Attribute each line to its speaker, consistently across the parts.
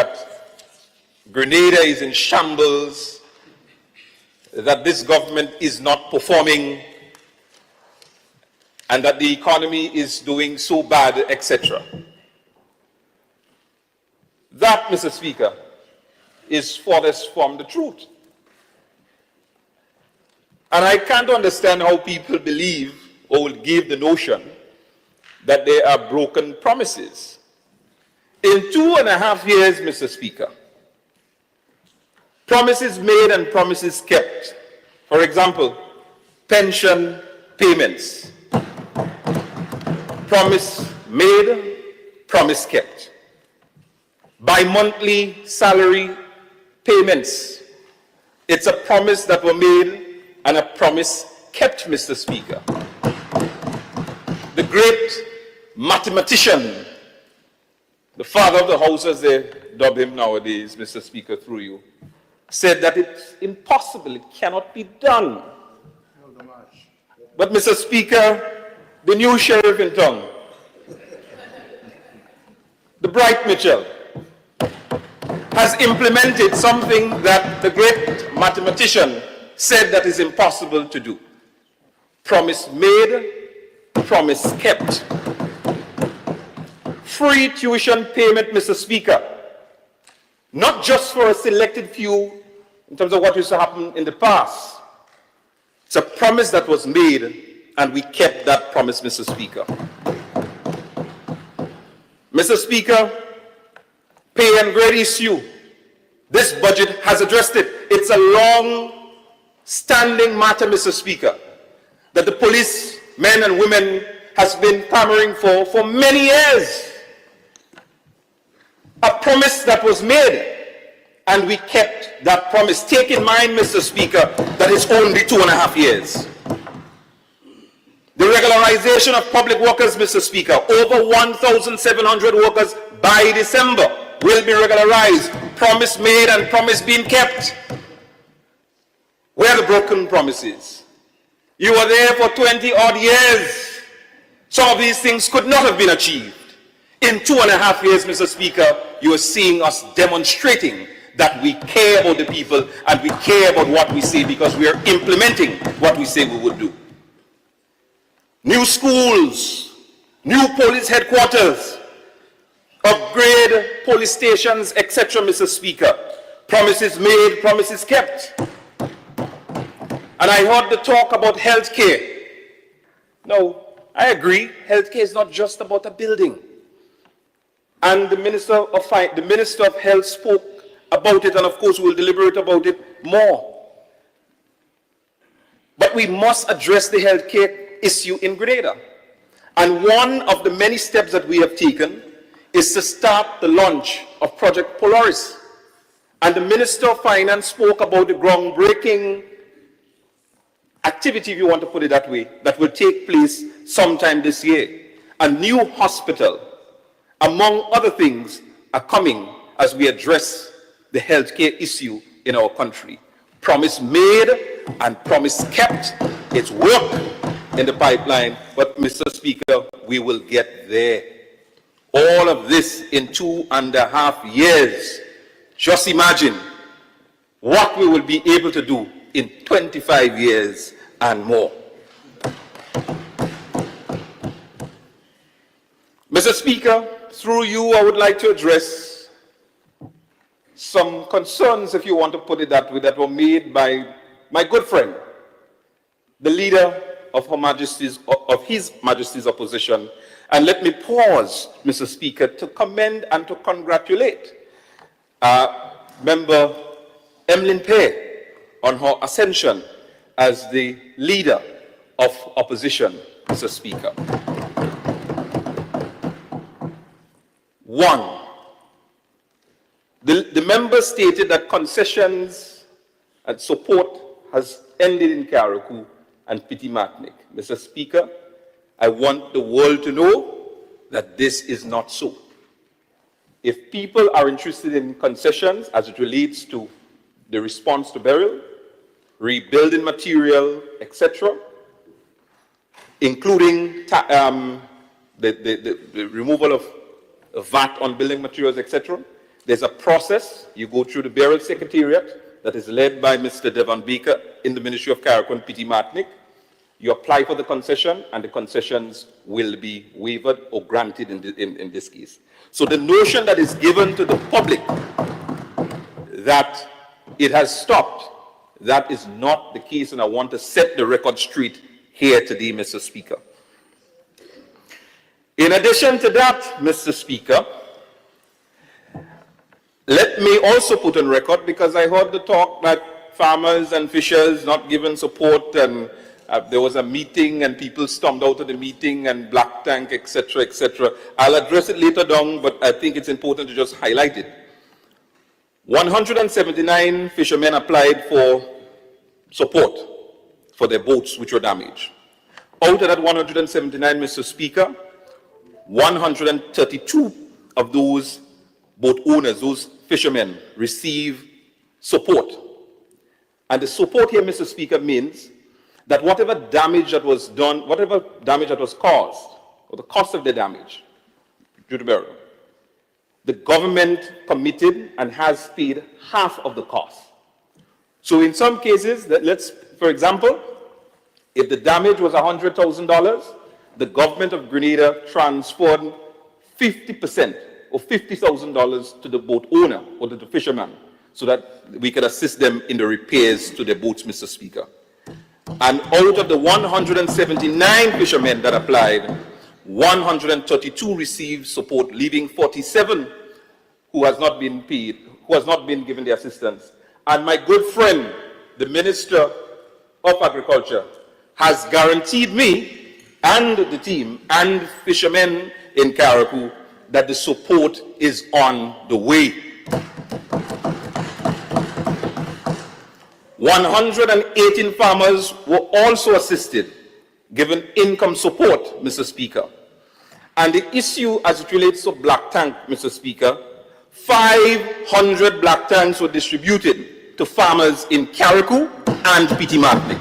Speaker 1: that Grenada is in shambles, that this government is not performing, and that the economy is doing so bad, etc. That, Mr. Speaker, is furthest from the truth. And I can't understand how people believe or will give the notion that there are broken promises. In 2.5 years, Mr. Speaker, promises made and promises kept. For example, pension payments. Promise made, promise kept. Bi-monthly salary payments. It's a promise that were made and a promise kept, Mr. Speaker. The great mathematician, the father of the house as they dub him nowadays, Mr. Speaker, through you, said that it's impossible, it cannot be done. But Mr. Speaker, the new sheriff in town, the Bright Mitchell, has implemented something that the great mathematician said that is impossible to do. Promise made, promise kept. Free tuition payment, Mr. Speaker, not just for a selected few in terms of what used to happen in the past. It's a promise that was made, and we kept that promise, Mr. Speaker. Mr. Speaker, pay and grade issue. This budget has addressed it. It's a long-standing matter, Mr. Speaker, that the police, men and women, has been clamoring for many years. A promise that was made, and we kept that promise. Take in mind, Mr. Speaker, that it's only 2.5 years. The regularization of public workers, Mr. Speaker, over 1,700 workers by December will be regularized. Promise made and promise being kept. Where are the broken promises? You were there for 20-odd years. Some of these things could not have been achieved. In 2.5 years, Mr. Speaker, you are seeing us demonstrating that we care about the people and we care about what we say because we are implementing what we say we would do. New schools, new police headquarters, upgrade police stations, etc., Mr. Speaker. Promises made, promises kept. And I heard the talk about health care. No, I agree, health care is not just about a building. And the Minister of Health spoke about it, and of course we'll deliberate about it more. But we must address the healthcare issue in Grenada. And one of the many steps that we have taken is to start the launch of Project Polaris. And the Minister of Finance spoke about the groundbreaking activity, if you want to put it that way, that will take place sometime this year. A new hospital, among other things, are coming as we address the healthcare issue in our country. Promise made and promise kept. It's work in the pipeline, but Mr. Speaker, we will get there. All of this in 2.5 years. Just imagine what we will be able to do in 25 years and more. Mr. Speaker, through you, I would like to address some concerns, if you want to put it that way, that were made by my good friend, the leader of His Majesty's opposition. And let me pause, Mr. Speaker, to commend and to congratulate Member Emlyn Pay on her ascension as the leader of opposition, Mr. Speaker. One, the member stated that concessions and support has ended in Karaku and Pitimatnik. Mr. Speaker, I want the world to know that this is not so. If people are interested in concessions as it relates to the response to burial, rebuilding material, etc., including the removal of VAT on building materials, etc., There's a process. You go through the burial secretariat that is led by Mr. Devon Baker in the Ministry of Carriacou and Piti Martinique. You apply for the concession, and the concessions will be waived or granted in this case. So the notion that is given to the public that it has stopped, that is not the case, and I want to set the record straight here today, Mr. Speaker. In addition to that, Mr. Speaker, let me also put on record, because I heard the talk that farmers and fishers not given support, and there was a meeting and people stormed out of the meeting and black tank, etc., etc. I'll address it later down, but I think it's important to just highlight it. 179 fishermen applied for support for their boats which were damaged. Out of that 179, Mr. Speaker, 132 of those boat owners, those fishermen, receive support. And the support here, Mr. Speaker, means that whatever damage that was done, whatever damage that was caused, or the cost of the damage due to burial, the government committed and has paid half of the cost. So in some cases, for example, if the damage was $100,000, the government of Grenada transferred 50% or $50,000 to the boat owner or to the fisherman, so that we could assist them in the repairs to their boats, Mr. Speaker. And out of the 179 fishermen that applied, 132 received support, leaving 47 who has not been paid, who has not been given the assistance. And my good friend, the Minister of Agriculture, has guaranteed me and the team and fishermen in Carriacou that the support is on the way. 118 farmers were also assisted, given income support, Mr. Speaker. And the issue as it relates to black tank, Mr. Speaker, 500 black tanks were distributed to farmers in Carriacou and Piti Martinique.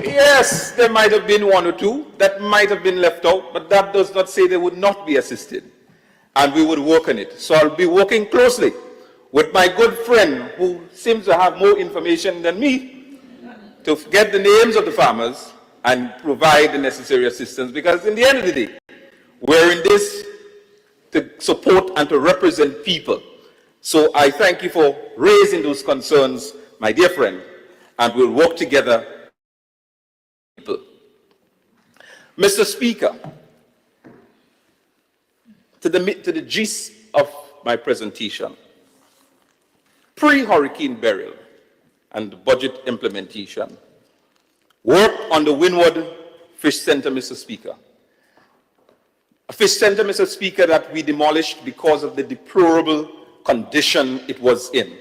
Speaker 1: Yes, there might have been one or two that might have been left out, but that does not say they would not be assisted. And we would work on it. So I'll be working closely with my good friend, who seems to have more information than me, to get the names of the farmers and provide the necessary assistance, because in the end of the day, we're in this to support and to represent people. So I thank you for raising those concerns, my dear friend, and we'll work together. Mr. Speaker, to the gist of my presentation, pre-hurricane burial and budget implementation, work on the Windward Fish Center, Mr. Speaker. A fish center, Mr. Speaker, that we demolished because of the deplorable condition it was in.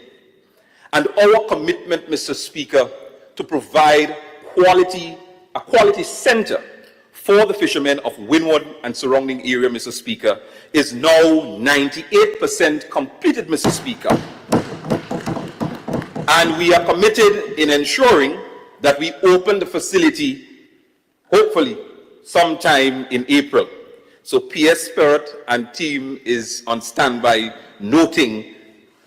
Speaker 1: And our commitment, Mr. Speaker, to provide a quality center for the fishermen of Windward and surrounding area, Mr. Speaker, is now 98% completed, Mr. Speaker. And we are committed in ensuring that we open the facility, hopefully, sometime in April. So PS Spirit and team is on standby, noting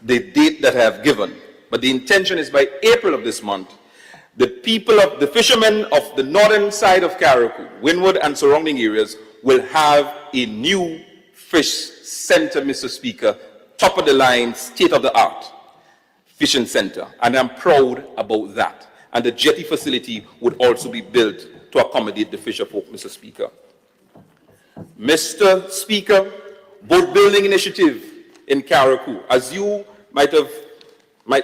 Speaker 1: the date that I have given. But the intention is by April of this month, the fishermen of the northern side of Carriacou, Windward and surrounding areas, will have a new fish center, Mr. Speaker, top of the line, state of the art fishing center. And I'm proud about that. And the jetty facility would also be built to accommodate the fisher folk, Mr. Speaker. Mr. Speaker, boat building initiative in Carriacou, as you might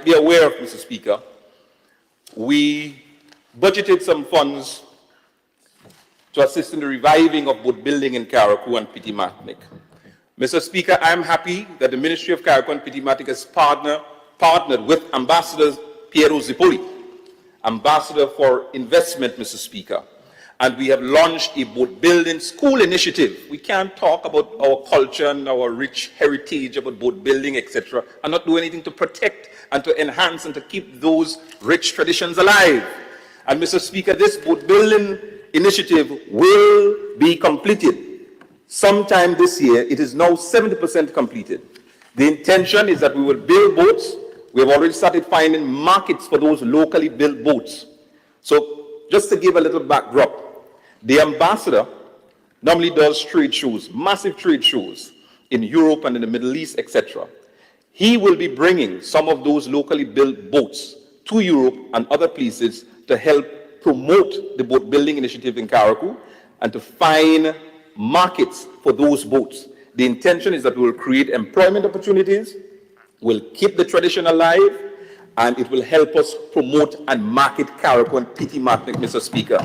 Speaker 1: be aware of, Mr. Speaker, we budgeted some funds to assist in the reviving of boat building in Carriacou and Piti Martinique. Mr. Speaker, I am happy that the Ministry of Carriacou and Piti Martinique has partnered with Ambassador Piero Zipoli, Ambassador for Investment, Mr. Speaker, and we have launched a boat building school initiative. We can't talk about our culture and our rich heritage about boat building, etc., and not do anything to protect and to enhance and to keep those rich traditions alive. And Mr. Speaker, this boat building initiative will be completed sometime this year. It is now 70% completed. The intention is that we will build boats. We have already started finding markets for those locally built boats. So just to give a little backdrop, the ambassador normally does trade shows, massive trade shows in Europe and in the Middle East, etc. He will be bringing some of those locally built boats to Europe and other places to help promote the boat building initiative in Karakou and to find markets for those boats. The intention is that we will create employment opportunities, we'll keep the tradition alive, and it will help us promote and market Karakou and Petit Martinique, Mr. Speaker.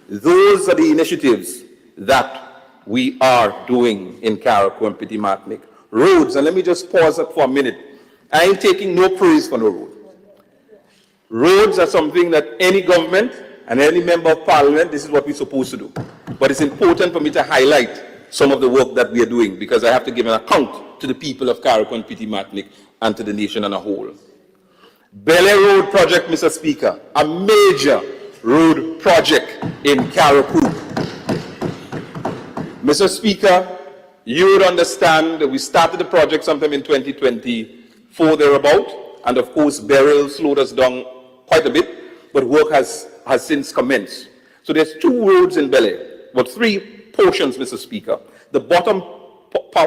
Speaker 1: Those are the initiatives that we are doing in Karakou and Petit Martinique. Roads, and let me just pause for a minute. I ain't taking no praise for no road. Roads are something that any government and any member of parliament, this is what we're supposed to do. But it's important for me to highlight some of the work that we are doing because I have to give an account to the people of Karakou and Petit Martinique and to the nation as a whole. Bele Road project, Mr. Speaker, a major road project in Karakou. Mr. Speaker, you would understand that we started the project sometime in 2024 thereabout, and of course Beryl slowed us down quite a bit, but work has since commenced. So there's 2 roads in Bele, well 3 portions, Mr. Speaker. The bottom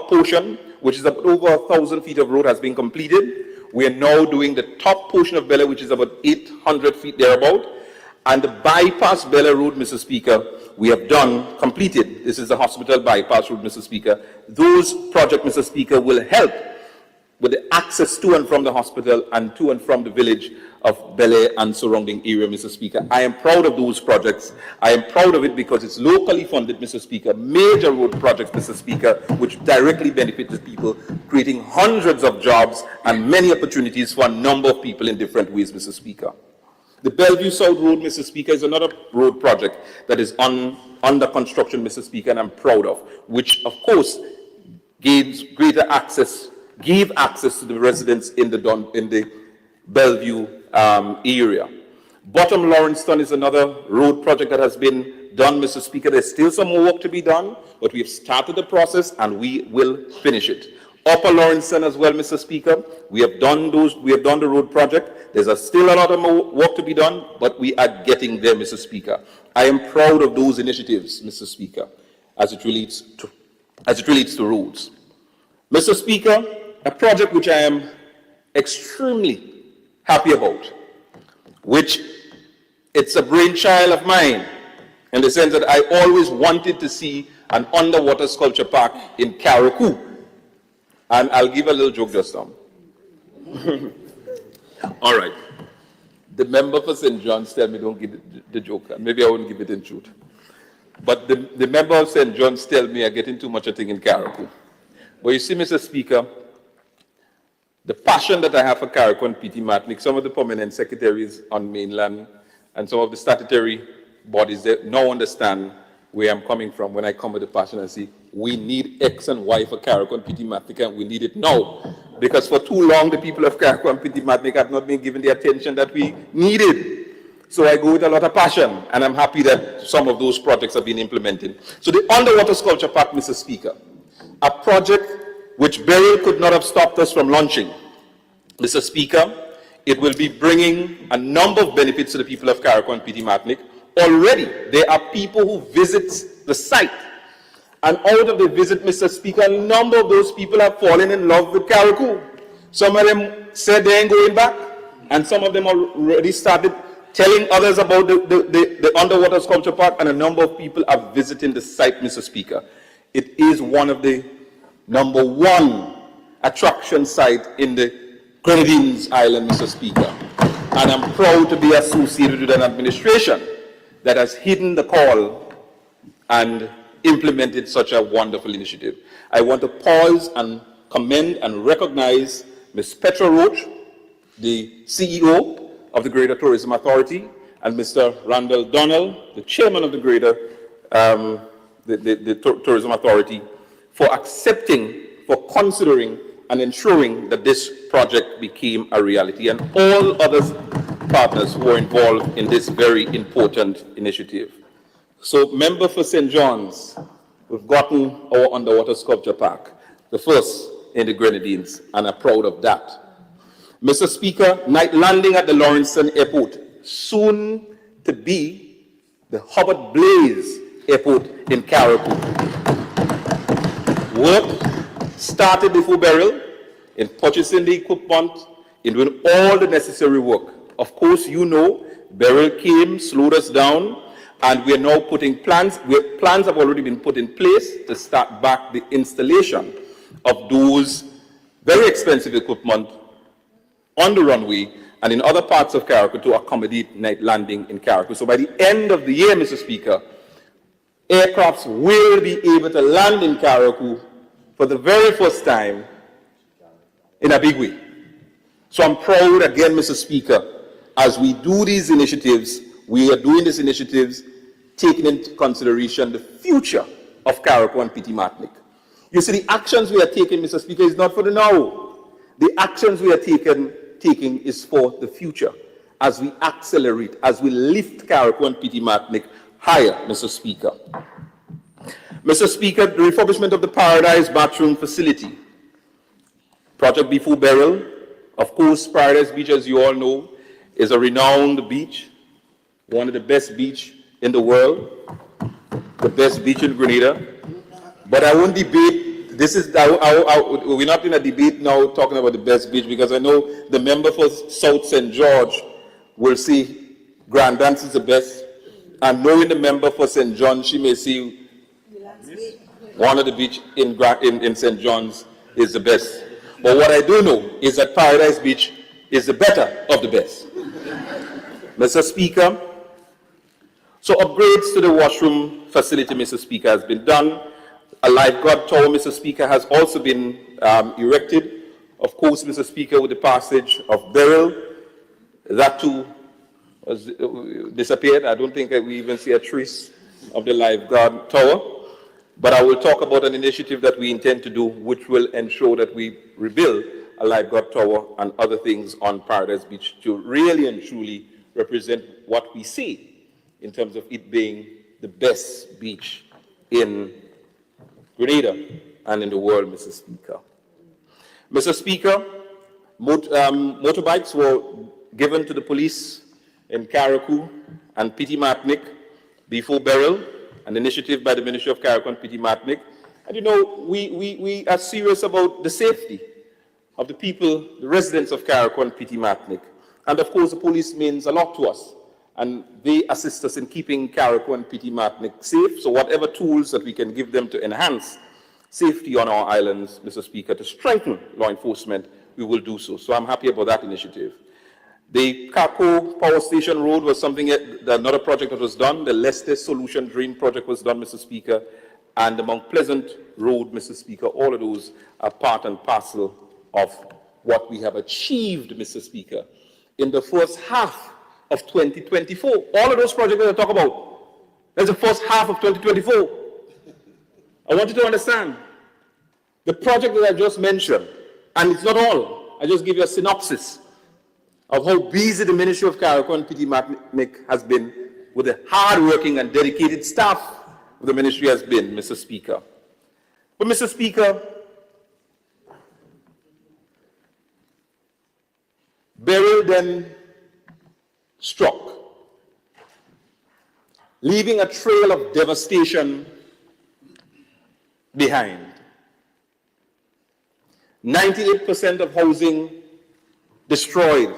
Speaker 1: portion, which is about over 1,000 feet of road, has been completed. We are now doing the top portion of Bele, which is about 800 feet thereabout, and the bypass Bele Road, Mr. Speaker, we have completed. This is the hospital bypass road, Mr. Speaker. Those projects, Mr. Speaker, will help with the access to and from the hospital and to and from the village of Bele and surrounding area, Mr. Speaker. I am proud of those projects. I am proud of it because it's locally funded, Mr. Speaker. Major road projects, Mr. Speaker, which directly benefit the people, creating hundreds of jobs and many opportunities for a number of people in different ways, Mr. Speaker. The Bellevue South Road, Mr. Speaker, is another road project that is under construction, Mr. Speaker, and I'm proud of, which, of course, gave access to the residents in the Bellevue area. Bottom Lawrencetown is another road project that has been done, Mr. Speaker. There's still some more work to be done, but we have started the process and we will finish it. Upper Lawrencetown as well, Mr. Speaker. We have done the road project. There's still a lot of more work to be done, but we are getting there, Mr. Speaker. I am proud of those initiatives, Mr. Speaker, as it relates to roads. Mr. Speaker, a project which I am extremely happy about, which it's a brainchild of mine, in the sense that I always wanted to see an underwater sculpture park in Karakou. And I'll give a little joke just now. All right. The member for St. John's tell me don't give the joke. Maybe I won't give it in truth. But the member of St. John's tell me I'm getting too much a thing in Karakou. But you see, Mr. Speaker, the passion that I have for Karakou and Petit Martinique, some of the permanent secretaries on mainland and some of the statutory bodies, they now understand where I'm coming from when I come with the passion and say, we need X and Y for Karakou and Petit Martinique, and we need it now. Because for too long, the people of Karakou and Petit Martinique have not been given the attention that we needed. So I go with a lot of passion, and I'm happy that some of those projects have been implemented. So the Underwater Sculpture Park, Mr. Speaker, a project which Beryl could not have stopped us from launching. Mr. Speaker, it will be bringing a number of benefits to the people of Karakou and Petit Martinique. Already, there are people who visit the site. And out of the visit, Mr. Speaker, a number of those people have fallen in love with Karakou. Some of them said they ain't going back, and some of them already started telling others about the Underwater Sculpture Park, and a number of people are visiting the site, Mr. Speaker. It is one of the #1 attraction site in the Grenadines Island, Mr. Speaker. And I'm proud to be associated with an administration that has hidden the call and implemented such a wonderful initiative. I want to pause and commend and recognize Ms. Petra Roach, the CEO of the Greater Tourism Authority, and Mr. Randall Donnell, the chairman of the Greater Tourism Authority, for accepting, for considering, and ensuring that this project became a reality, and all other partners who are involved in this very important initiative. So, member for St. John's, we've gotten our Underwater Sculpture Park. the first in the Grenadines, and I'm proud of that. Mr. Speaker, night landing at the Lawrenson Airport, soon to be the Hubert Blaze Airport in Carriacou. Work started before burial in purchasing the equipment, in doing all the necessary work. Of course, you know, burial came, slowed us down, and we are now putting plans. Plans have already been put in place to start back the installation of those very expensive equipment on the runway and in other parts of Carriacou to accommodate night landing in Carriacou. So by the end of the year, Mr. Speaker, aircrafts will be able to land in Carriacou for the very first time in a big way. So I'm proud again, Mr. Speaker, as we do these initiatives, we are doing these initiatives taking into consideration the future of Carriacou and Petit Martinique. You see, the actions we are taking, Mr. Speaker, is not for the now. The actions we are taking is for the future, as we accelerate, as we lift Carriacou and Petit Martinique higher, Mr. Speaker. Mr. Speaker, the refurbishment of the Paradise bathroom facility, project before burial. Of course, Paradise Beach, as you all know, is a renowned beach, one of the best beaches in the world, the best beach in Grenada. But I won't debate, we're not in a debate now talking about the best beach, because I know the member for South St. George will say Grand Dance is the best, and knowing the member for St. John, she may say one of the beach in St. John's is the best. But what I do know is that Paradise Beach is the better of the best. Mr. Speaker, so upgrades to the washroom facility, Mr. Speaker, has been done. A lifeguard tower, Mr. Speaker, has also been erected. Of course, Mr. Speaker, with the passage of burial, that too was disappeared. I don't think we even see a trace of the lifeguard tower. But I will talk about an initiative that we intend to do, which will ensure that we rebuild a lifeguard tower and other things on Paradise Beach to really and truly represent what we see in terms of it being the best beach in Grenada and in the world, Mr. Speaker. Mr. Speaker, motorbikes were given to the police in Carriacou and Petit Martinique before burial, an initiative by the Ministry of Carriacou and Petit Martinique. And you know, we are serious about the safety of the people, the residents of Carriacou and Petit Martinique. And of course, the police means a lot to us. And they assist us in keeping Carriacou and Petit Martinique safe. So whatever tools that we can give them to enhance safety on our islands, Mr. Speaker, to strengthen law enforcement, we will do so. So I'm happy about that initiative. The Kako Power Station Road was something, another project that was done. The Leicester Solution Drain project was done, Mr. Speaker. And the Mount Pleasant Road, Mr. Speaker, all of those are part and parcel of what we have achieved, Mr. Speaker, in the first half of 2024. All of those projects that I talk about, that's the first half of 2024. I want you to understand, the project that I just mentioned, and it's not all, I just give you a synopsis of how busy the Ministry of Carriacou and Petit Martinique has been with the hard-working and dedicated staff the ministry has been, Mr. Speaker. But, Mr. Speaker, burial then struck, leaving a trail of devastation behind. 98% of housing destroyed.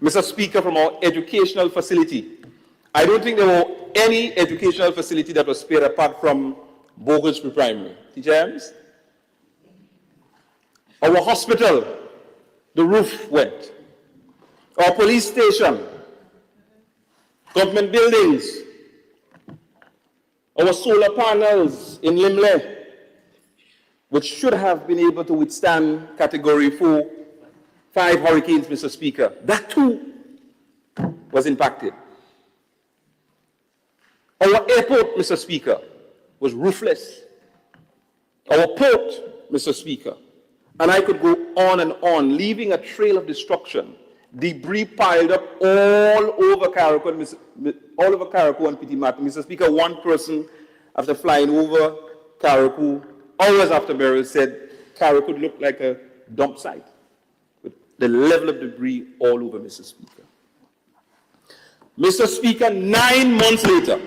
Speaker 1: Mr. Speaker, from our educational facility, I don't think there were any educational facility that was spared apart from Bogus Pre-Primary. Teacher Ems? Our hospital, the roof went. Our police station, government buildings, our solar panels in Limle, which should have been able to withstand Category 4, 5 hurricanes, Mr. Speaker, that too was impacted. Our airport, Mr. Speaker, was roofless. Our port, Mr. Speaker, and I could go on, leaving a trail of destruction. Debris piled up all over Carriacou and Petit Martinique. Mr. Speaker, one person, after flying over Carriacou hours after burial, said Carrick could look like a dump site with the level of debris all over, Mr. Speaker. Mr. Speaker, 9 months later,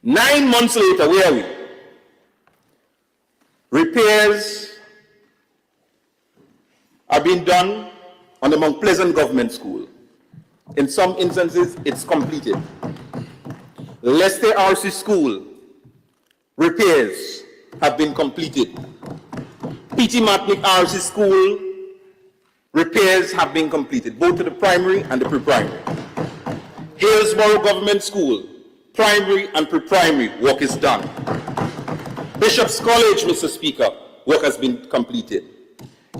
Speaker 1: 9 months later, where are we? Repairs are being done on the Mount Pleasant Government School. In some instances, it's completed. Leicester RC School repairs have been completed. P.T. Matnick RC School repairs have been completed, both to the primary and the pre-primary. Hillsborough Government School, primary and pre-primary work is done. Bishop's College, Mr. Speaker, work has been completed.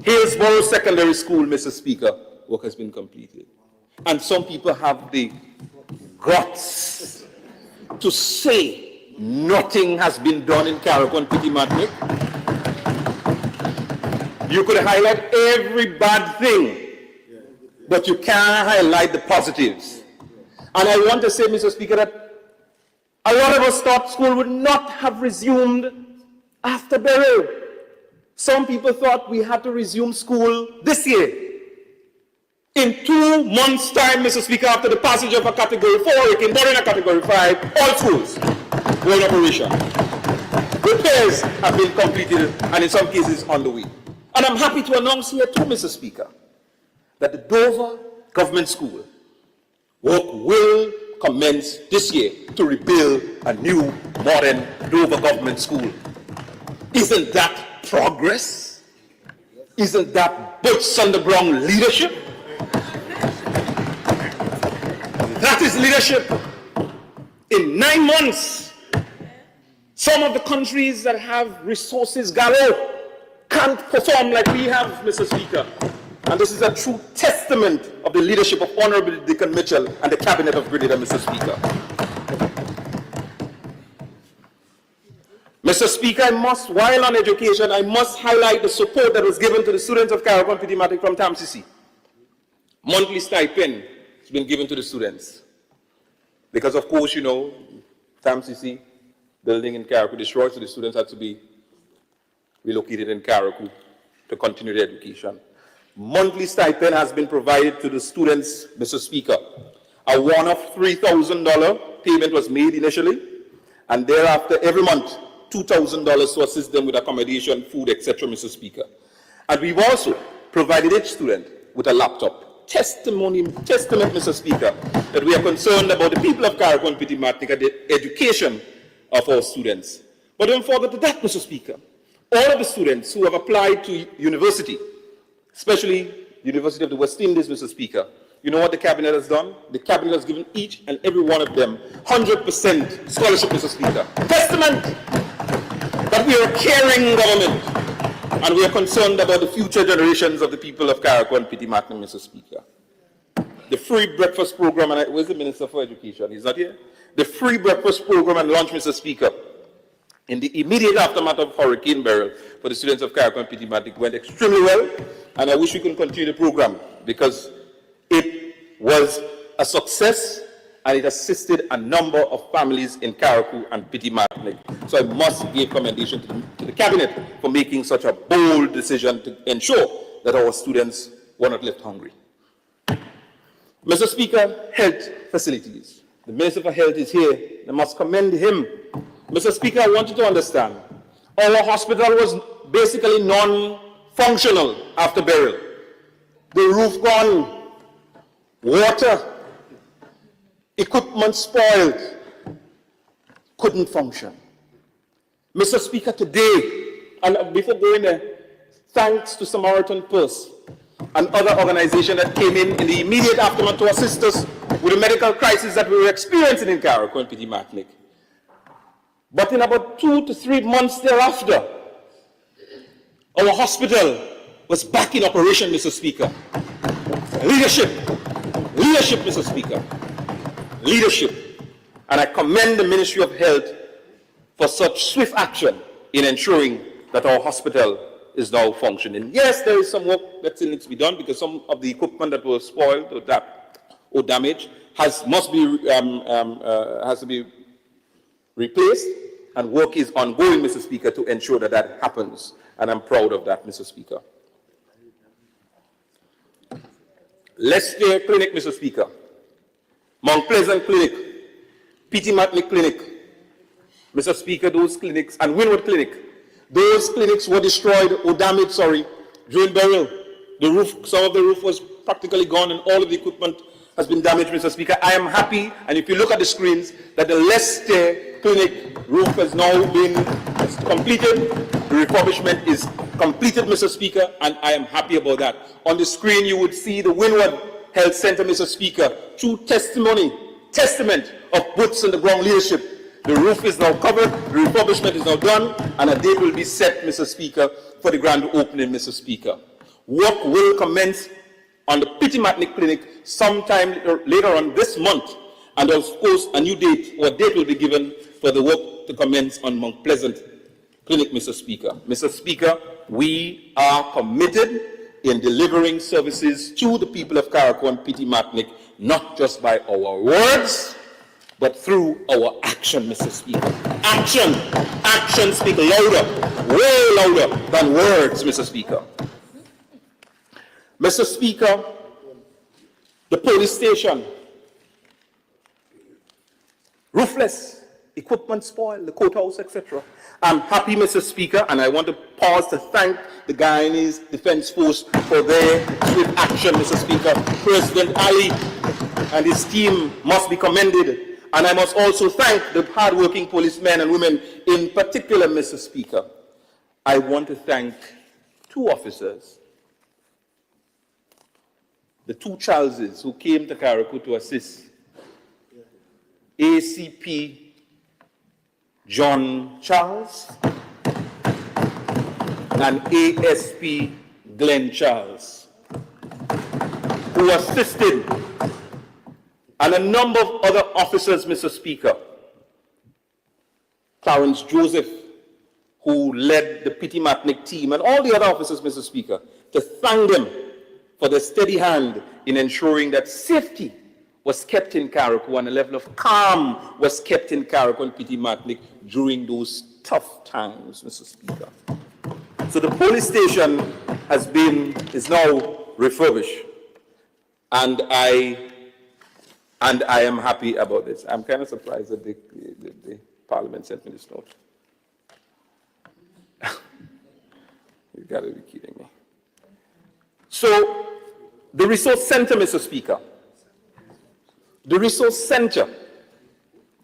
Speaker 1: Hillsborough Secondary School, Mr. Speaker, work has been completed. And some people have the guts to say nothing has been done in Carrick on P.T. Matnick. You could highlight every bad thing, but you can't highlight the positives. And I want to say, Mr. Speaker, that a lot of us thought school would not have resumed after burial. Some people thought we had to resume school this year. In 2 months' time, Mr. Speaker, after the passage of a Category 4, it came down in a Category 5, all schools were in operation. Repairs have been completed and in some cases on the way. And I'm happy to announce here too, Mr. Speaker, that the Dover Government School work will commence this year to rebuild a new, modern Dover Government School. Isn't that progress? Isn't that boots on the ground leadership? That is leadership. In 9 months, some of the countries that have resources galore can't perform like we have, Mr. Speaker. And this is a true testament of the leadership of Honorable Dickon Mitchell and the Cabinet of Grenada, Mr. Speaker. Mr. Speaker, while on education, I must highlight the support that was given to the students of Carrick on P.T. Matnick from TAMCC. Monthly stipend has been given to the students. Because, of course, you know, TAMCC building in Carrick was destroyed, so the students had to be relocated in Carrick to continue their education. Monthly stipend has been provided to the students, Mr. Speaker. A one-off $3,000 payment was made initially, and thereafter, every month, $2,000 to assist them with accommodation, food, etc., Mr. Speaker. And we've also provided each student with a laptop. Testament, Mr. Speaker, that we are concerned about the people of Carrick on P.T. Matnick and the education of our students. But don't forget that, Mr. Speaker. All of the students who have applied to university, especially the University of the West Indies, Mr. Speaker, you know what the Cabinet has done? The Cabinet has given each and every one of them 100% scholarship, Mr. Speaker. Testament that we are a caring government and we are concerned about the future generations of the people of Carrick on P.T. Matnick, Mr. Speaker. The free breakfast program, and where's the Minister for Education? He's not here. The free breakfast program and lunch, Mr. Speaker, in the immediate aftermath of Hurricane Beryl for the students of Carrick on P.T. Matnick went extremely well, and I wish we could continue the program because it was a success and it assisted a number of families in Carrick and P.T. Matnick. So I must give commendation to the Cabinet for making such a bold decision to ensure that our students were not left hungry. Mr. Speaker, health facilities. The Minister for Health is here. I must commend him. Mr. Speaker, I want you to understand, our hospital was basically non-functional after burial. The roof gone, water, equipment spoiled, couldn't function. Mr. Speaker, today, and before going there, thanks to Samaritan Purse and other organizations that came in the immediate aftermath to assist us with the medical crisis that we were experiencing in Carrick on P.T. Matnick. But in about 2 to 3 months thereafter, our hospital was back in operation, Mr. Speaker. Leadership, Mr. Speaker, leadership. And I commend the Ministry of Health for such swift action in ensuring that our hospital is now functioning. Yes, there is some work that still needs to be done because some of the equipment that was spoiled or damaged has to be replaced, and work is ongoing, Mr. Speaker, to ensure that that happens. And I'm proud of that, Mr. Speaker. Leicester Clinic, Mr. Speaker. Mount Pleasant Clinic. P.T. Matnick Clinic. Mr. Speaker, those clinics, and Winwood Clinic, those clinics were destroyed or damaged, during burial. The roof, some of the roof was practically gone and all of the equipment has been damaged, Mr. Speaker. I am happy, and if you look at the screens, that the Leicester Clinic roof has now been completed. The refurbishment is completed, Mr. Speaker, and I am happy about that. On the screen, you would see the Winwood Health Center, Mr. Speaker, true testament of boots on the ground leadership. The roof is now covered, the refurbishment is now done, and a date will be set, Mr. Speaker, for the grand opening, Mr. Speaker. Work will commence on the P.T. Matnick Clinic sometime later on this month, and of course a new date or date will be given for the work to commence on Mount Pleasant Clinic, Mr. Speaker. Mr. Speaker, we are committed in delivering services to the people of Carriacou and P.T. Matnick, not just by our words, but through our action, Mr. Speaker. Action! Action speak louder, way louder than words, Mr. Speaker. Mr. Speaker, the police station, roofless, equipment spoiled, the courthouse, etc. I'm happy, Mr. Speaker, and I want to pause to thank the Guyanese Defense Force for their swift action, Mr. Speaker. President Ali and his team must be commended. And I must also thank the hard-working policemen and women in particular, Mr. Speaker. I want to thank two officers, the two Charleses who came to Carriacou to assist. ACP John Charles and ASP Glenn Charles, who assisted, and a number of other officers, Mr. Speaker. Clarence Joseph, who led the P.T. Matnick team, and all the other officers, Mr. Speaker, to thank them for their steady hand in ensuring that safety was kept in Carriacou and a level of calm was kept in Carriacou and P.T. Matnick during those tough times, Mr. Speaker. So the police station is now refurbished, and I am happy about this. I'm kind of surprised that the Parliament sent me this note. You've got to be kidding me. So, the resource center, Mr. Speaker, the resource center,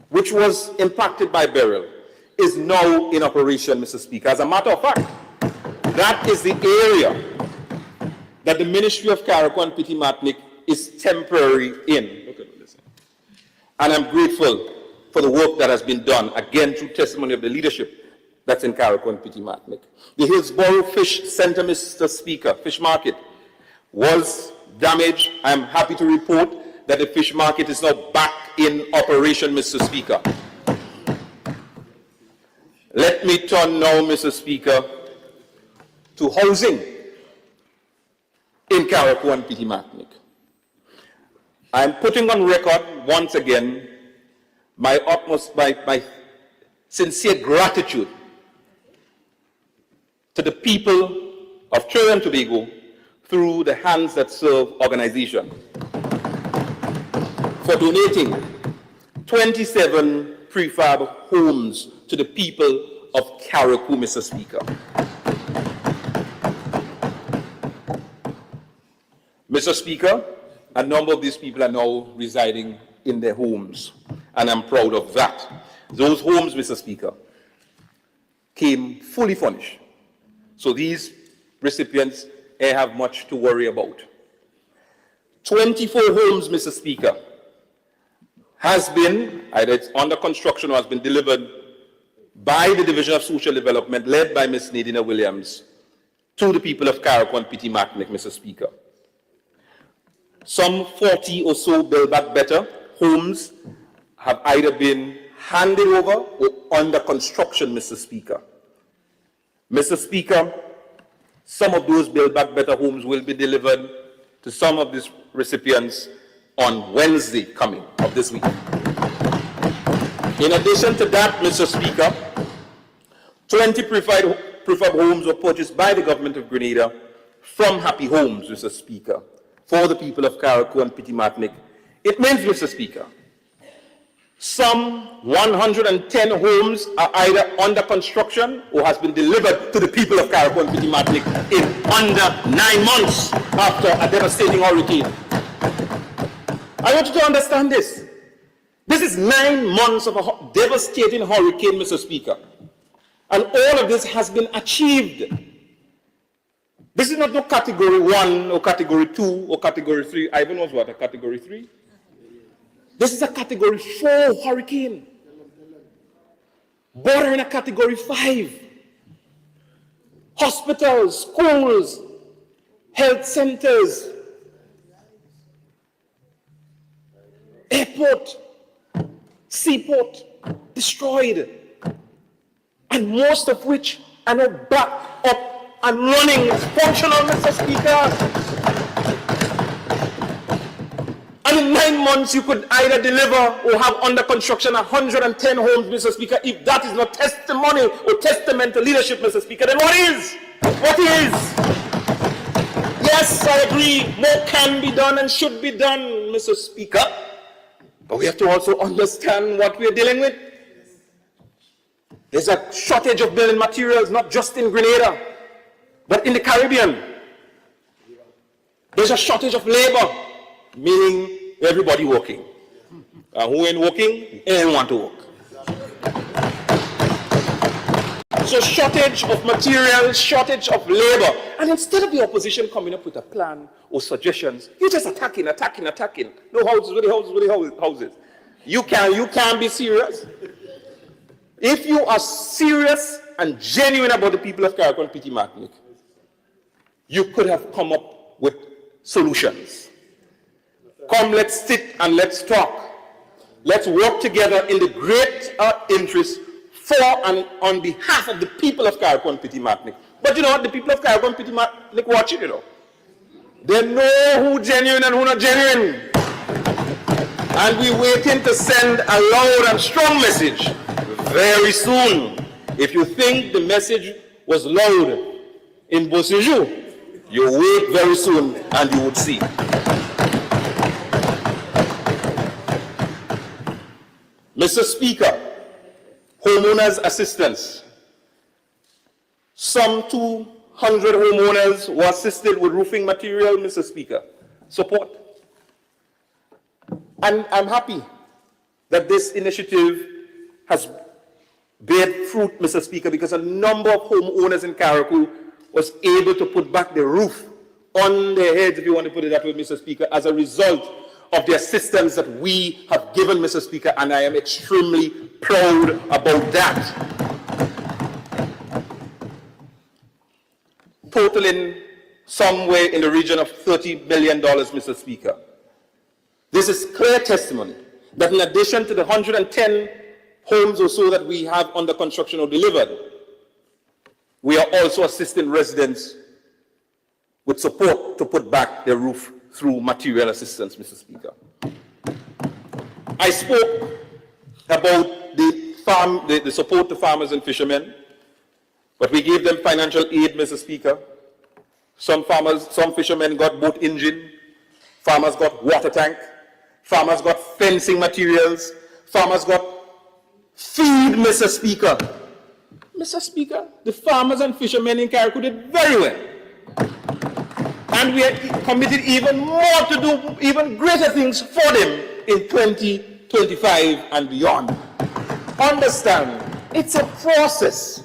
Speaker 1: which was impacted by burial, is now in operation, Mr. Speaker. As a matter of fact, that is the area that the Ministry of Carriacou and P.T. Matnick is temporary in. Look at this. And I'm grateful for the work that has been done, again, through testimony of the leadership that's in Carriacou and P.T. Matnick. The Hillsborough Fish Center, Mr. Speaker, fish market, was damaged. I'm happy to report that the fish market is now back in operation, Mr. Speaker. Let me turn now, Mr. Speaker, to housing in Carriacou and P.T. Matnick. I'm putting on record once again my sincere gratitude to the people of Trinidad and Tobago through the Hands That Serve organization for donating 27 prefab homes to the people of Carriacou, Mr. Speaker. Mr. Speaker, a number of these people are now residing in their homes, and I'm proud of that. Those homes, Mr. Speaker, came fully furnished. So these recipients have much to worry about. 24 homes, Mr. Speaker, has been, either it's under construction or has been delivered by the Division of Social Development, led by Ms. Nadina Williams, to the people of Carriacou and P.T. Matnick, Mr. Speaker. Some 40 or so Build Back Better homes have either been handed over or under construction, Mr. Speaker. Mr. Speaker, some of those Build Back Better homes will be delivered to some of these recipients on Wednesday coming of this week. In addition to that, Mr. Speaker, 20 prefab homes were purchased by the government of Grenada from Happy Homes, Mr. Speaker, for the people of Carriacou and Petit Martinique. It means, Mr. Speaker, some 110 homes are either under construction or has been delivered to the people of Carriacou and Petit Martinique in under 9 months after a devastating hurricane. I want you to understand this. This is 9 months of a devastating hurricane, Mr. Speaker. And all of this has been achieved. This is not no category 1 or category 2 or category 3. Ivan knows what, a category 3? This is a category 4 hurricane, bordering a category 5. Hospitals, schools, health centers, airport, seaport, destroyed. And most of which are now back up and running. It's functional, Mr. Speaker. And in 9 months, you could either deliver or have under construction 110 homes, Mr. Speaker. If that is not testimony or testament to leadership, Mr. Speaker, then what is? What is? Yes, I agree, more can be done and should be done, Mr. Speaker. But we have to also understand what we are dealing with. There's a shortage of building materials, not just in Grenada, but in the Caribbean. There's a shortage of labor, meaning everybody working. Who ain't working, ain't want to work. So shortage of materials, shortage of labor. And instead of the opposition coming up with a plan or suggestions, you're just attacking. No houses, with the houses. You can't be serious. If you are serious and genuine about the people of Carriacou and Petit Martinique, you could have come up with solutions. Come, let's sit and let's talk. Let's work together in the great interest for and on behalf of the people of Carriacou and Petit Martinique. But you know what? The people of Carriacou and Petit Martinique watching, you know. They know who genuine and who not genuine. And we're waiting to send a loud and strong message very soon. If you think the message was loud in Beauséjour, you wait very soon and you would see. Mr. Speaker, homeowners assistance. Some 200 homeowners were assisted with roofing material, Mr. Speaker. Support. And I'm happy that this initiative has bear fruit, Mr. Speaker, because a number of homeowners in Carriacou was able to put back the roof on their heads, if you want to put it that way, Mr. Speaker, as a result of the assistance that we have given, Mr. Speaker, and I am extremely proud about that. Totaling somewhere in the region of $30 million, Mr. Speaker. This is clear testimony that in addition to the 110 homes or so that we have under construction or delivered, we are also assisting residents with support to put back their roof through material assistance, Mr. Speaker. I spoke about the support to farmers and fishermen, but we gave them financial aid, Mr. Speaker. Some fishermen got boat engine, farmers got water tank, farmers got fencing materials, farmers got feed, Mr. Speaker. Mr. Speaker, the farmers and fishermen in Carriacou did very well. And we are committed even more to do even greater things for them in 2025 and beyond. Understand, it's a process.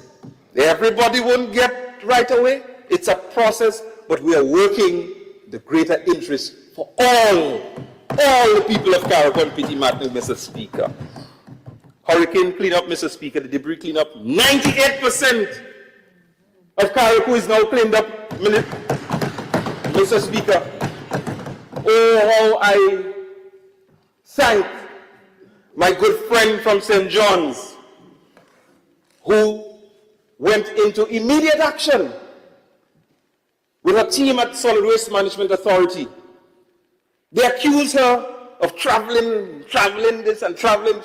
Speaker 1: Everybody won't get right away. It's a process, but we are working the greater interest for all the people of Carriacou and Petit Martinique, Mr. Speaker. Hurricane cleanup, Mr. Speaker, the debris cleanup, 98% of Carriacou is now cleaned up, Mr. Speaker. Oh, how I thank my good friend from St. John's who went into immediate action with her team at Solid Waste Management Authority. They accuse her of traveling this and traveling.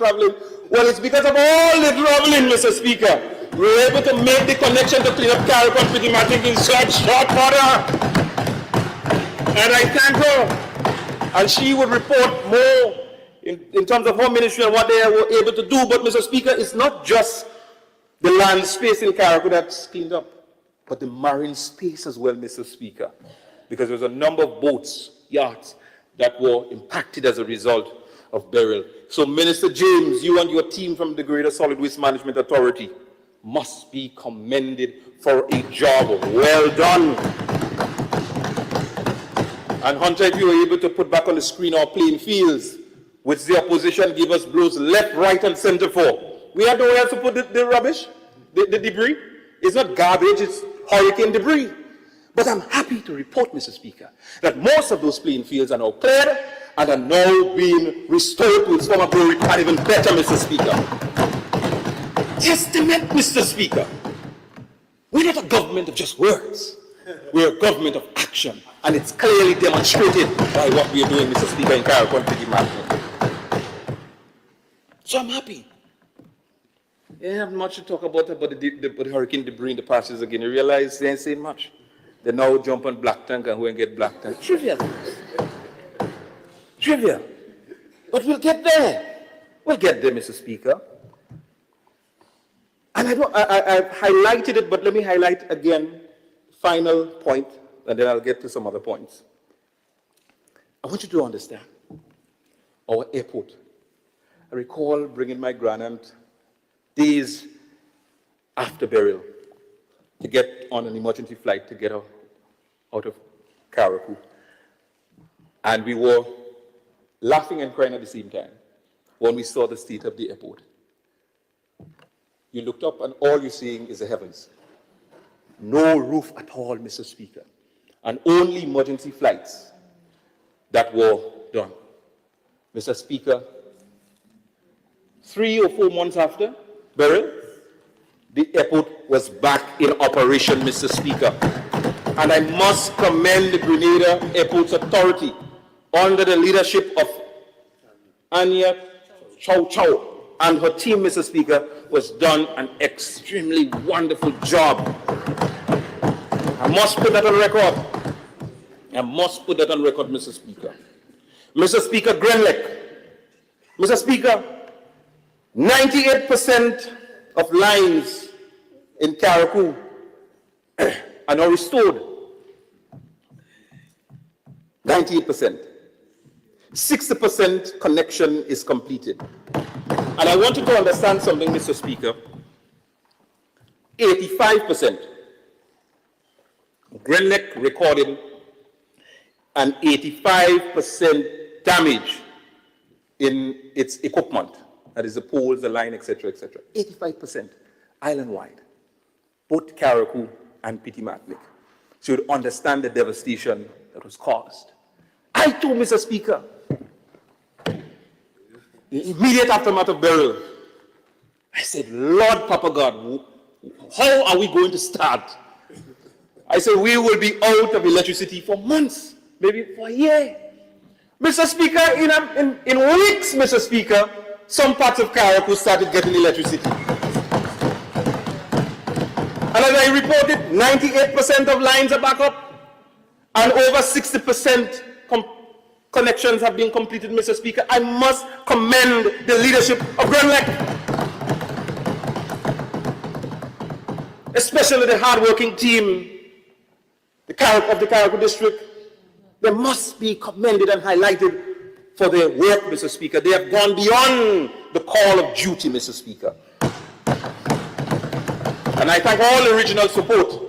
Speaker 1: Well, it's because of all the traveling, Mr. Speaker, We were able to make the connection to clean up Carrick and Pitty-Matic in short order. And I thank her. And she would report more in terms of her ministry and what they were able to do. But, Mr. Speaker, it's not just the land space in Carrick that's cleaned up, but the marine space as well, Mr. Speaker, because there was a number of boats, yachts, that were impacted as a result of burial. So, Minister James, you and your team from the Greater Solid Waste Management Authority must be commended for a job well done. And Hunter, if you were able to put back on the screen our playing fields, which the opposition gave us blows left, right, and center for. We had nowhere else to put the rubbish, the debris. It's not garbage, it's hurricane debris. But I'm happy to report, Mr. Speaker, that most of those playing fields are now cleared and are now being restored to its former glory, and even better, Mr. Speaker. Testament, Mr. Speaker. We're not a government of just words. We're a government of action, and it's clearly demonstrated by what we are doing, Mr. Speaker, in Carrick and Pitty-Matic. So I'm happy. They have much to talk about the hurricane debris in the patches again. You realize they ain't saying much. They now jump on black tank and go and get black tank. Trivial. Trivial. But we'll get there. We'll get there, Mr. Speaker. And I've highlighted it, but let me highlight again, final point, and then I'll get to some other points. I want you to understand our airport. I recall bringing my grandaunt days after burial to get on an emergency flight to get her out of Carrick. And we were laughing and crying at the same time when we saw the state of the airport. You looked up and all you're seeing is the heavens. No roof at all, Mr. Speaker. And only emergency flights that were done. Mr. Speaker, 3 or 4 months after burial, the airport was back in operation, Mr. Speaker. And I must commend the Grenada Airports Authority under the leadership of Anya Chow Chow and her team, Mr. Speaker, was done an extremely wonderful job. I must put that on record. I must put that on record, Mr. Speaker. Mr. Speaker, Grenlec. Mr. Speaker, 98% of lines in Carrick are now restored. 98%. 60% connection is completed. And I want you to understand something, Mr. Speaker. 85%. Grenlec recorded an 85% damage in its equipment. That is the poles, the line, etc., etc. 85% island-wide, both Carrick and Pitty-Matic. So you'd understand the devastation that was caused. I told Mr. Speaker, the immediate aftermath of burial, I said, Lord Papa God, how are we going to start? I said, we will be out of electricity for months, maybe for a year. Mr. Speaker, in weeks, Mr. Speaker, some parts of Carrick started getting electricity. And as I reported, 98% of lines are back up, and over 60% connections have been completed, Mr. Speaker. I must commend the leadership of Grenlec, especially the hard-working team of the Carrick District. They must be commended and highlighted for their work, Mr. Speaker. They have gone beyond the call of duty, Mr. Speaker. And I thank all the regional support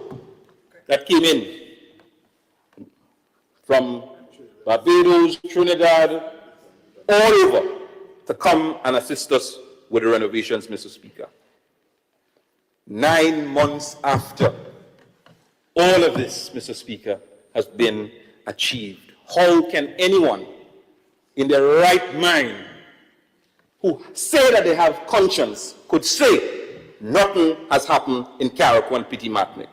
Speaker 1: that came in from Barbados, Trinidad, all over to come and assist us with the renovations, Mr. Speaker. 9 months after all of this, Mr. Speaker, has been achieved. How can anyone in their right mind who say that they have conscience could say nothing has happened in Carrick and Pitty-Matic?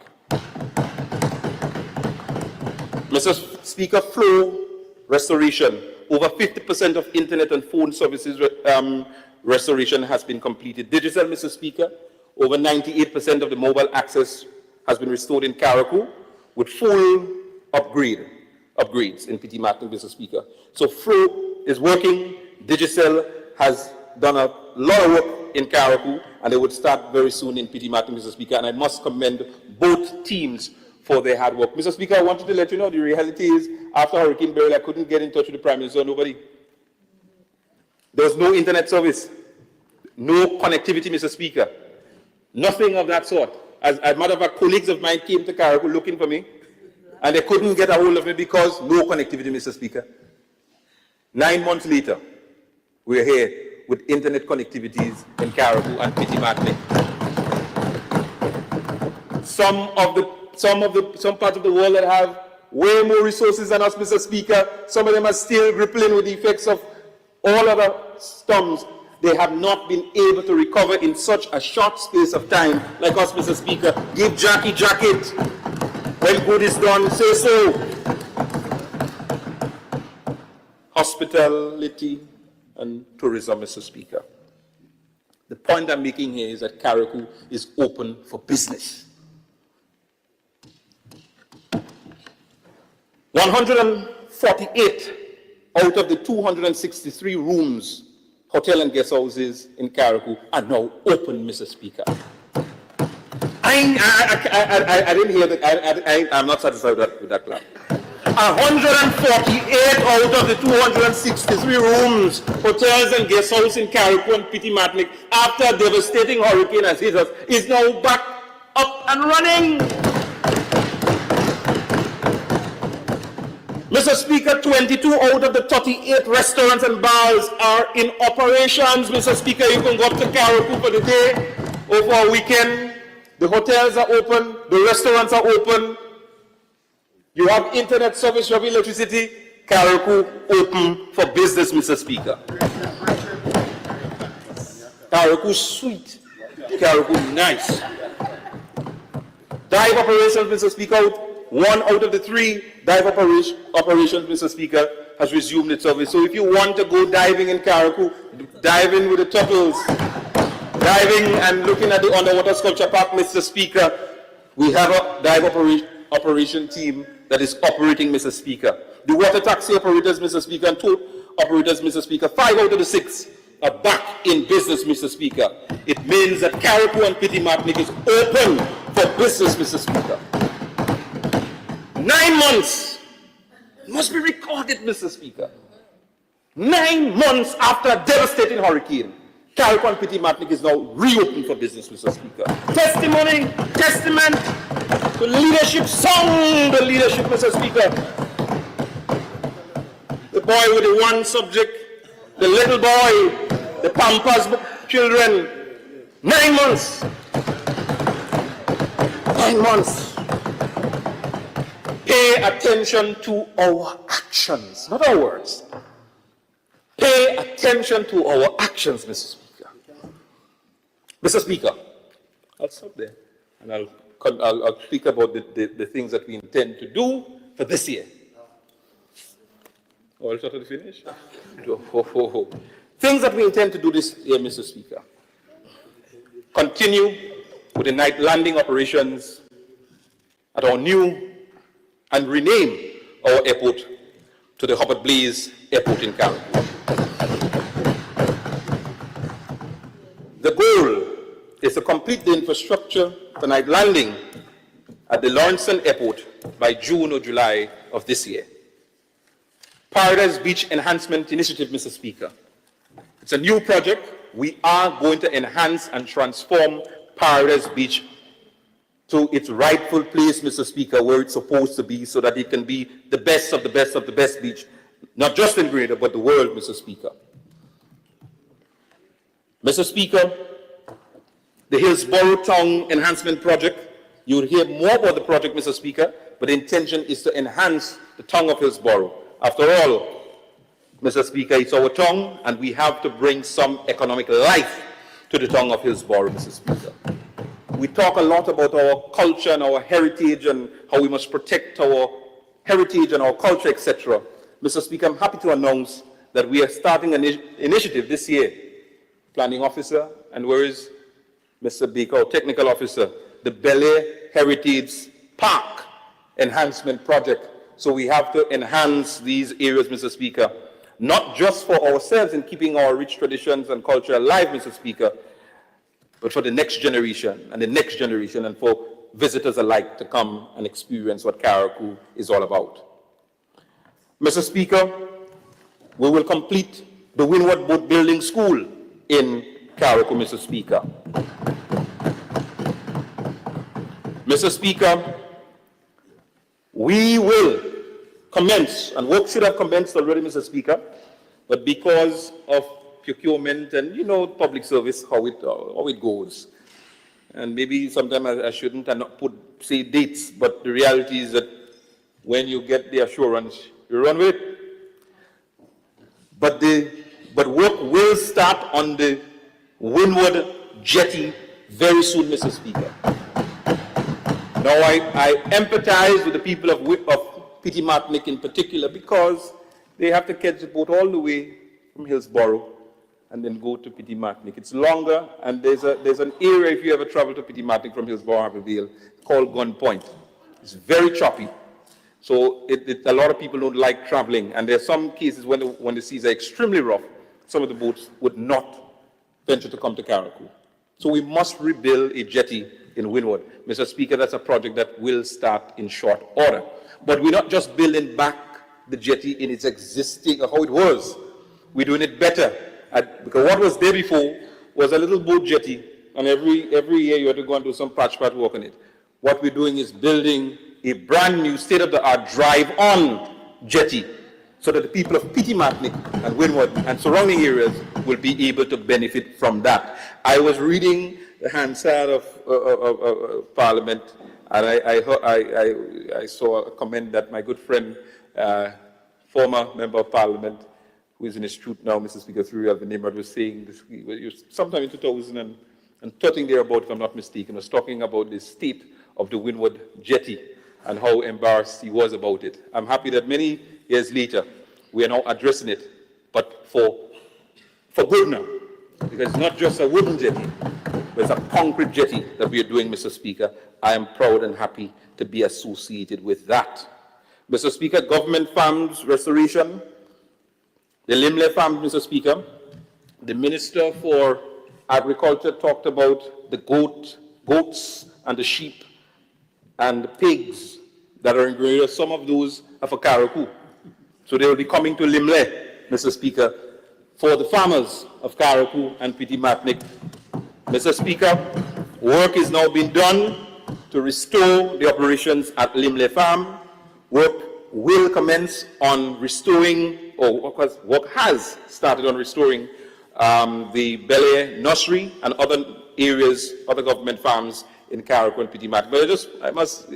Speaker 1: Mr. Speaker, flow restoration, over 50% of internet and phone services restoration has been completed. Digital, Mr. Speaker, Over 98% of the mobile access has been restored in Karakou with full upgrades in PT Martin, Mr. Speaker. So Flow is working. Digicel has done a lot of work in Karakou, and they would start very soon in PT Martin, Mr. Speaker. And I must commend both teams for their hard work. Mr. Speaker, I wanted to let you know the reality is after Hurricane Beryl, I couldn't get in touch with the Prime Minister, nobody. There was no internet service, no connectivity, Mr. Speaker. Nothing of that sort. As a matter of fact, colleagues of mine came to Karakou looking for me, and they couldn't get a hold of me because no connectivity, Mr. Speaker. 9 months later, we're here with internet connectivities in Karakou and Petit Martin. Some parts of the world that have way more resources than us, Mr. Speaker, some of them are still grappling with the effects of all other storms. They have not been able to recover in such a short space of time like us, Mr. Speaker. Give Jackie jacket. When good is done, say so. Hospitality and tourism, Mr. Speaker. The point I'm making here is that Karakou is open for business. 148 out of the 263 rooms, hotel and guest houses in Karakou are now open, Mr. Speaker. I didn't hear that. I'm not satisfied with that plan. 148 out of the 263 rooms, hotels and guest houses in Karakou and Petit Martinique, after a devastating hurricane has hit us, is now back up and running. Mr. Speaker, 22 out of the 38 restaurants and bars are in operations. Mr. Speaker, you can go up to Karakou for the day or for a weekend. The hotels are open, the restaurants are open. You have internet service, you have electricity. Karakou open for business, Mr. Speaker. Karakou sweet. Karakou nice. Dive operations, Mr. Speaker. 1 out of the 3 dive operations, Mr. Speaker, has resumed its service. So if you want to go diving in Karakou, diving with the turtles, diving and looking at the underwater sculpture park, Mr. Speaker, we have a dive operation team that is operating, Mr. Speaker. The water taxi operators, Mr. Speaker, and tour operators, Mr. Speaker, 5 out of the 6 are back in business, Mr. Speaker. It means that Karakou and Petit Martinique is open for business, Mr. Speaker. 9 months must be recorded, Mr. Speaker. 9 months after a devastating hurricane, Karakou and Petit Martinique is now reopened for business, Mr. Speaker. Testimony, testament to leadership, sound the leadership, Mr. Speaker. The boy with the one subject, the little boy, the Pampas children. 9 months. 9 months. Pay attention to our actions, not our words. Pay attention to our actions, Mr. Speaker. Mr. Speaker, I'll stop there and I'll speak about the things that we intend to do for this year. Oh, I'll start to finish? Things that we intend to do this year, Mr. Speaker. Continue with the night landing operations at our new and rename our airport to the Hubert Blaise Airport in Karakou. The goal is to complete the infrastructure for night landing at the Lawrenson Airport by June or July of this year. Paradise Beach Enhancement Initiative, Mr. Speaker. It's a new project. We are going to enhance and transform Paradise Beach to its rightful place, Mr. Speaker, where it's supposed to be, so that it can be the best of the best of the best beach, not just in Grenada, but the world, Mr. Speaker. Mr. Speaker, the Hillsborough Town Enhancement Project, you will hear more about the project, Mr. Speaker, but the intention is to enhance the town of Hillsborough. After all, Mr. Speaker, it's our town, and we have to bring some economic life to the town of Hillsborough, Mr. Speaker. We talk a lot about our culture and our heritage and how we must protect our heritage and our culture, etc. Mr. Speaker, I'm happy to announce that we are starting an initiative this year. Planning officer, and where is Mr. Baker, our technical officer, the Bel Air Heritage Park enhancement project. So we have to enhance these areas, Mr. Speaker, not just for ourselves in keeping our rich traditions and culture alive, Mr. Speaker, but for the next generation and the next generation, and for visitors alike to come and experience what Carriacou is all about. Mr. Speaker, we will complete the Windward Boat Building School in Carriacou, Mr. Speaker. Mr. Speaker, we will commence, and work should have commenced already, Mr. Speaker, but because of procurement and, you know, public service, how it goes. And maybe sometimes I shouldn't and not say dates, but the reality is that when you get the assurance, you run with it. But work will start on the Windward Jetty very soon, Mr. Speaker. Now, I empathize with the people of Petty Martinique in particular, because they have to catch the boat all the way from Hillsborough and then go to Petty Martinique. It's longer, and there's an area, if you ever travel to Petty Martinique from Hillsborough, Harbourville, called Gun Point. It's very choppy. So a lot of people don't like traveling, and there are some cases when the seas are extremely rough, some of the boats would not venture to come to Carriacou. So we must rebuild a jetty in Windward. Mr. Speaker, that's a project that will start in short order. But we're not just building back the jetty in its existing, how it was. We're doing it better. Because what was there before was a little boat jetty, and every year you had to go and do some patch work on it. What we're doing is building a brand new state-of-the-art drive-on jetty, so that the people of Petty Martinique and Windward and surrounding areas will be able to benefit from that. I was reading the Hansard of Parliament, and I saw a comment that my good friend, former Member of Parliament, who is in his truth now, Mr. Speaker, through you have the name, was saying this, sometime in 2013 thereabout, if I'm not mistaken, was talking about the state of the Windward Jetty and how embarrassed he was about it. I'm happy that many years later, we are now addressing it, but for good now, because it's not just a wooden jetty, but it's a concrete jetty that we are doing, Mr. Speaker. I am proud and happy to be associated with that. Mr. Speaker, government farms restoration, the Limley farm, Mr. Speaker, the Minister for Agriculture talked about the goats and the sheep and the pigs that are in Grenada. Some of those are for Carriacou. So they will be coming to Limley, Mr. Speaker, for the farmers of Carriacou and Petty Martinique. Mr. Speaker, work is now being done to restore the operations at Limley Farm. Work will commence on restoring, or work has started on restoring the Bel Air Nursery and other areas, other government farms in Carriacou and Petty Martinique. But I must,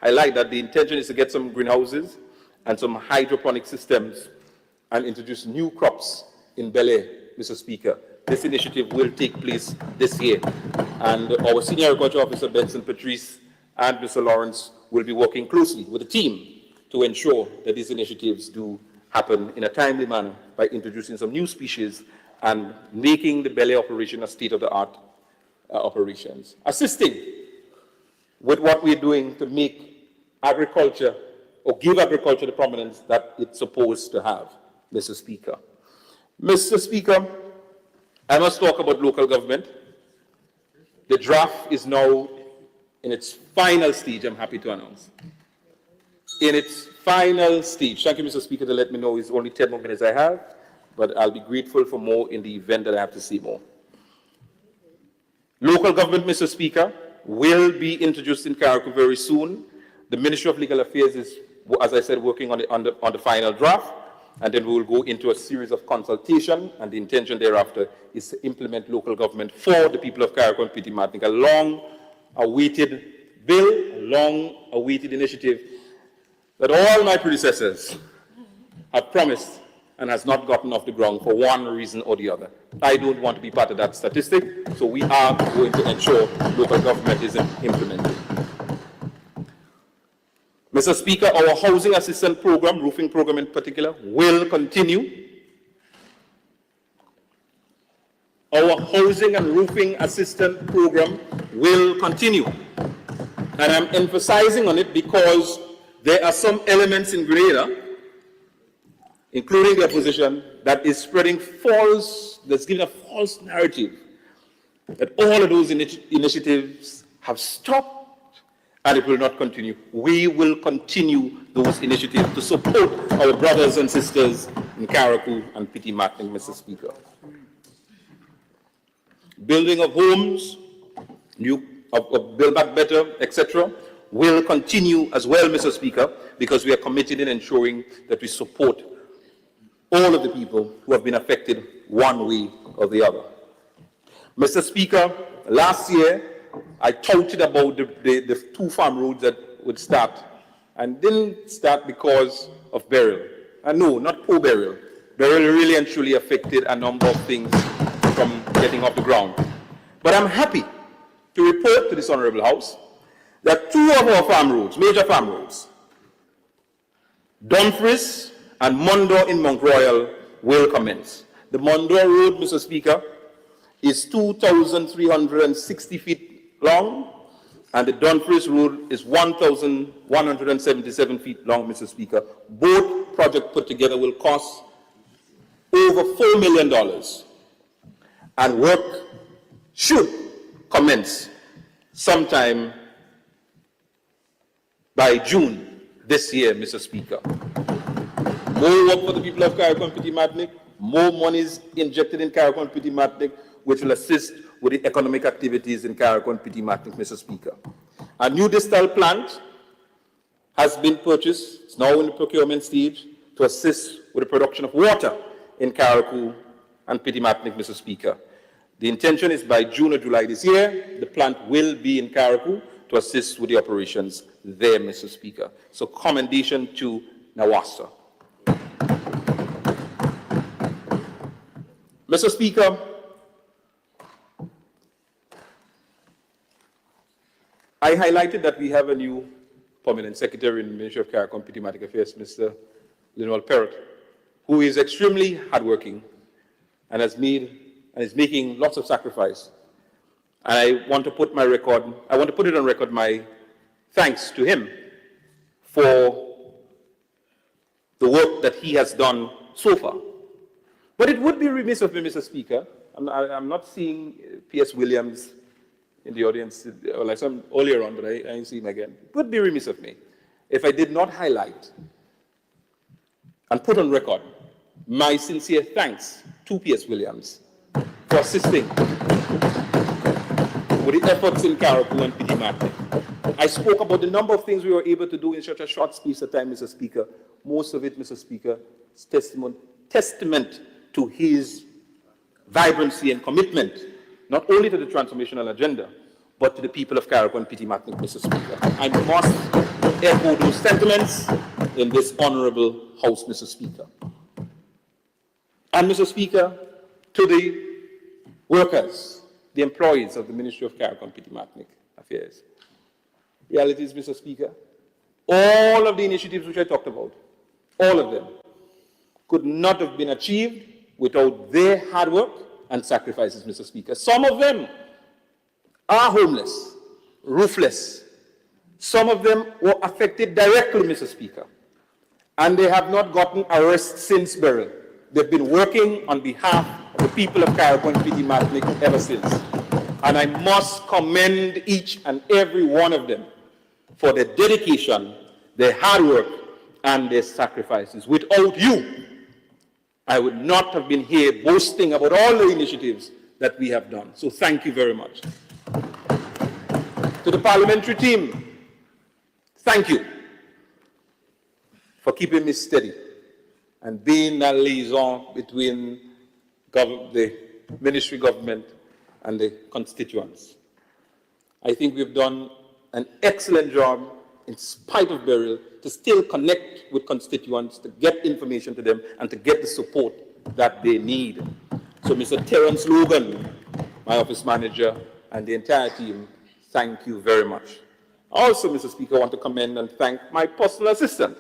Speaker 1: highlight that the intention is to get some greenhouses and some hydroponic systems and introduce new crops in Bel Air, Mr. Speaker. This initiative will take place this year. And our Senior Agriculture Officer, Benson Patrice, and Mr. Lawrence will be working closely with the team to ensure that these initiatives do happen in a timely manner by introducing some new species and making the Bel Air operation a state-of-the-art operations. Assisting with what we're doing to make agriculture, or give agriculture the prominence that it's supposed to have, Mr. Speaker. Mr. Speaker, I must talk about local government. The draft is now in its final stage, I'm happy to announce. In its final stage. Thank you, Mr. Speaker, to let me know it's only 10 more minutes I have, but I'll be grateful for more in the event that I have to see more. Local government, Mr. Speaker, will be introduced in Carriacou very soon. The Ministry of Legal Affairs is, as I said, working on the final draft, and then we will go into a series of consultation, and the intention thereafter is to implement local government for the people of Carriacou and Petty Martinique. A long-awaited bill, a long-awaited initiative that all my predecessors have promised and has not gotten off the ground for one reason or the other. I don't want to be part of that statistic, so we are going to ensure local government is implemented. Mr. Speaker, our housing assistance program, roofing program in particular, will continue. Our housing and roofing assistance program will continue. And I'm emphasizing on it because there are some elements in Grenada, including the opposition, that is spreading that's giving a false narrative that all of those initiatives have stopped and it will not continue. We will continue those initiatives to support our brothers and sisters in Carriacou and Petit Martinique, Mr. Speaker. Building of homes, Build Back Better, etc., will continue as well, Mr. Speaker, because we are committed in ensuring that we support all of the people who have been affected one way or the other. Mr. Speaker, last year I touted about the two farm roads that would start and didn't start because of burial. And no, not poor burial. Burial really and truly affected a number of things from getting off the ground. But I'm happy to report to this Honourable House that two of our farm roads, major farm roads, Dumfries and Mondo in Mount Royal, will commence. The Mondo Road, Mr. Speaker, is 2,360 feet long, and the Dumfries Road is 1,177 feet long, Mr. Speaker. Both projects put together will cost over $4 million, and work should commence sometime by June this year, Mr. Speaker. More work for the people of Carriacou and Petit Martinique, more monies injected in Carriacou and Petit Martinique, which will assist with the economic activities in Carriacou and Petit Martinique, Mr. Speaker. A new distal plant has been purchased, it's now in the procurement stage, to assist with the production of water in Carriacou and Petit Martinique, Mr. Speaker. The intention is by June or July this year, the plant will be in Carriacou to assist with the operations there, Mr. Speaker. So commendation to NAWASA. Mr. Speaker, I highlighted that we have a new permanent secretary in the Ministry of Carriacou and Petit Martinique Affairs, Mr. Linwell Perrott, who is extremely hardworking and is making lots of sacrifice. And I want to put it on record my thanks to him for the work that he has done so far. But it would be remiss of me, Mr. Speaker, I'm not seeing P.S. Williams in the audience, like I saw him earlier on, but I didn't see him again. It would be remiss of me if I did not highlight and put on record my sincere thanks to P.S. Williams for assisting with the efforts in Carriacou and Petit Martinique. I spoke about the number of things we were able to do in such a short space of time, Mr. Speaker. Most of it, Mr. Speaker, is testament to his vibrancy and commitment, not only to the transformational agenda, but to the people of Carriacou and Petit Martinique, Mr. Speaker. I must echo those sentiments in this honourable House, Mr. Speaker. And, Mr. Speaker, to the workers, the employees of the Ministry of Carriacou and Petit Martinique Affairs. Reality is, Mr. Speaker, all of the initiatives which I talked about, all of them, could not have been achieved without their hard work and sacrifices, Mr. Speaker. Some of them are homeless, roofless. Some of them were affected directly, Mr. Speaker, and they have not gotten a rest since burial. They've been working on behalf of the people of Carriacou and Petit Martinique ever since. And I must commend each and every one of them for their dedication, their hard work, and their sacrifices. Without you, I would not have been here boasting about all the initiatives that we have done. So thank you very much. To the parliamentary team, thank you for keeping me steady and being that liaison between the ministry government and the constituents. I think we've done an excellent job, in spite of burial, to still connect with constituents, to get information to them, and to get the support that they need. So Mr. Terence Logan, my office manager, and the entire team, thank you very much. Also, Mr. Speaker, I want to commend and thank my personal assistant.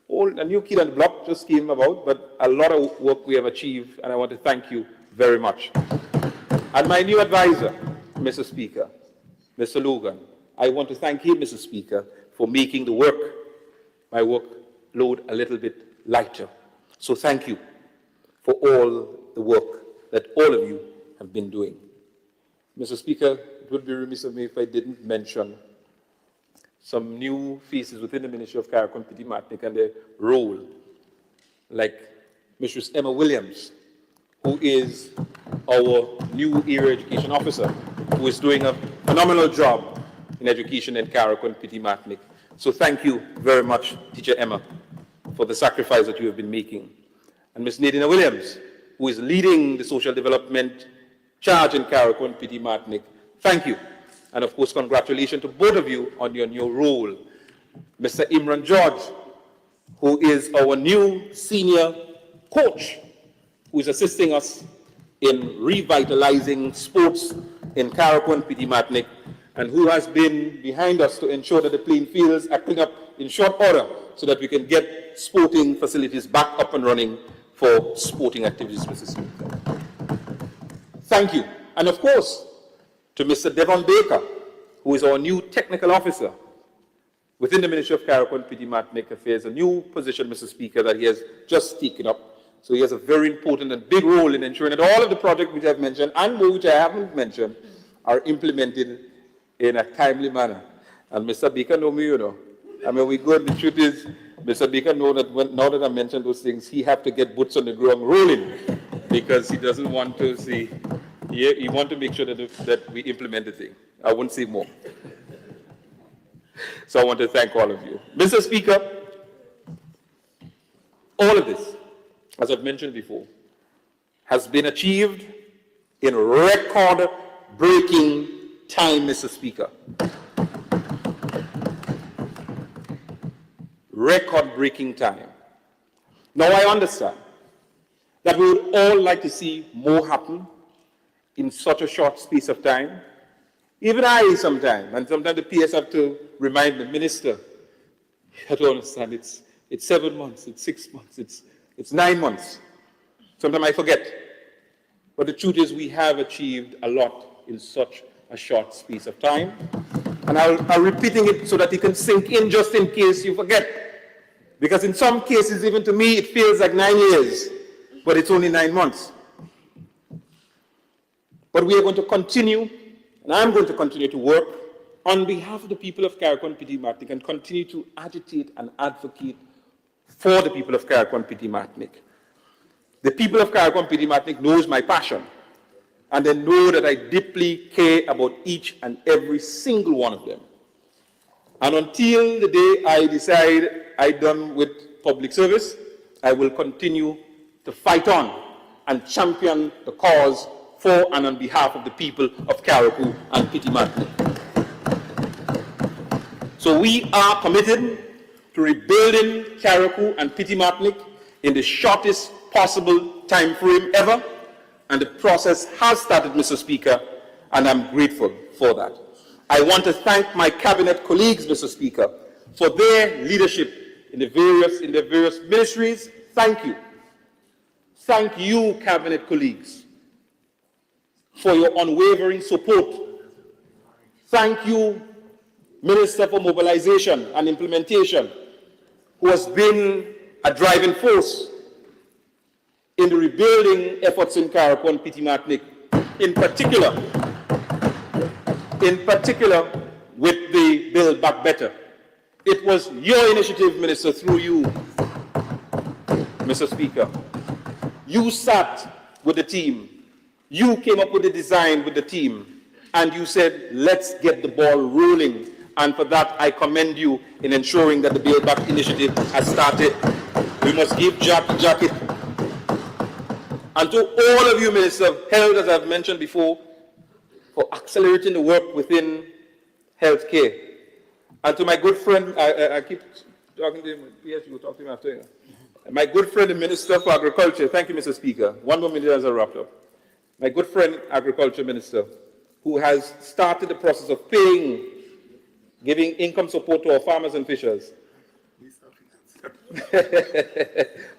Speaker 1: A new kid on the block just came about, but a lot of work we have achieved, and I want to thank you very much. And my new advisor, Mr. Speaker, Mr. Logan, I want to thank him, Mr. Speaker, for making my workload a little bit lighter. So thank you for all the work that all of you have been doing. Mr. Speaker, it would be remiss of me if I didn't mention some new faces within the Ministry of Carrick and Petit Martinique and their role, like Mrs. Emma Williams, who is our new area education officer, who is doing a phenomenal job in education in Carrick and Petit Martinique. So thank you very much, Teacher Emma, for the sacrifice that you have been making. And Ms. Nadina Williams, who is leading the social development charge in Carrick and Petit Martinique. Thank you. And of course, congratulations to both of you on your new role. Mr. Imran George, who is our new senior coach, who is assisting us in revitalizing sports in Carrick and Petit Martinique, and who has been behind us to ensure that the playing fields are cleaned up in short order so that we can get sporting facilities back up and running for sporting activities, Mr. Speaker. Thank you. And of course, to Mr. Devon Baker, who is our new technical officer within the Ministry of Carrick and Petit Martinique Affairs, a new position, Mr. Speaker, that he has just taken up. So he has a very important and big role in ensuring that all of the projects which I have mentioned and which I haven't mentioned are implemented in a timely manner. And Mr. Baker know me, you know. I mean, we go, the truth is, Mr. Baker know that now that I mentioned those things, he have to get boots on the ground rolling because he doesn't want to see, he wants to make sure that we implement the thing. I won't say more. So I want to thank all of you. Mr. Speaker, all of this, as I've mentioned before, has been achieved in record-breaking time, Mr. Speaker. Record-breaking time. Now I understand that we would all like to see more happen in such a short space of time. Even I sometimes, and sometimes the PS have to remind the minister, you have to understand it's 7 months, it's 6 months, it's 9 months. Sometimes I forget. But the truth is we have achieved a lot in such a short space of time. And I'm repeating it so that it can sink in just in case you forget. Because in some cases, even to me, it feels like 9 years, but it's only 9 months. But we are going to continue, and I'm going to continue to work on behalf of the people of Carrick and Petit Martinique and continue to agitate and advocate for the people of Carrick and Petit Martinique. The people of Carrick and Petit Martinique knows my passion, and they know that I deeply care about each and every single one of them. And until the day I decide I'm done with public service, I will continue to fight on and champion the cause for and on behalf of the people of Carrick and Petit Martinique. So we are committed to rebuilding Carrick and Petit Martinique in the shortest possible time frame ever, and the process has started, Mr. Speaker, and I'm grateful for that. I want to thank my cabinet colleagues, Mr. Speaker, for their leadership in the various ministries. Thank you. Thank you, cabinet colleagues, for your unwavering support. Thank you, Minister for Mobilization and Implementation, who has been a driving force in the rebuilding efforts in Carrick and Petit Martinique, in particular with the Build Back Better. It was your initiative, Minister, through you, Mr. Speaker. You sat with the team. You came up with the design with the team, and you said, let's get the ball rolling. And for that, I commend you in ensuring that the Build Back initiative has started. We must give Jackie. And to all of you, Minister of Health, as I've mentioned before, for accelerating the work within healthcare. And to my good friend, I keep talking to him, yes, you will talk to him after. My good friend, the Minister for Agriculture, thank you, Mr. Speaker. 1 more minute as I wrap up. My good friend, Agriculture Minister, who has started the process of paying, giving income support to our farmers and fishers.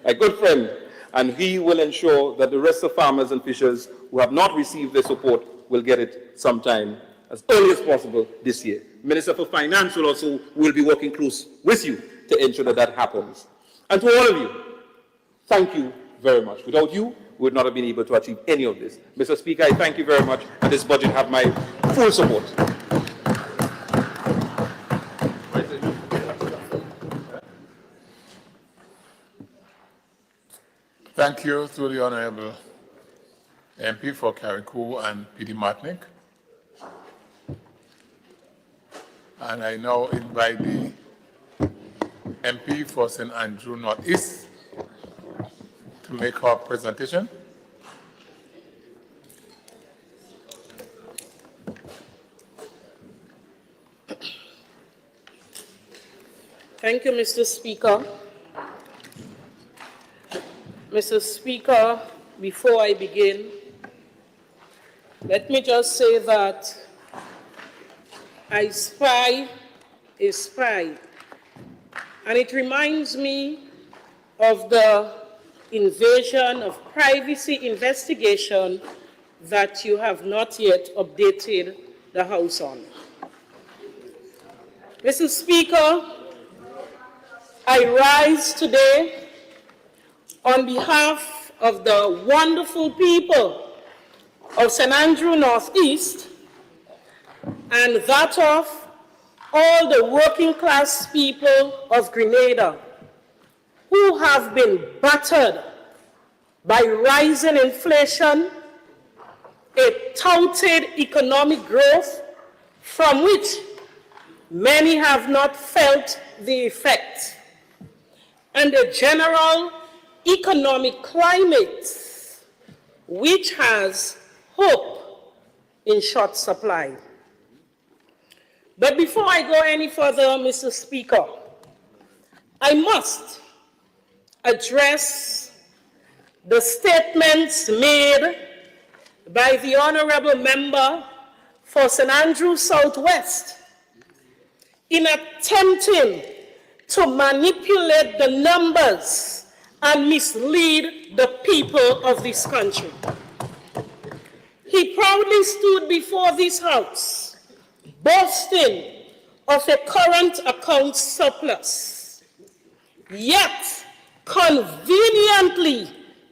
Speaker 1: My good friend, and he will ensure that the rest of farmers and fishers who have not received their support will get it sometime as early as possible this year. Minister for Finance will be working close with you to ensure that that happens. And to all of you, thank you very much. Without you, we would not have been able to achieve any of this. Mr. Speaker, I thank you very much, and this budget have my full support.
Speaker 2: Thank you to the Honourable MP for Carriacou and P.D. Martinic. And I now invite the MP for St. Andrew Northeast to make her presentation.
Speaker 3: Thank you, Mr. Speaker. Mr. Speaker, before I begin, let me just say that I spy a spy, and it reminds me of the invasion of privacy investigation that you have not yet updated the House on. Mr. Speaker, I rise today on behalf of the wonderful people of St. Andrew Northeast and that of all the working class people of Grenada who have been battered by rising inflation, a touted economic growth from which many have not felt the effect, and a general economic climate which has hope in short supply. But before I go any further, Mr. Speaker, I must address the statements made by the Honourable Member for St. Andrew Southwest in attempting to manipulate the numbers and mislead the people of this country. He proudly stood before this House, boasting of a current account surplus, yet conveniently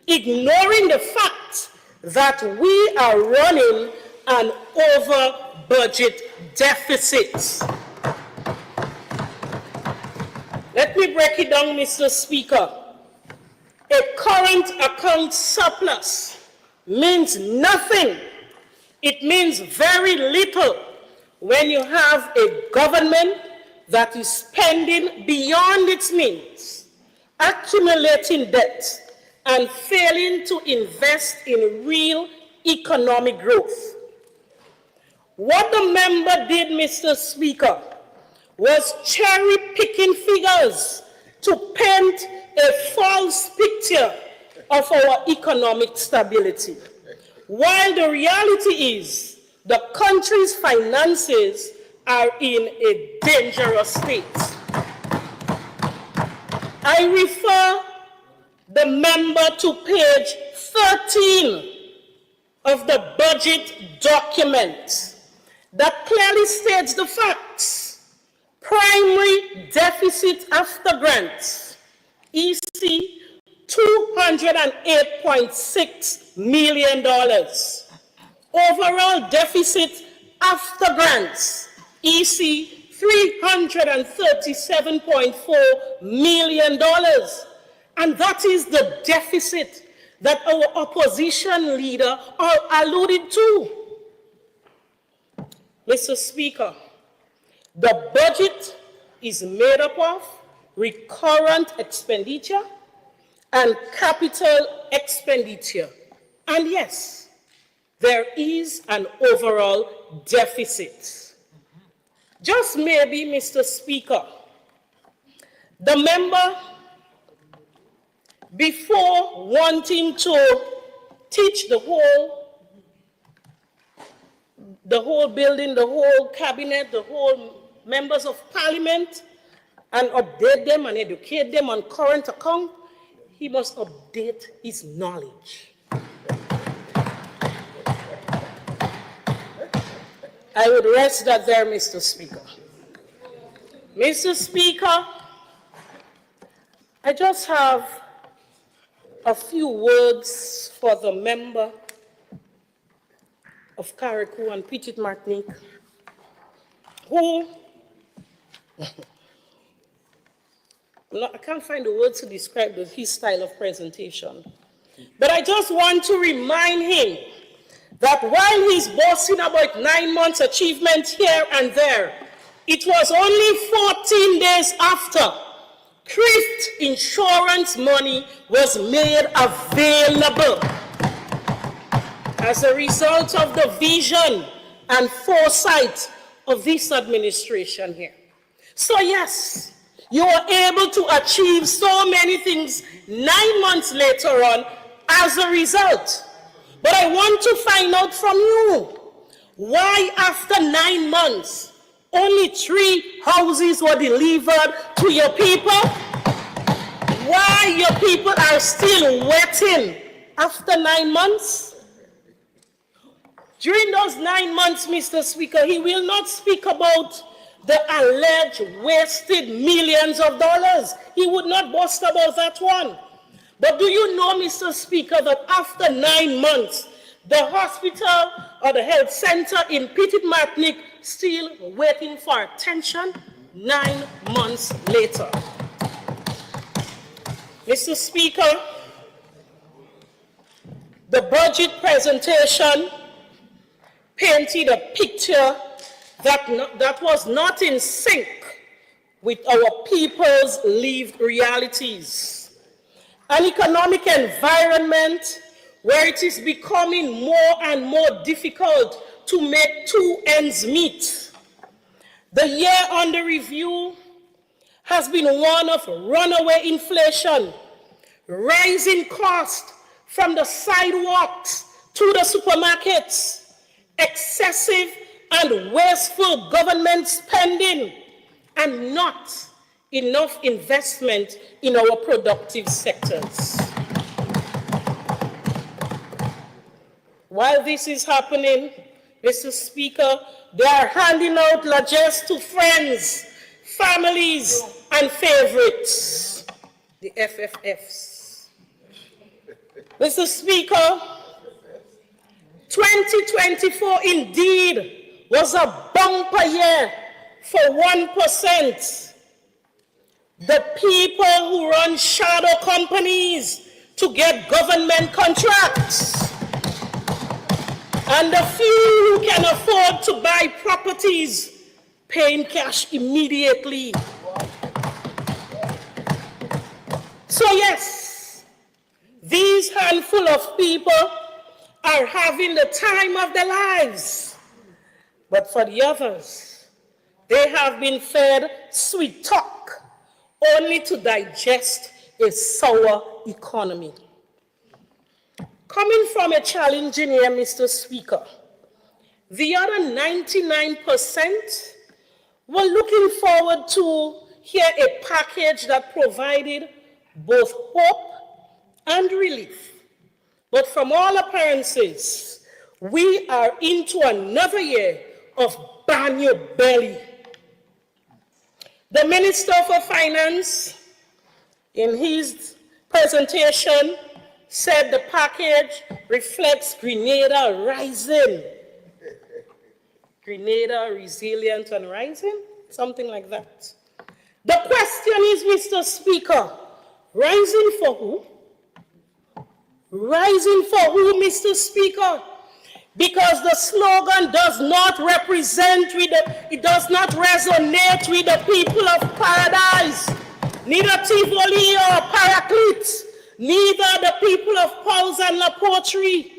Speaker 3: ignoring the fact that we are running an over-budget deficit. Let me break it down, Mr. Speaker. A current account surplus means nothing. It means very little when you have a government that is spending beyond its means, accumulating debt, and failing to invest in real economic growth. What the member did, Mr. Speaker, was cherry-picking figures to paint a false picture of our economic stability, while the reality is the country's finances are in a dangerous state. I refer the member to page 13 of the budget document that clearly states the facts. Primary deficit after grants, EC $208.6 million. Overall deficit after grants, EC $337.4 million. And that is the deficit that our opposition leader alluded to. Mr. Speaker, the budget is made up of recurrent expenditure and capital expenditure. And yes, there is an overall deficit. Just maybe, Mr. Speaker, the member, before wanting to teach the whole building, the whole cabinet, the whole members of parliament, and update them and educate them on current account, he must update his knowledge. I would rest that there, Mr. Speaker. Mr. Speaker, I just have a few words for the member of Carriacou and Petite Martinique, who, I can't find the words to describe his style of presentation, but I just want to remind him that while he's boasting about 9 months achievement here and there, it was only 14 days after Crift insurance money was made available as a result of the vision and foresight of this administration here. So yes, you were able to achieve so many things 9 months later on as a result. But I want to find out from you, why after 9 months, only 3 houses were delivered to your people? Why your people are still waiting after 9 months? During those 9 months, Mr. Speaker, he will not speak about the alleged wasted millions of dollars. He would not boast about that one. But do you know, Mr. Speaker, that after 9 months, the hospital or the health center in Petite Martinique still waiting for attention 9 months later? Mr. Speaker, the budget presentation painted a picture that was not in sync with our people's lived realities. An economic environment where it is becoming more and more difficult to make 2 ends meet. The year under review has been one of runaway inflation, rising costs from the sidewalks to the supermarkets, excessive and wasteful government spending, and not enough investment in our productive sectors. While this is happening, Mr. Speaker, they are handing out largesse to friends, families, and favorites, the FFFs. Mr. Speaker, 2024 indeed was a bumper year for 1%. The people who run shadow companies to get government contracts, and the few who can afford to buy properties paying cash immediately. So yes, these handful of people are having the time of their lives. But for the others, they have been fed sweet talk only to digest a sour economy. Coming from a challenging year, Mr. Speaker, the other 99% were looking forward to hear a package that provided both hope and relief. But from all appearances, we are into another year of ban your belly. The Minister for Finance, in his presentation, said the package reflects Grenada rising. Grenada resilient and rising? Something like that. The question is, Mr. Speaker, rising for who? Rising for who, Mr. Speaker? Because the slogan does not represent it does not resonate with the people of paradise. Neither Tivoli or Paraclete, neither the people of Pauls and La Poterie,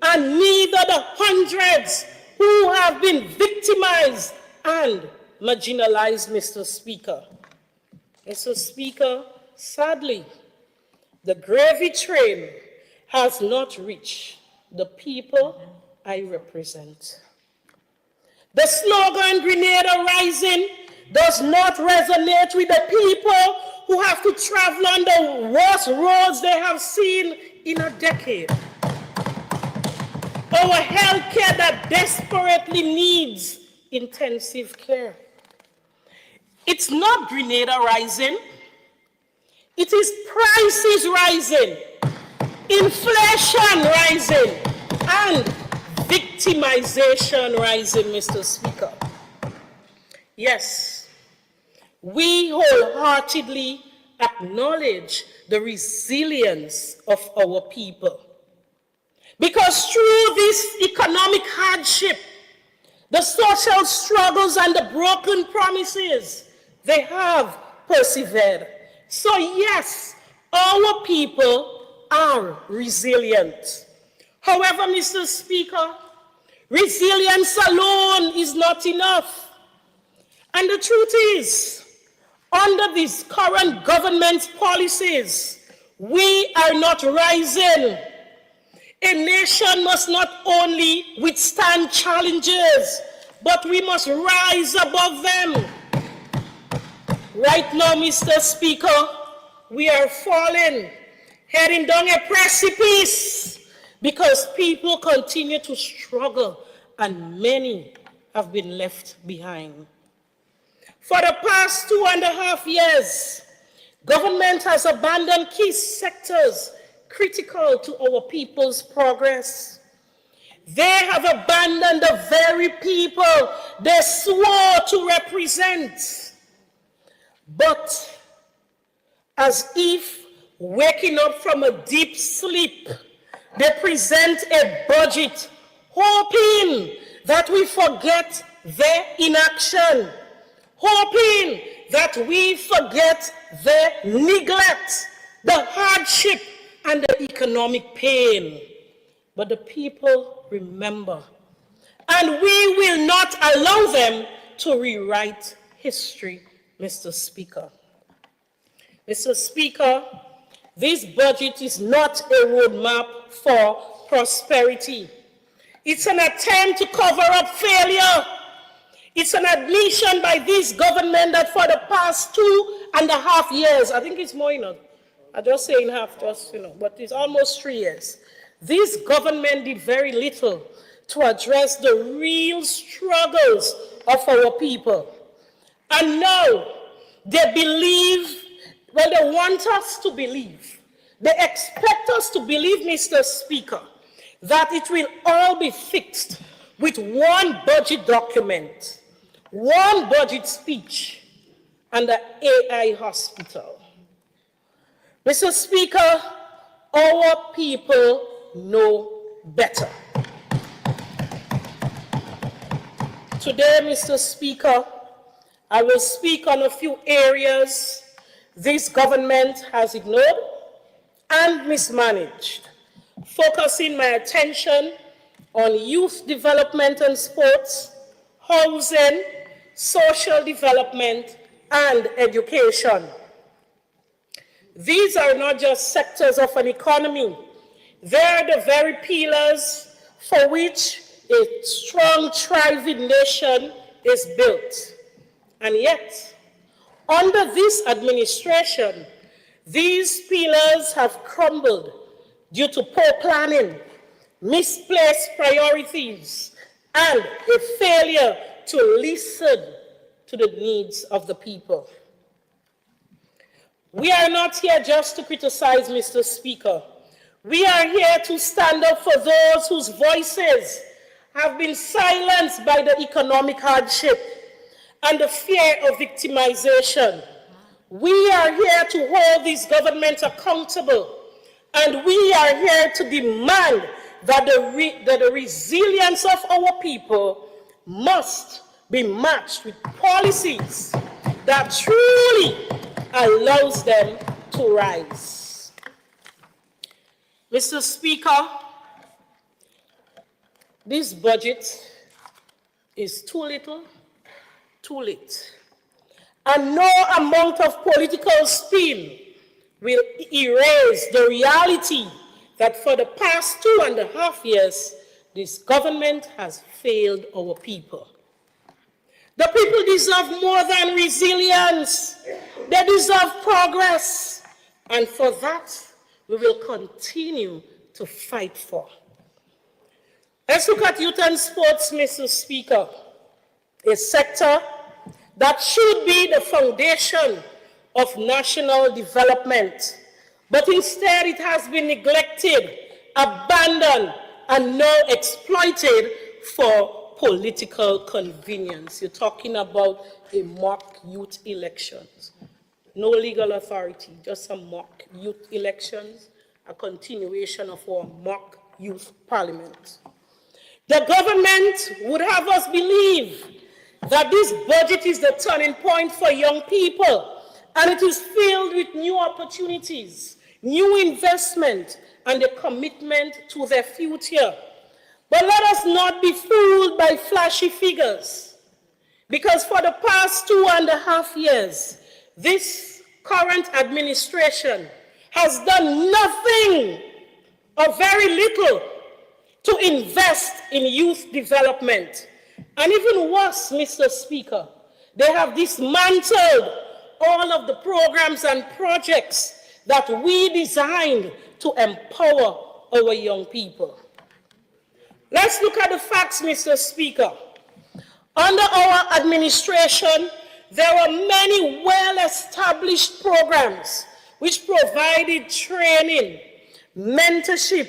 Speaker 3: and neither the hundreds who have been victimized and marginalized, Mr. Speaker. Mr. Speaker, sadly, the gravy train has not reached the people I represent. The slogan Grenada Rising does not resonate with the people who have to travel on the worst roads they have seen in a decade. Our health care that desperately needs intensive care. It's not Grenada rising. It is prices rising, inflation rising, and victimization rising, Mr. Speaker. Yes, we wholeheartedly acknowledge the resilience of our people. Because through this economic hardship, the social struggles and the broken promises, they have persevered. So yes, our people are resilient. However, Mr. Speaker, resilience alone is not enough. And the truth is, under these current government policies, we are not rising. A nation must not only withstand challenges, but we must rise above them. Right now, Mr. Speaker, we are falling, heading down a precipice because people continue to struggle and many have been left behind. For the past 2.5 years, government has abandoned key sectors critical to our people's progress. They have abandoned the very people they swore to represent. But as if waking up from a deep sleep, they present a budget hoping that we forget their inaction, hoping that we forget their neglect, the hardship, and the economic pain. But the people remember, and we will not allow them to rewrite history, Mr. Speaker. Mr. Speaker, this budget is not a roadmap for prosperity. It's an attempt to cover up failure. It's an admission by this government that for the past 2.5 years, I think it's more, I'm just saying half, but it's almost 3 years. This government did very little to address the real struggles of our people. And now they believe, well, they want us to believe, they expect us to believe, Mr. Speaker, that it will all be fixed with one budget document, one budget speech, and the AI hospital. Mr. Speaker, our people know better. Today, Mr. Speaker, I will speak on a few areas this government has ignored and mismanaged, focusing my attention on youth development and sports, housing, social development, and education. These are not just sectors of an economy. They are the very pillars for which a strong, thriving nation is built. And yet, under this administration, these pillars have crumbled due to poor planning, misplaced priorities, and a failure to listen to the needs of the people. We are not here just to criticize, Mr. Speaker. We are here to stand up for those whose voices have been silenced by the economic hardship and the fear of victimization. We are here to hold this government accountable, and we are here to demand that the resilience of our people must be matched with policies that truly allows them to rise. Mr. Speaker, this budget is too little, too late. And no amount of political spin will erase the reality that for the past 2.5 years, this government has failed our people. The people deserve more than resilience. They deserve progress. And for that, we will continue to fight for. Let's look at youth and sports, Mr. Speaker, a sector that should be the foundation of national development. But instead, it has been neglected, abandoned, and now exploited for political convenience. You're talking about a mock youth elections. No legal authority, just some mock youth elections, a continuation of our mock youth parliament. The government would have us believe that this budget is the turning point for young people, and it is filled with new opportunities, new investment, and a commitment to their future. But let us not be fooled by flashy figures, because for the past 2.5 years, this current administration has done nothing or very little to invest in youth development. And even worse, Mr. Speaker, they have dismantled all of the programs and projects that we designed to empower our young people. Let's look at the facts, Mr. Speaker. Under our administration, there were many well-established programs which provided training, mentorship,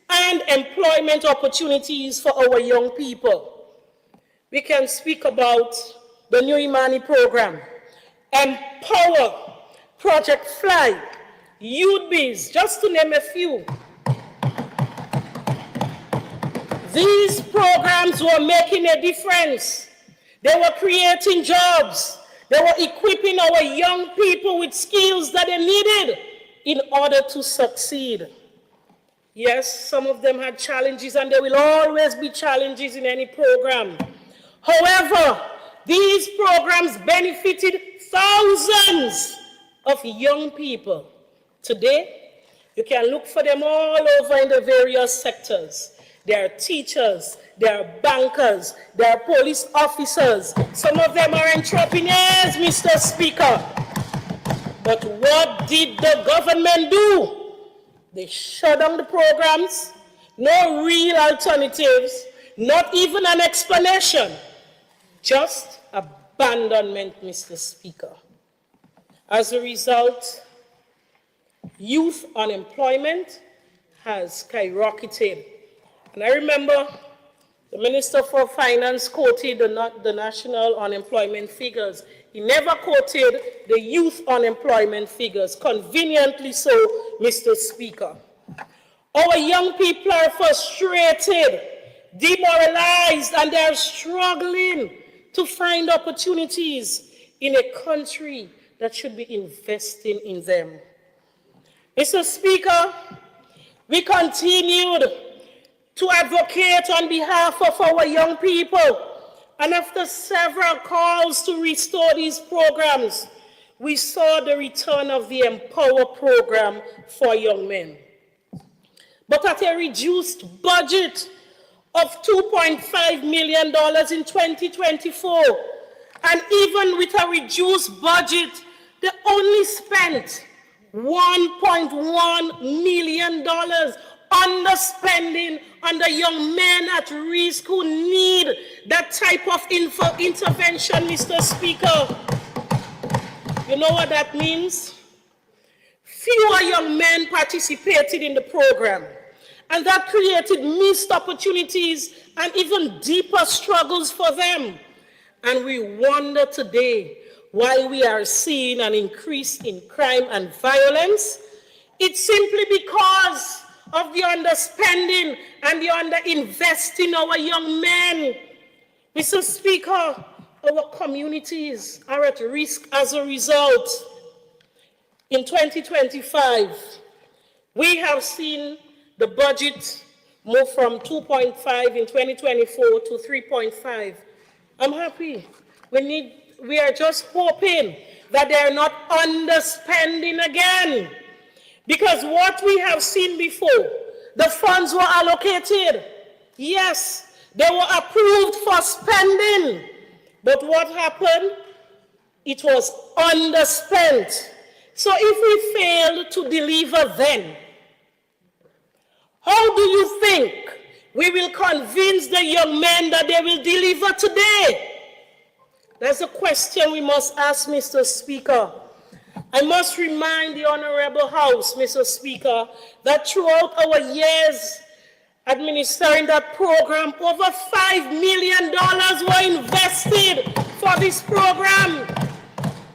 Speaker 3: and employment opportunities for our young people. We can speak about the New Imani program, Empower, Project Fly, Youth Biz, just to name a few. These programs were making a difference. They were creating jobs. They were equipping our young people with skills that they needed in order to succeed. Yes, some of them had challenges, and there will always be challenges in any program. However, these programs benefited thousands of young people. Today, you can look for them all over in the various sectors. There are teachers, there are bankers, there are police officers. Some of them are entrepreneurs, Mr. Speaker. But what did the government do? They shut down the programs, no real alternatives, not even an explanation, just abandonment, Mr. Speaker. As a result, youth unemployment has skyrocketed. And I remember the Minister for Finance quoted the national unemployment figures. He never quoted the youth unemployment figures, conveniently so, Mr. Speaker. Our young people are frustrated, demoralized, and they are struggling to find opportunities in a country that should be investing in them. Mr. Speaker, we continued to advocate on behalf of our young people. And after several calls to restore these programs, we saw the return of the Empower program for young men. But at a reduced budget of $2.5 million in 2024, and even with a reduced budget, they only spent $1.1 million underspending on the young men at risk who need that type of intervention, Mr. Speaker. You know what that means? Fewer young men participated in the program, and that created missed opportunities and even deeper struggles for them. And we wonder today why we are seeing an increase in crime and violence. It's simply because of the underspending and the underinvesting our young men. Mr. Speaker, our communities are at risk as a result. In 2025, we have seen the budget move from 2.5 in 2024 to 3.5. I'm happy. We are just hoping that they are not underspending again. Because what we have seen before, the funds were allocated. Yes, they were approved for spending. But what happened? It was underspent. So if we failed to deliver then, how do you think we will convince the young men that they will deliver today? That's a question we must ask, Mr. Speaker. I must remind the Honorable House, Mr. Speaker, that throughout our years administering that program, over $5 million were invested for this program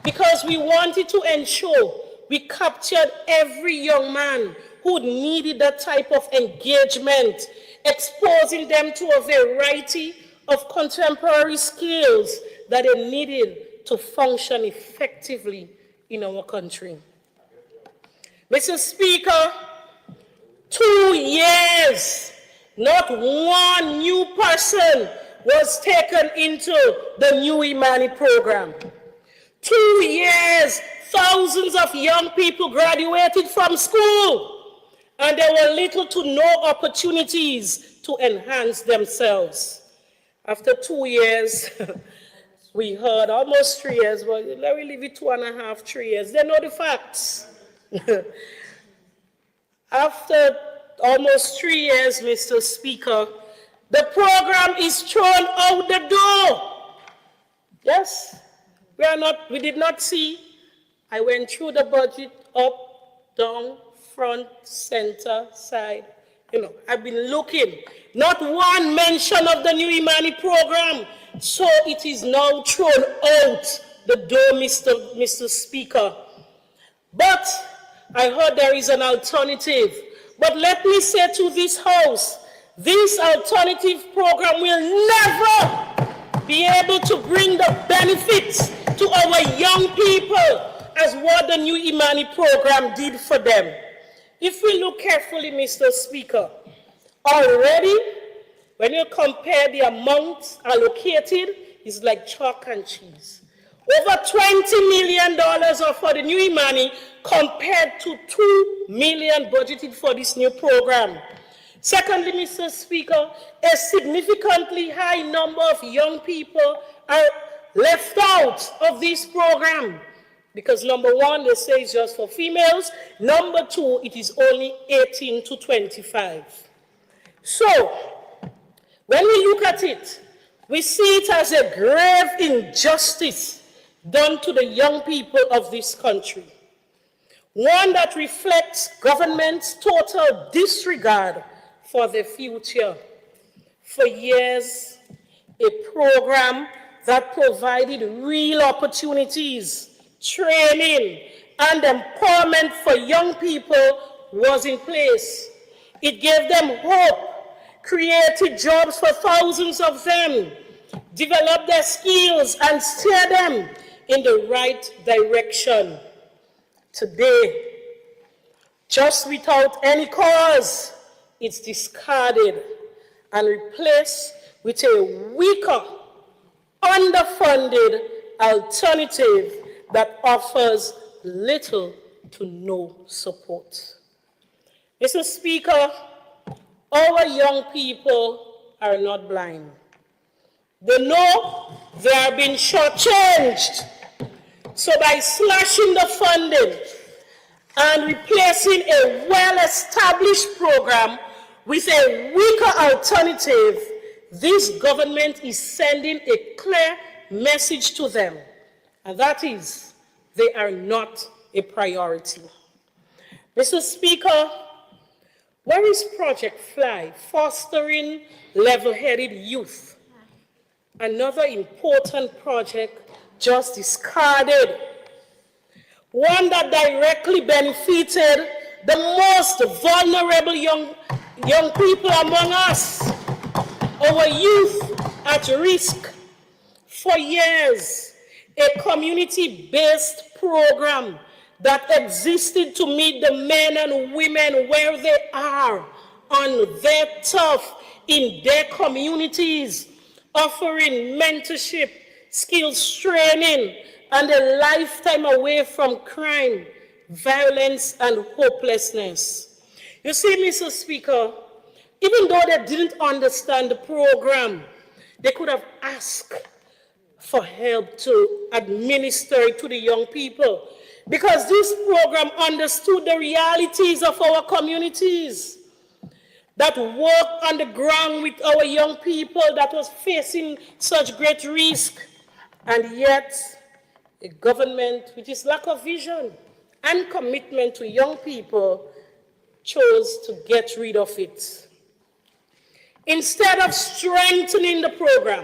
Speaker 3: because we wanted to ensure we captured every young man who needed that type of engagement, exposing them to a variety of contemporary skills that they needed to function effectively in our country. Mr. Speaker, 2 years, not one new person was taken into the new Imani program. 2 years, thousands of young people graduated from school, and there were little to no opportunities to enhance themselves. After 2 years, we heard almost 3 years, but let me leave it 2.5, 3 years. They know the facts. After almost 3 years, Mr. Speaker, the program is thrown out the door. Yes, we did not see. I went through the budget, up, down, front, center, side. I've been looking. Not one mention of the new Imani program. So it is now thrown out the door, Mr. Speaker. But I heard there is an alternative. But let me say to this House, this alternative program will never be able to bring the benefits to our young people as what the new Imani program did for them. If we look carefully, Mr. Speaker, already, when you compare the amounts allocated, it's like chalk and cheese. Over $20 million are for the new Imani compared to $2 million budgeted for this new program. Secondly, Mr. Speaker, a significantly high number of young people are left out of this program. Because number one, they say it's just for females. Number two, it is only 18 to 25. So, when we look at it, we see it as a grave injustice done to the young people of this country. One that reflects government's total disregard for their future. For years, a program that provided real opportunities, training, and empowerment for young people was in place. It gave them hope, created jobs for thousands of them, developed their skills, and steered them in the right direction. Today, just without any cause, it's discarded and replaced with a weaker, underfunded alternative that offers little to no support. Mr. Speaker, our young people are not blind. They know they are being shortchanged. So by slashing the funding and replacing a well-established program with a weaker alternative, this government is sending a clear message to them, and that is, they are not a priority. Mr. Speaker, where is Project Fly, fostering level-headed youth? Another important project just discarded. One that directly benefited the most vulnerable young people among us, our youth at risk. For years, a community-based program that existed to meet the men and women where they are on their turf in their communities, offering mentorship, skills training, and a lifetime away from crime, violence, and hopelessness. You see, Mr. Speaker, even though they didn't understand the program, they could have asked for help to administer it to the young people, because this program understood the realities of our communities, that work on the ground with our young people that was facing such great risk, and yet a government with its lack of vision and commitment to young people chose to get rid of it. Instead of strengthening the program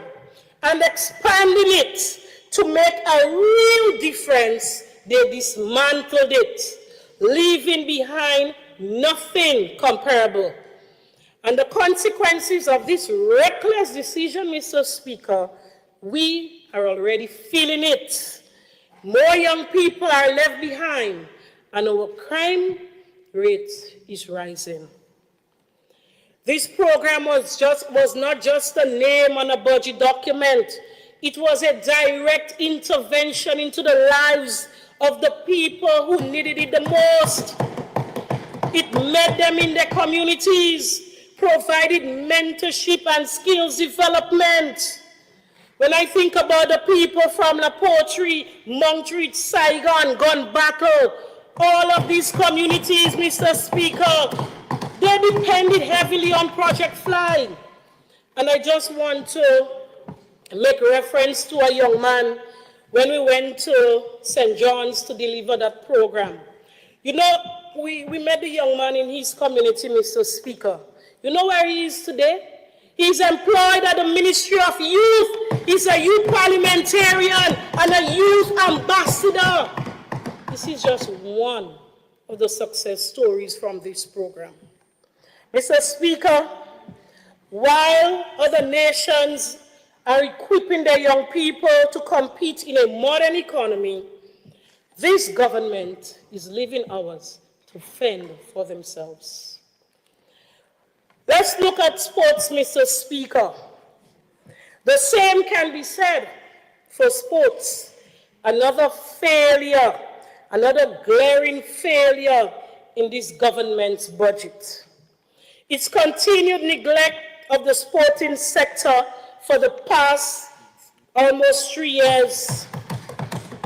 Speaker 3: and expanding it to make a real difference, they dismantled it, leaving behind nothing comparable. And the consequences of this reckless decision, Mr. Speaker, we are already feeling it. More young people are left behind, and our crime rate is rising. This program was not just a name on a budget document. It was a direct intervention into the lives of the people who needed it the most. It met them in their communities, provided mentorship and skills development. When I think about the people from La Poterie, Montreat, Saigon, Gun Battle, all of these communities, Mr. Speaker, they depended heavily on Project Fly. And I just want to make reference to a young man when we went to St. John's to deliver that program. You know, we met the young man in his community, Mr. Speaker. You know where he is today? He's employed at the Ministry of Youth. He's a youth parliamentarian and a youth ambassador. This is just one of the success stories from this program. Mr. Speaker, while other nations are equipping their young people to compete in a modern economy, this government is leaving ours to fend for themselves. Let's look at sports, Mr. Speaker. The same can be said for sports. Another failure, another glaring failure in this government's budget. Its continued neglect of the sporting sector for the past almost 3 years.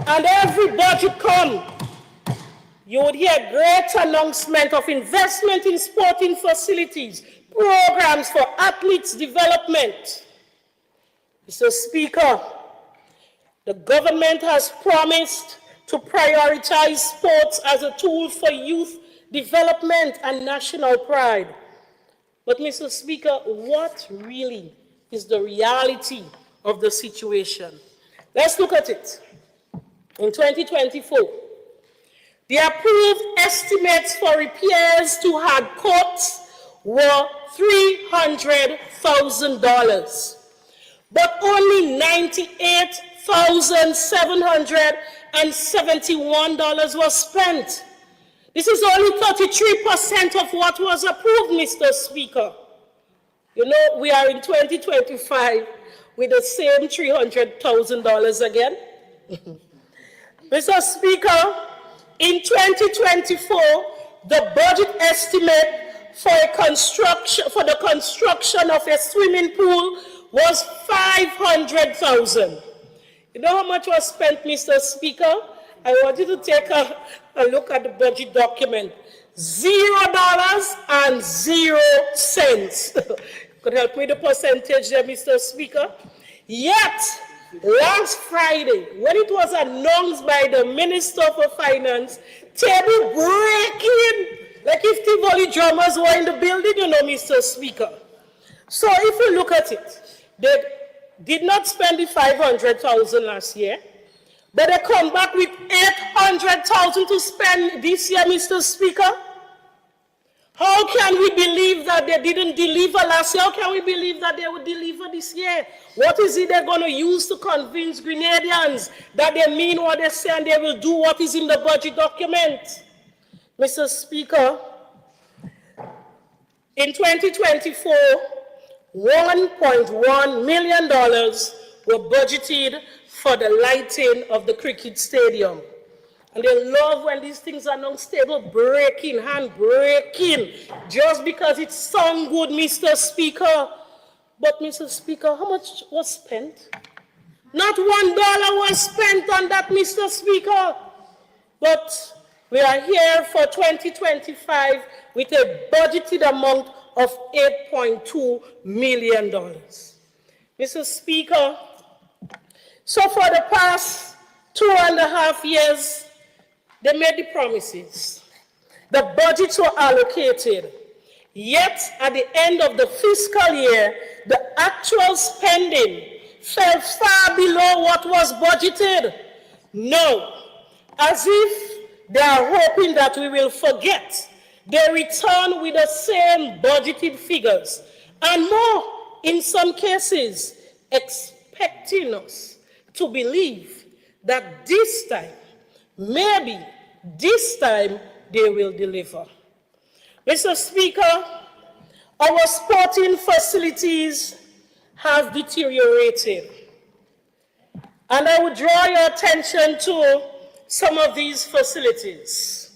Speaker 3: And every budget come, you would hear great announcement of investment in sporting facilities, programs for athletes' development. Mr. Speaker, the government has promised to prioritize sports as a tool for youth development and national pride. But, Mr. Speaker, what really is the reality of the situation? Let's look at it. In 2024, the approved estimates for repairs to hard courts were $300,000, but only $98,771 was spent. This is only 33% of what was approved, Mr. Speaker. You know, we are in 2025 with the same $300,000 again. Mr. Speaker, in 2024, the budget estimate for the construction of a swimming pool was $500,000. You know how much was spent, Mr. Speaker? I want you to take a look at the budget document. $0.00. Could help me with the percentage there, Mr. Speaker? Yet, last Friday, when it was announced by the Minister for Finance, table breaking, like if Tivoli drummers were in the building, you know, Mr. Speaker. So if you look at it, they did not spend the $500,000 last year, but they come back with $800,000 to spend this year, Mr. Speaker. How can we believe that they didn't deliver last year? How can we believe that they will deliver this year? What is it they're going to use to convince Grenadians that they mean what they say and they will do what is in the budget document? Mr. Speaker, in 2024, $1.1 million were budgeted for the lighting of the cricket stadium. And they love when these things are non-stable, breaking, hand breaking, just because it sounds good, Mr. Speaker. But, Mr. Speaker, how much was spent? Not $1 was spent on that, Mr. Speaker. But we are here for 2025 with a budgeted amount of $8.2 million. Mr. Speaker, so for the past 2.5 years, they made the promises. The budgets were allocated. Yet, at the end of the fiscal year, the actual spending fell far below what was budgeted. No, as if they are hoping that we will forget. They return with the same budgeted figures, and more, in some cases, expecting us to believe that this time, maybe this time, they will deliver. Mr. Speaker, our sporting facilities have deteriorated. And I would draw your attention to some of these facilities.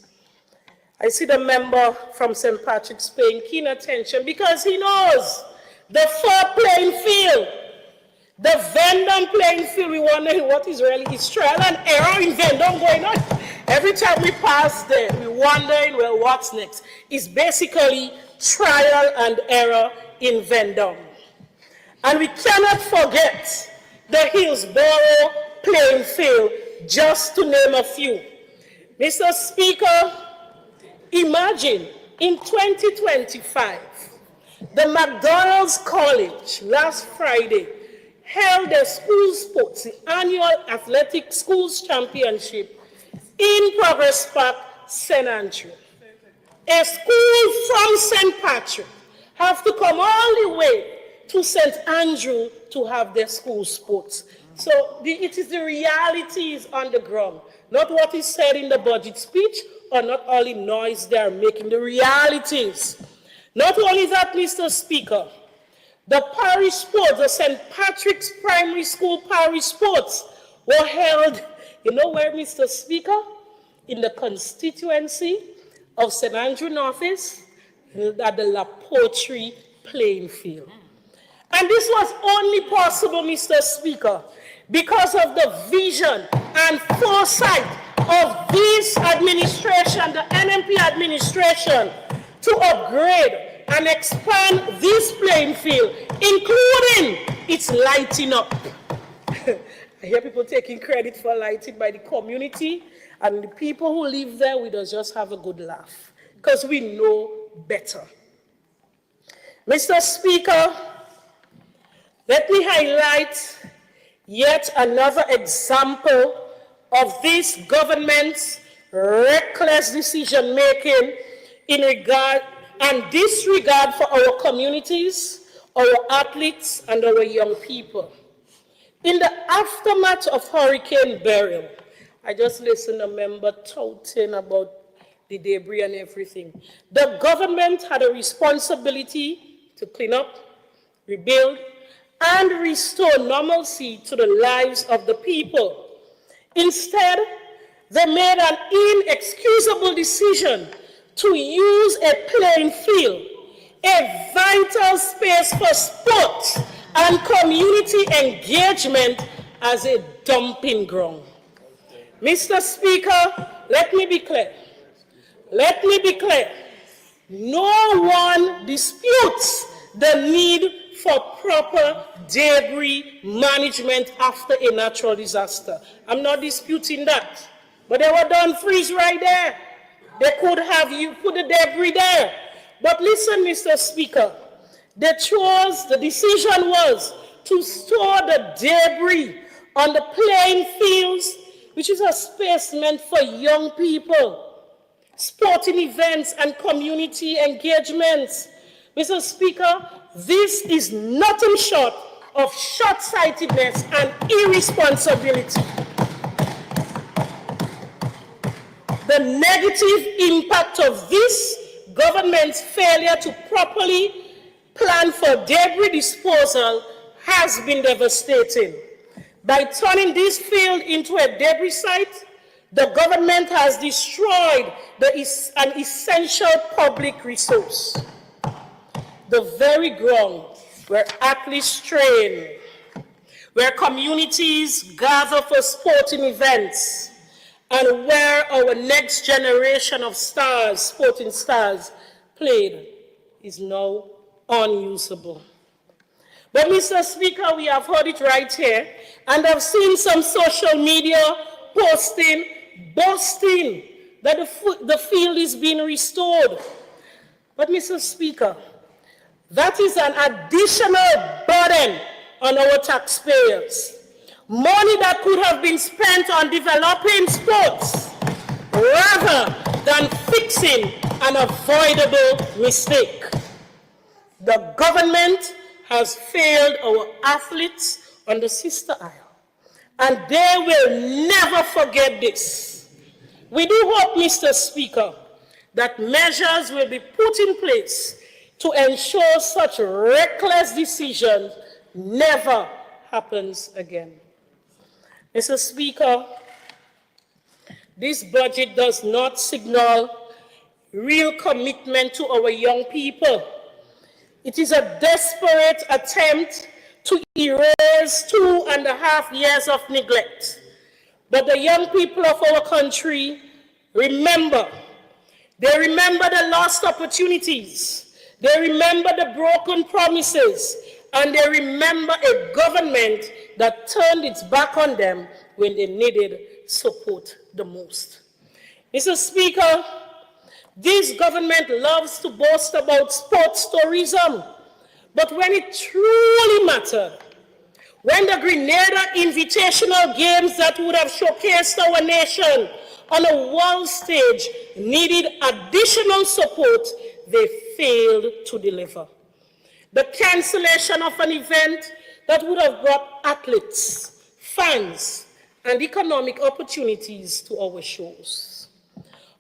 Speaker 3: I see the member from St. Patrick's paying keen attention because he knows the 4 playing field, the Vendome playing field. We wonder what is really is trial and error in Vendome going on. Every time we pass there, we wondering, well, what's next? It's basically trial and error in Vendome. And we cannot forget the Hillsborough playing field, just to name a few. Mr. Speaker, imagine in 2025, the McDonald's College last Friday held the school sports, the annual athletic schools championship in Progress Park, St. Andrew. A school from St. Patrick have to come all the way to St. Andrew to have their school sports. So it is the realities on the ground, not what is said in the budget speech or not only noise they are making, the realities. Not only that, Mr. Speaker, the parish sports, the St. Patrick's Primary School parish sports were held, you know where, Mr. Speaker? In the constituency of St. Andrew Northeast at the La Poterie playing field. And this was only possible, Mr. Speaker, because of the vision and foresight of this administration, the NMP administration, to upgrade and expand this playing field, including its lighting up. I hear people taking credit for lighting by the community, and the people who live there, we just have a good laugh, because we know better. Mr. Speaker, let me highlight yet another example of this government's reckless decision-making in regard and disregard for our communities, our athletes, and our young people. In the aftermath of Hurricane Beryl, I just listened to a member touting about the debris and everything. The government had a responsibility to clean up, rebuild, and restore normalcy to the lives of the people. Instead, they made an inexcusable decision to use a playing field, a vital space for sport and community engagement, as a dumping ground. Mr. Speaker, let me be clear. Let me be clear. No one disputes the need for proper debris management after a natural disaster. I'm not disputing that. But they were done freeze right there. They could have you put the debris there. But listen, Mr. Speaker, the decision was to store the debris on the playing fields, which is a space meant for young people, sporting events and community engagements. Mr. Speaker, this is nothing short of short-sightedness and irresponsibility. The negative impact of this government's failure to properly plan for debris disposal has been devastating. By turning this field into a debris site, the government has destroyed an essential public resource. The very ground where athletes train, where communities gather for sporting events, and where our next generation of stars, sporting stars, played, is now unusable. But Mr. Speaker, we have heard it right here, and I've seen some social media posting, boasting that the field is being restored. But Mr. Speaker, that is an additional burden on our taxpayers. Money that could have been spent on developing sports rather than fixing an avoidable mistake. The government has failed our athletes on the sister aisle, and they will never forget this. We do hope, Mr. Speaker, that measures will be put in place to ensure such reckless decisions never happens again. Mr. Speaker, this budget does not signal real commitment to our young people. It is a desperate attempt to erase 2.5 years of neglect. But the young people of our country remember. They remember the lost opportunities. They remember the broken promises. And they remember a government that turned its back on them when they needed support the most. Mr. Speaker, this government loves to boast about sports tourism, but when it truly mattered, when the Grenada Invitational Games that would have showcased our nation on a world stage needed additional support, they failed to deliver. The cancellation of an event that would have brought athletes, fans, and economic opportunities to our shores.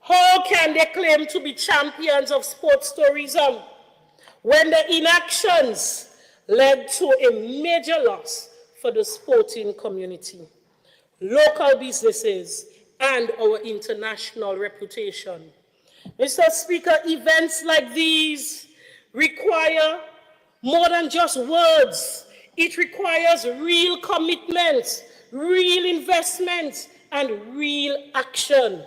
Speaker 3: How can they claim to be champions of sports tourism when the inactions led to a major loss for the sporting community, local businesses, and our international reputation? Mr. Speaker, events like these require more than just words. It requires real commitment, real investment, and real action.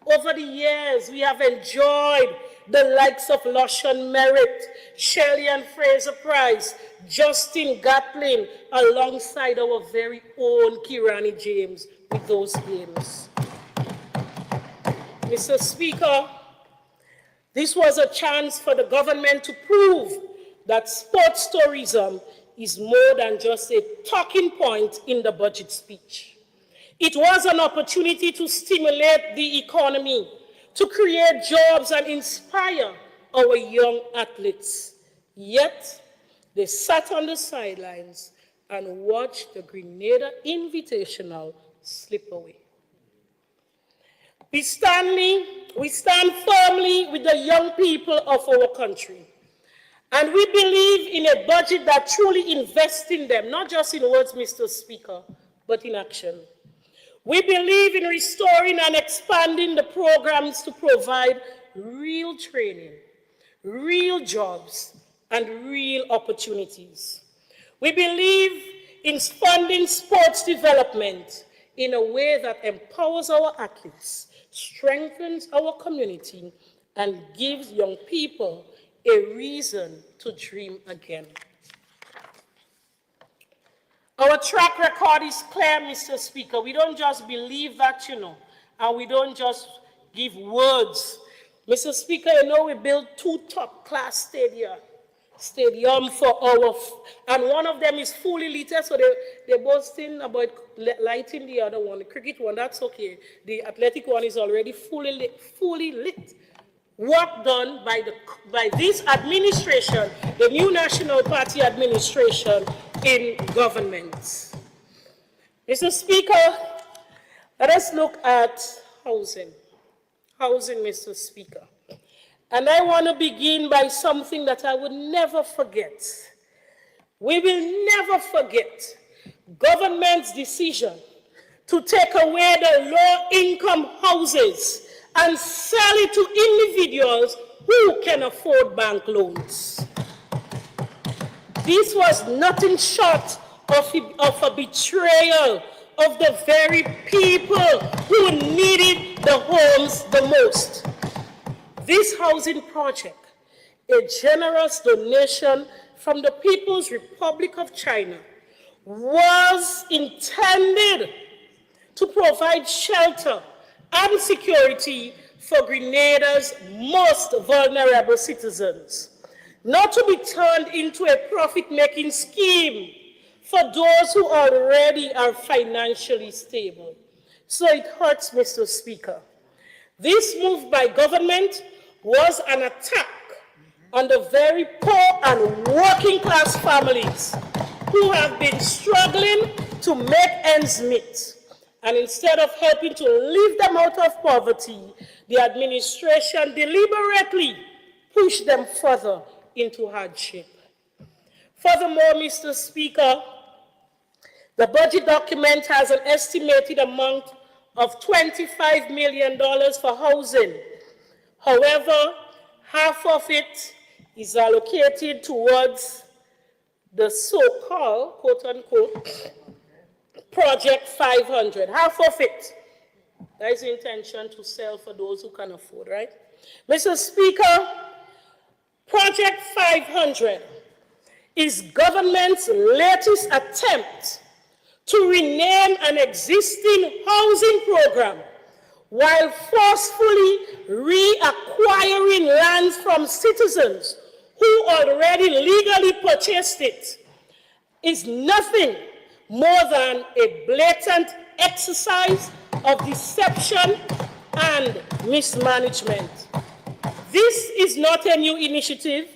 Speaker 3: Over the years, we have enjoyed the likes of Lushan Merritt, Shelley and Fraser Price, Justin Gatlin, alongside our very own Kirani James with those games. Mr. Speaker, this was a chance for the government to prove that sports tourism is more than just a talking point in the budget speech. It was an opportunity to stimulate the economy, to create jobs and inspire our young athletes. Yet, they sat on the sidelines and watched the Grenada Invitational slip away. We stand firmly with the young people of our country. And we believe in a budget that truly invests in them, not just in words, Mr. Speaker, but in action. We believe in restoring and expanding the programs to provide real training, real jobs, and real opportunities. We believe in funding sports development in a way that empowers our athletes, strengthens our community, and gives young people a reason to dream again. Our track record is clear, Mr. Speaker. We don't just believe that, and we don't just give words. Mr. Speaker, we built 2 top-class stadium for our, and one of them is fully lit, so they're boasting about lighting the other one. The cricket one, that's okay. The athletic one is already fully lit. Work done by this administration, the new National Party administration in government. Mr. Speaker, let us look at housing. Housing, Mr. Speaker. And I want to begin by something that I would never forget. We will never forget government's decision to take away the low-income houses and sell it to individuals who can afford bank loans. This was nothing short of a betrayal of the very people who needed the homes the most. This housing project, a generous donation from the People's Republic of China, was intended to provide shelter and security for Grenada's most vulnerable citizens, not to be turned into a profit-making scheme for those who already are financially stable. So it hurts, Mr. Speaker. This move by government was an attack on the very poor and working-class families who have been struggling to make ends meet. And instead of helping to lift them out of poverty, the administration deliberately pushed them further into hardship. Furthermore, Mr. Speaker, the budget document has an estimated amount of $25 million for housing. However, half of it is allocated towards the so-called, quote-unquote, Project 500, half of it. That is the intention to sell for those who can afford, right? Mr. Speaker, Project 500 is government's latest attempt to rename an existing housing program while forcefully reacquiring lands from citizens who already legally purchased it. Is nothing more than a blatant exercise of deception and mismanagement. This is not a new initiative.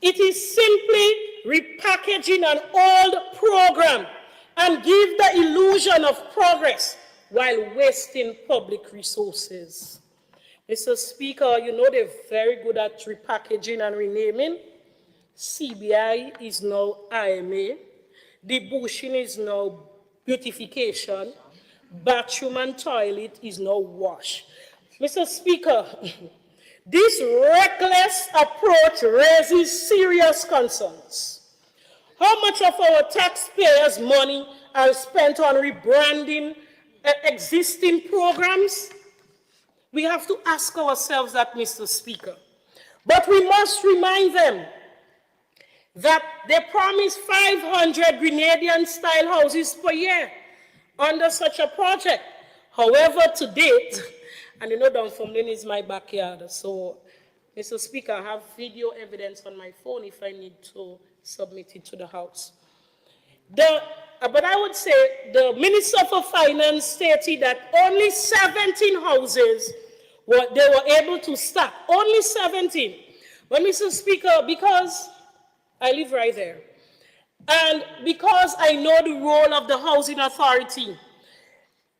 Speaker 3: It is simply repackaging an old program and give the illusion of progress while wasting public resources. Mr. Speaker, you know they're very good at repackaging and renaming. CBI is now IMA. Debushing is now beautification. Bathroom and toilet is now wash. Mr. Speaker, this reckless approach raises serious concerns. How much of our taxpayers' money are spent on rebranding existing programs? We have to ask ourselves that, Mr. Speaker. But we must remind them that they promised 500 Grenadian-style houses per year under such a project. However, to date, and you know Dunfermline is my backyard, so, Mr. Speaker, I have video evidence on my phone if I need to submit it to the House. But I would say the Minister for Finance stated that only 17 houses they were able to start. Only 17. But, Mr. Speaker, because I live right there, and because I know the role of the Housing Authority,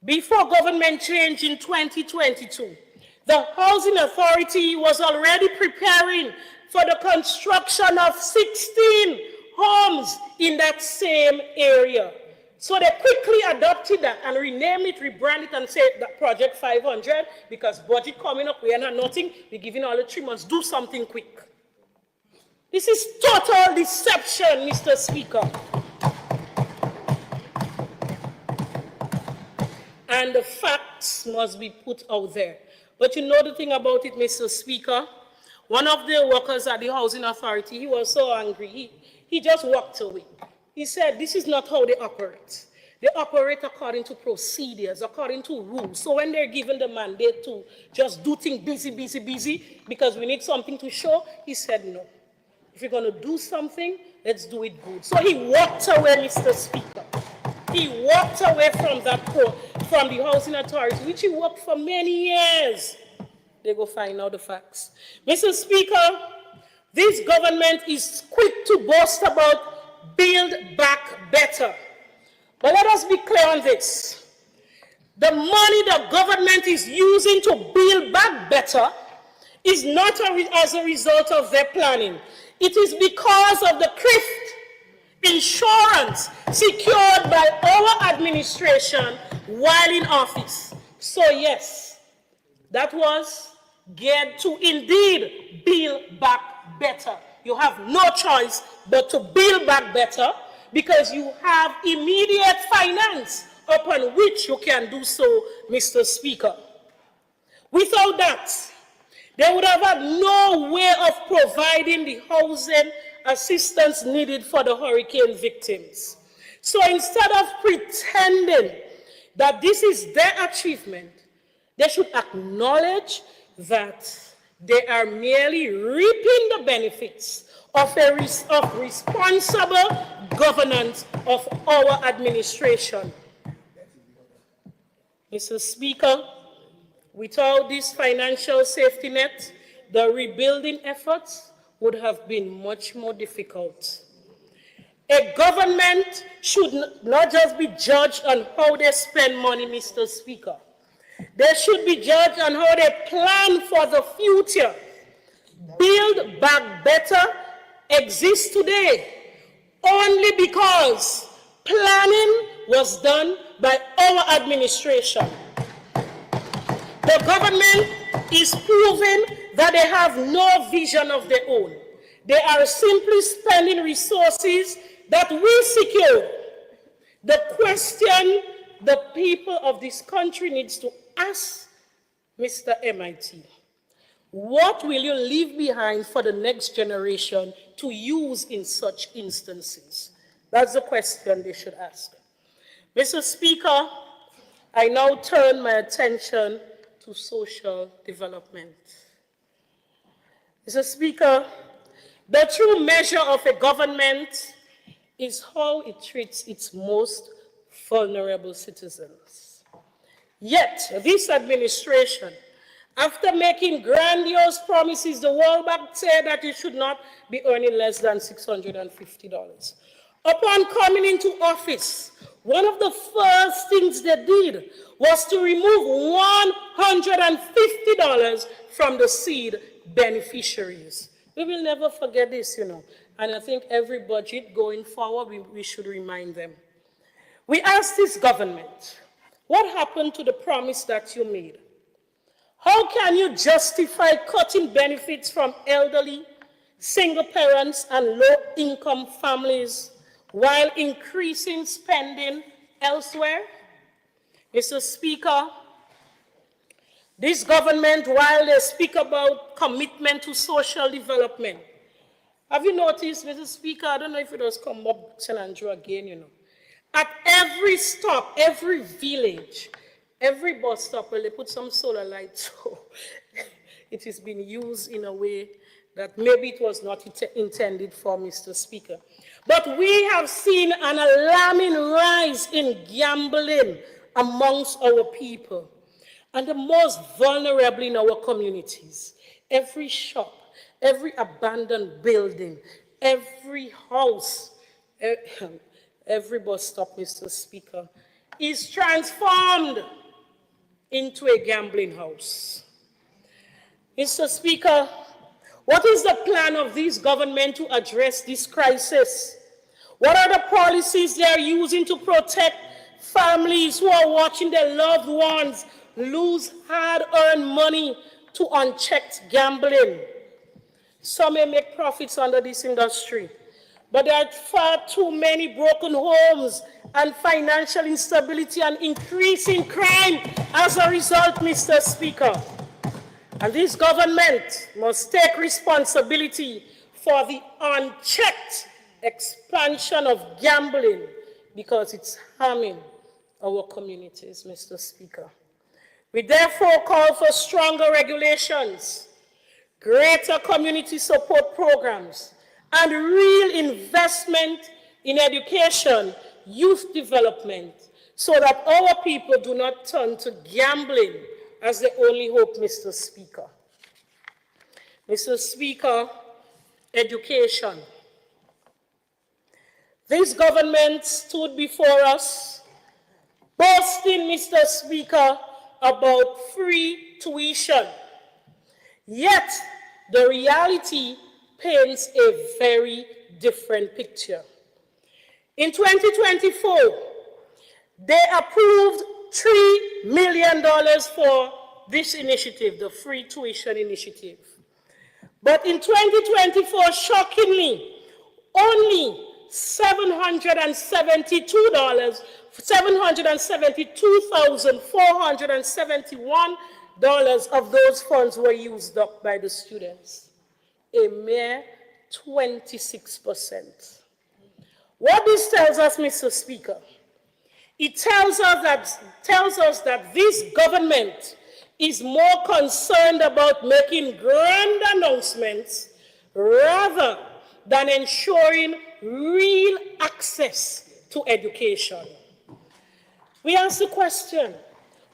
Speaker 3: before government change in 2022, the Housing Authority was already preparing for the construction of 16 homes in that same area. So they quickly adopted that and renamed it, rebrand it, and say that Project 500, because budget coming up, we are not nothing, we're giving all the 3 months, do something quick. This is total deception, Mr. Speaker. And the facts must be put out there. But you know the thing about it, Mr. Speaker? One of the workers at the Housing Authority, he was so angry, he just walked away. He said, this is not how they operate. They operate according to procedures, according to rules. So when they're given the mandate to just do things busy, because we need something to show, he said no. If you're going to do something, let's do it good. So he walked away, Mr. Speaker. He walked away from the Housing Authority, which he worked for many years. They go find out the facts. Mr. Speaker, this government is quick to boast about build back better. But let us be clear on this. The money the government is using to build back better is not as a result of their planning. It is because of the thrift insurance secured by our administration while in office. So yes, that was geared to indeed build back better. You have no choice but to build back better, because you have immediate finance upon which you can do so, Mr. Speaker. Without that, they would have had no way of providing the housing assistance needed for the hurricane victims. So instead of pretending that this is their achievement, they should acknowledge that they are merely reaping the benefits of responsible governance of our administration. Mr. Speaker, without this financial safety net, the rebuilding efforts would have been much more difficult. A government should not just be judged on how they spend money, Mr. Speaker. They should be judged on how they plan for the future. Build Back Better exists today only because planning was done by our administration. The government is proving that they have no vision of their own. They are simply spending resources that we secured. The question the people of this country needs to ask, Mr. MIT, what will you leave behind for the next generation to use in such instances? That's the question they should ask. Mr. Speaker, I now turn my attention to social development. Mr. Speaker, the true measure of a government is how it treats its most vulnerable citizens. Yet, this administration, after making grandiose promises, the World Bank said that it should not be earning less than $650. Upon coming into office, one of the first things they did was to remove $150 from the seed beneficiaries. We will never forget this, and I think every budget going forward, we should remind them. We asked this government, what happened to the promise that you made? How can you justify cutting benefits from elderly, single parents, and low-income families while increasing spending elsewhere? Mr. Speaker, this government, while they speak about commitment to social development, have you noticed, Mr. Speaker, I don't know if it has come up St. Andrew again, At every stop, every village, every bus stop, well, they put some solar lights, so it is being used in a way that maybe it was not intended for, Mr. Speaker. But we have seen an alarming rise in gambling amongst our people and the most vulnerable in our communities. Every shop, every abandoned building, every house, every bus stop, Mr. Speaker, is transformed into a gambling house. Mr. Speaker, what is the plan of this government to address this crisis? What are the policies they are using to protect families who are watching their loved ones lose hard-earned money to unchecked gambling? Some may make profits under this industry, but there are far too many broken homes and financial instability and increasing crime as a result, Mr. Speaker. And this government must take responsibility for the unchecked expansion of gambling because it's harming our communities, Mr. Speaker. We therefore call for stronger regulations, greater community support programs, and real investment in education, youth development, so that our people do not turn to gambling as the only hope, Mr. Speaker. Mr. Speaker, education. This government stood before us boasting, Mr. Speaker, about free tuition. Yet, the reality paints a very different picture. In 2024, they approved $3 million for this initiative, the free tuition initiative. But in 2024, shockingly, only $772,471 of those funds were used up by the students, a mere 26%. What this tells us, Mr. Speaker, it tells us that this government is more concerned about making grand announcements rather than ensuring real access to education. We ask the question,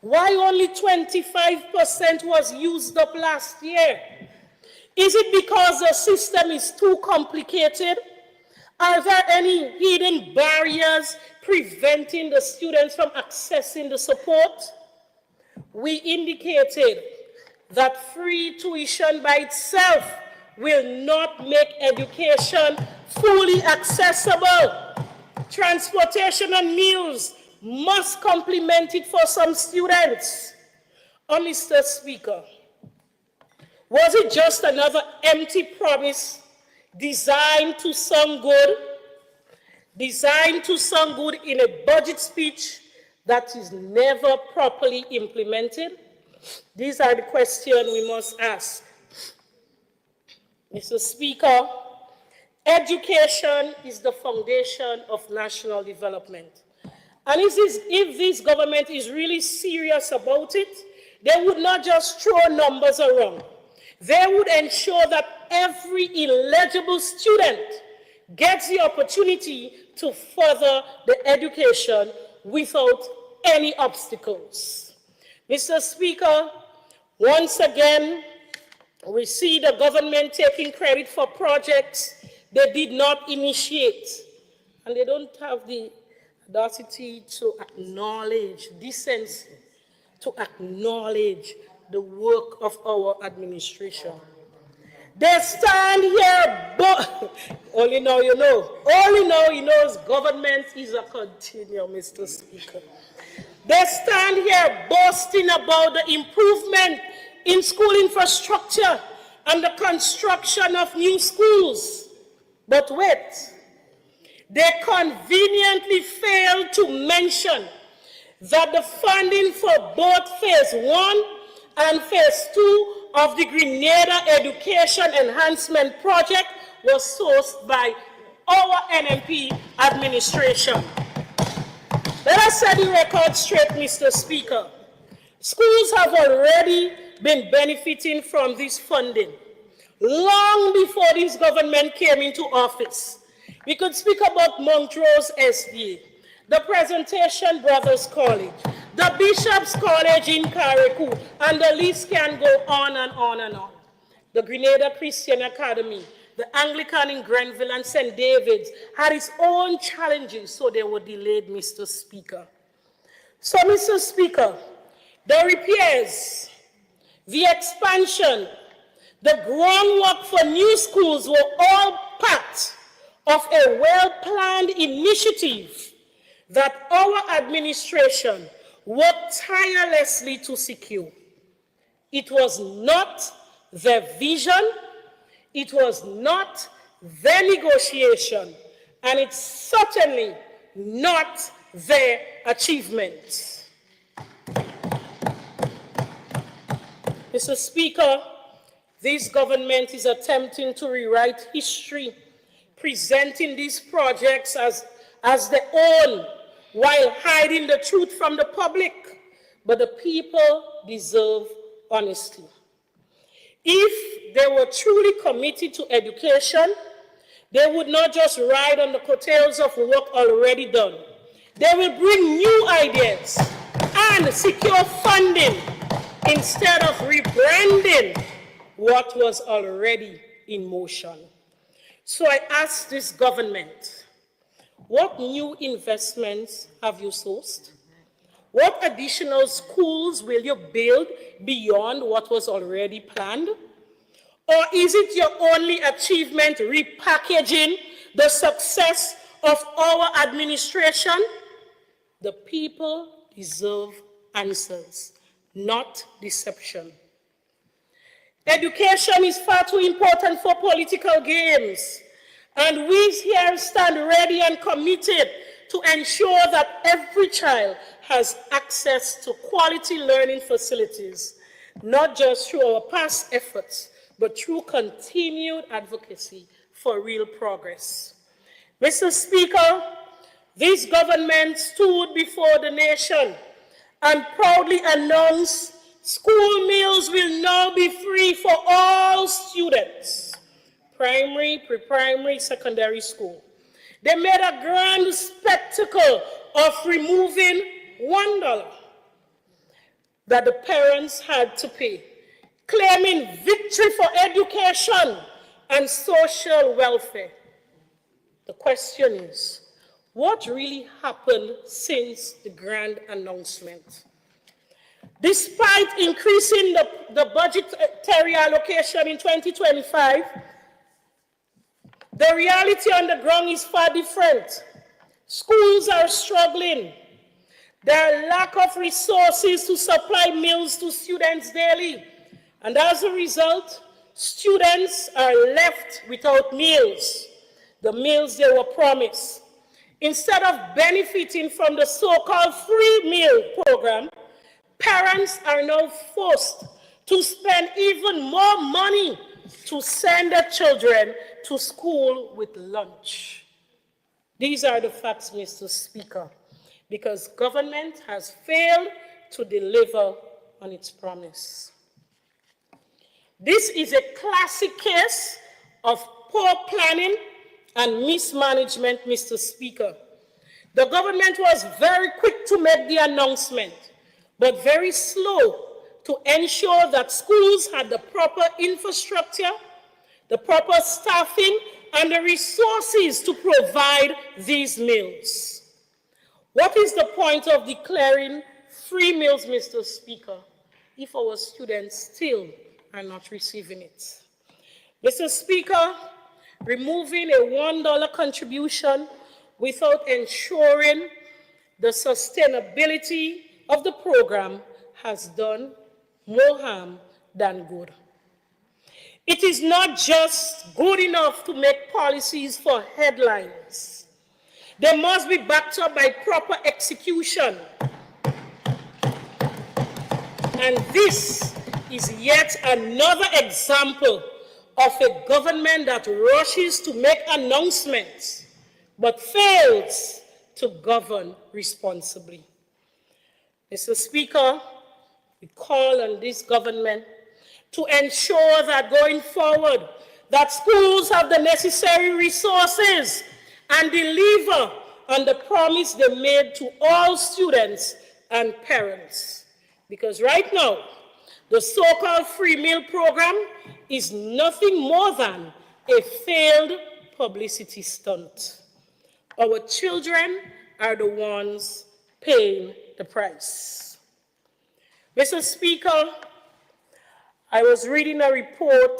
Speaker 3: why only 25% was used up last year? Is it because the system is too complicated? Are there any hidden barriers preventing the students from accessing the support? We indicated that free tuition by itself will not make education fully accessible. Transportation and meals must complement it for some students. Mr. Speaker, was it just another empty promise designed to sound good? Designed to sound good in a budget speech that is never properly implemented? These are the questions we must ask. Mr. Speaker, education is the foundation of national development. And if this government is really serious about it, they would not just throw numbers around. They would ensure that every eligible student gets the opportunity to further the education without any obstacles. Mr. Speaker, once again, we see the government taking credit for projects they did not initiate, and they don't have the audacity to acknowledge, decency, to acknowledge the work of our administration. They stand here, only now you know. Only now he knows government is a continuum, Mr. Speaker. They stand here boasting about the improvement in school infrastructure and the construction of new schools. But wait, they conveniently fail to mention that the funding for both phase 1 and phase 2 of the Grenada Education Enhancement Project was sourced by our NMP administration. Let us set the record straight, Mr. Speaker. Schools have already been benefiting from this funding long before this government came into office. We could speak about Montrose SDA, the Presentation Brothers College, the Bishop's College in Carriacou, and the list can go on and on and on. The Grenada Christian Academy, the Anglican in Grenville and St. David's had its own challenges, so they were delayed, Mr. Speaker. So, Mr. Speaker, the repairs, the expansion, the groundwork for new schools were all part of a well-planned initiative that our administration worked tirelessly to secure. It was not their vision, it was not their negotiation, and it's certainly not their achievement. Mr. Speaker, this government is attempting to rewrite history, presenting these projects as their own, while hiding the truth from the public. But the people deserve honesty. If they were truly committed to education, they would not just ride on the coattails of work already done. They will bring new ideas and secure funding instead of rebranding what was already in motion. So I ask this government, what new investments have you sourced? What additional schools will you build beyond what was already planned? Or is it your only achievement repackaging the success of our administration? The people deserve answers, not deception. Education is far too important for political games, And we here stand ready and committed to ensure that every child has access to quality learning facilities, not just through our past efforts, but through continued advocacy for real progress. Mr. Speaker, this government stood before the nation and proudly announced school meals will now be free for all students, primary, pre-primary, secondary school. They made a grand spectacle of removing $1 that the parents had to pay, claiming victory for education and social welfare. The question is, what really happened since the grand announcement? Despite increasing the budgetary allocation in 2025, the reality on the ground is far different. Schools are struggling. There are lack of resources to supply meals to students daily. And as a result, students are left without meals, the meals they were promised. Instead of benefiting from the so-called free meal program, parents are now forced to spend even more money to send their children to school with lunch. These are the facts, Mr. Speaker, because government has failed to deliver on its promise. This is a classic case of poor planning and mismanagement, Mr. Speaker. The government was very quick to make the announcement, but very slow to ensure that schools had the proper infrastructure, the proper staffing, and the resources to provide these meals. What is the point of declaring free meals, Mr. Speaker, if our students still are not receiving it? Mr. Speaker, removing a $1 contribution without ensuring the sustainability of the program has done more harm than good. It is not just good enough to make policies for headlines. They must be backed up by proper execution. And this is yet another example of a government that rushes to make announcements but fails to govern responsibly. Mr. Speaker, we call on this government to ensure that going forward, that schools have the necessary resources and deliver on the promise they made to all students and parents. Because right now, the so-called free meal program is nothing more than a failed publicity stunt. Our children are the ones paying the price. Mr. Speaker, I was reading a report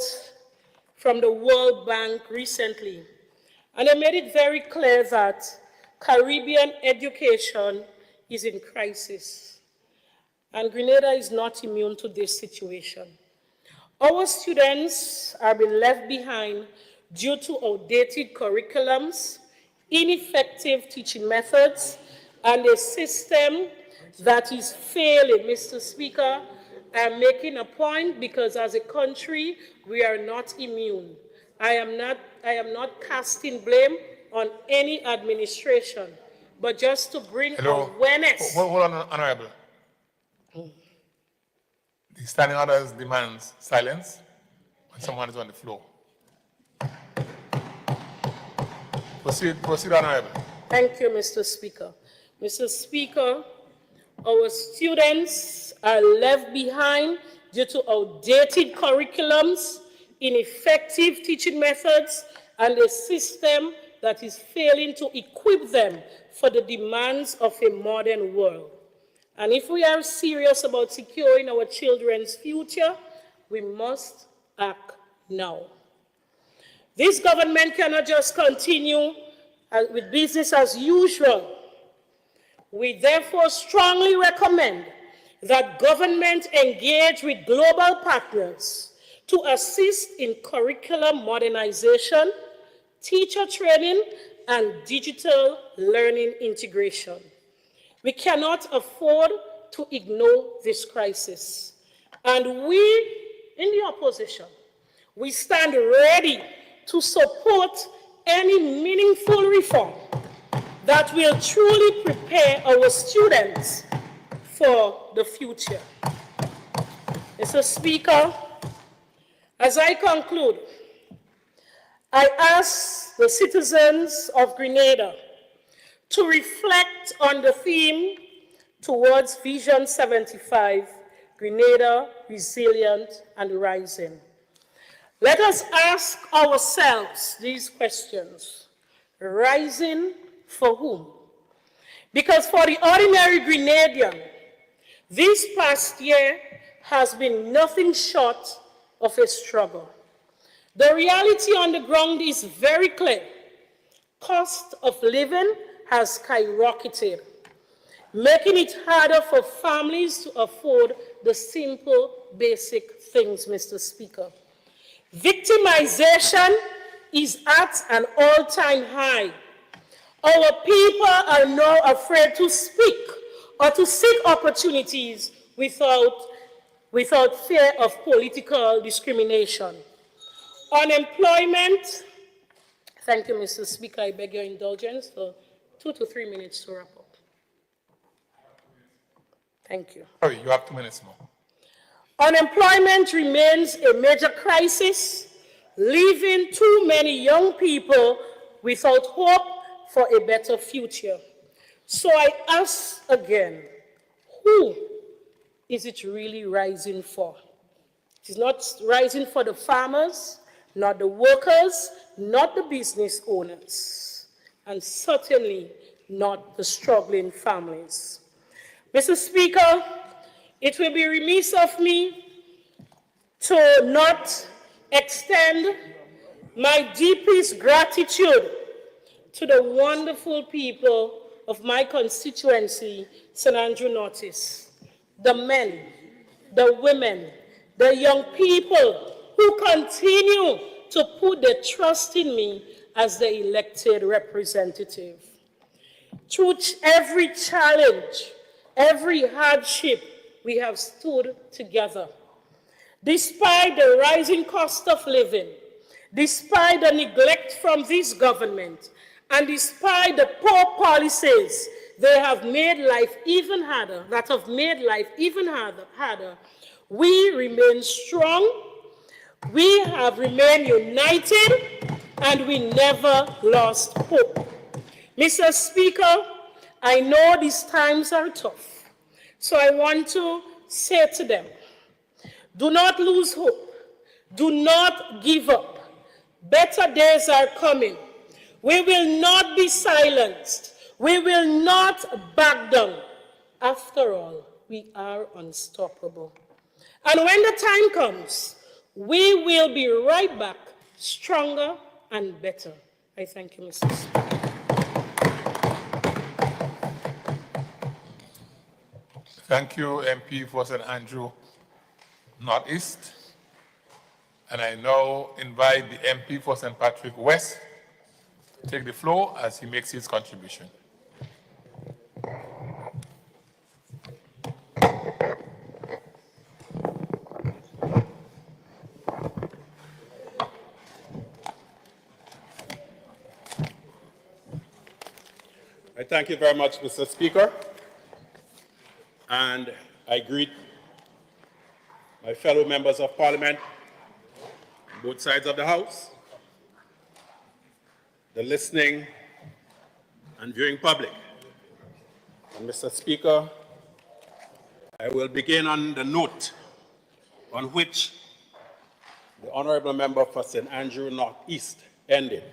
Speaker 3: from the World Bank recently, and they made it very clear that Caribbean education is in crisis, and Grenada is not immune to this situation. Our students are being left behind due to outdated curriculums, ineffective teaching methods, and a system that is failing. Mr. Speaker, I'm making a point because as a country, we are not immune. I am not casting blame on any administration, but just to bring awareness.
Speaker 2: Hold on, Honorable. The standing orders demands silence when someone is on the floor. Proceed, Honorable.
Speaker 3: Thank you, Mr. Speaker. Mr. Speaker, our students are left behind due to outdated curriculums, ineffective teaching methods, and a system that is failing to equip them for the demands of a modern world. And if we are serious about securing our children's future, we must act now. This government cannot just continue with business as usual. We therefore strongly recommend that government engage with global partners to assist in curriculum modernization, teacher training, and digital learning integration. We cannot afford to ignore this crisis. And we, in the opposition, we stand ready to support any meaningful reform that will truly prepare our students for the future. Mr. Speaker, as I conclude, I ask the citizens of Grenada to reflect on the theme towards Vision 75, Grenada, Resilient and Rising. Let us ask ourselves these questions. Rising for whom? Because for the ordinary Grenadian, this past year has been nothing short of a struggle. The reality on the ground is very clear. Cost of living has skyrocketed, making it harder for families to afford the simple, basic things, Mr. Speaker. Victimization is at an all-time high. Our people are now afraid to speak or to seek opportunities without fear of political discrimination. Unemployment, thank you, Mr. Speaker, I beg your indulgence for 2 to 3 minutes to wrap up. Thank you.
Speaker 2: Sorry, you have 2 minutes more.
Speaker 3: Unemployment remains a major crisis, leaving too many young people without hope for a better future. So I ask again, who is it really rising for? It is not rising for the farmers, not the workers, not the business owners, and certainly not the struggling families. Mr. Speaker, it will be remiss of me to not extend my deepest gratitude to the wonderful people of my constituency, St. Andrew Northeast, the men, the women, the young people who continue to put their trust in me as the elected representative. Through every challenge, every hardship, we have stood together. Despite the rising cost of living, despite the neglect from this government, and despite the poor policies that have made life even harder, we remain strong, we have remained united, and we never lost hope. Mr. Speaker, I know these times are tough, so I want to say to them, do not lose hope, do not give up. Better days are coming. We will not be silenced. We will not back down. After all, we are unstoppable. And when the time comes, we will be right back, stronger and better. I thank you, Mr. Speaker.
Speaker 2: Thank you, MP for St. Andrew Northeast. And I now invite the MP for St. Patrick West to take the floor as he makes his contribution.
Speaker 4: I thank you very much, Mr. Speaker, and I greet my fellow members of Parliament on both sides of the House, the listening and viewing public. And Mr. Speaker, I will begin on the note on which the Honourable Member for St. Andrew Northeast ended.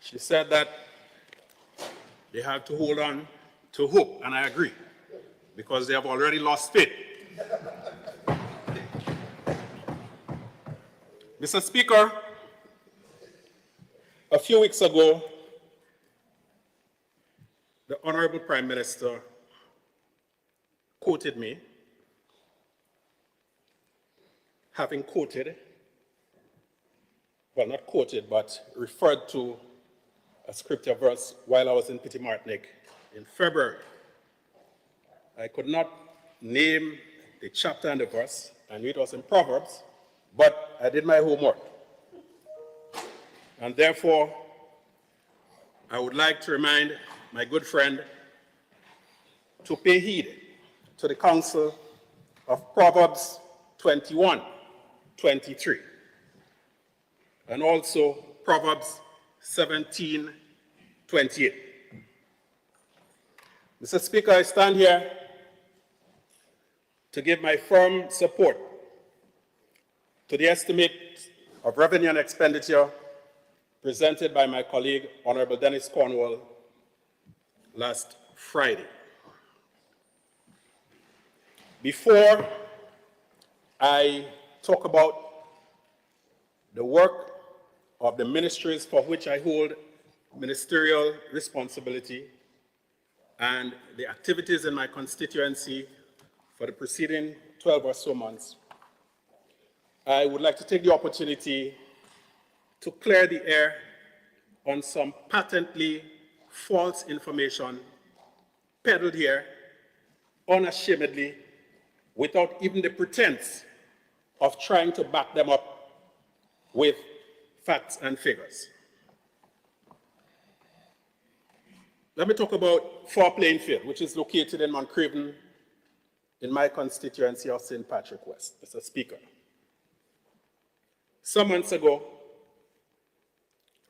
Speaker 4: She said that they have to hold on to hope, and I agree, because they have already lost faith. Mr. Speaker, a few weeks ago, the Honorable Prime Minister quoted me, having quoted well, not quoted, but referred to a scripture verse while I was in Petit Martinique in February. I could not name the chapter and the verse. I knew it was in Proverbs, but I did my homework. And therefore, I would like to remind my good friend to pay heed to the counsel of Proverbs 21:23, and also Proverbs 17:28. Mr. Speaker, I stand here to give my firm support to the estimate of revenue and expenditure presented by my colleague, Honorable Dennis Cornwall, last Friday. Before I talk about the work of the ministries for which I hold ministerial responsibility and the activities in my constituency for the preceding 12 or so months, I would like to take the opportunity to clear the air on some patently false information peddled here unashamedly without even the pretense of trying to back them up with facts and figures. Let me talk about Far Playing Field, which is located in Mount Craven in my constituency of St. Patrick West, Mr. Speaker. Some months ago,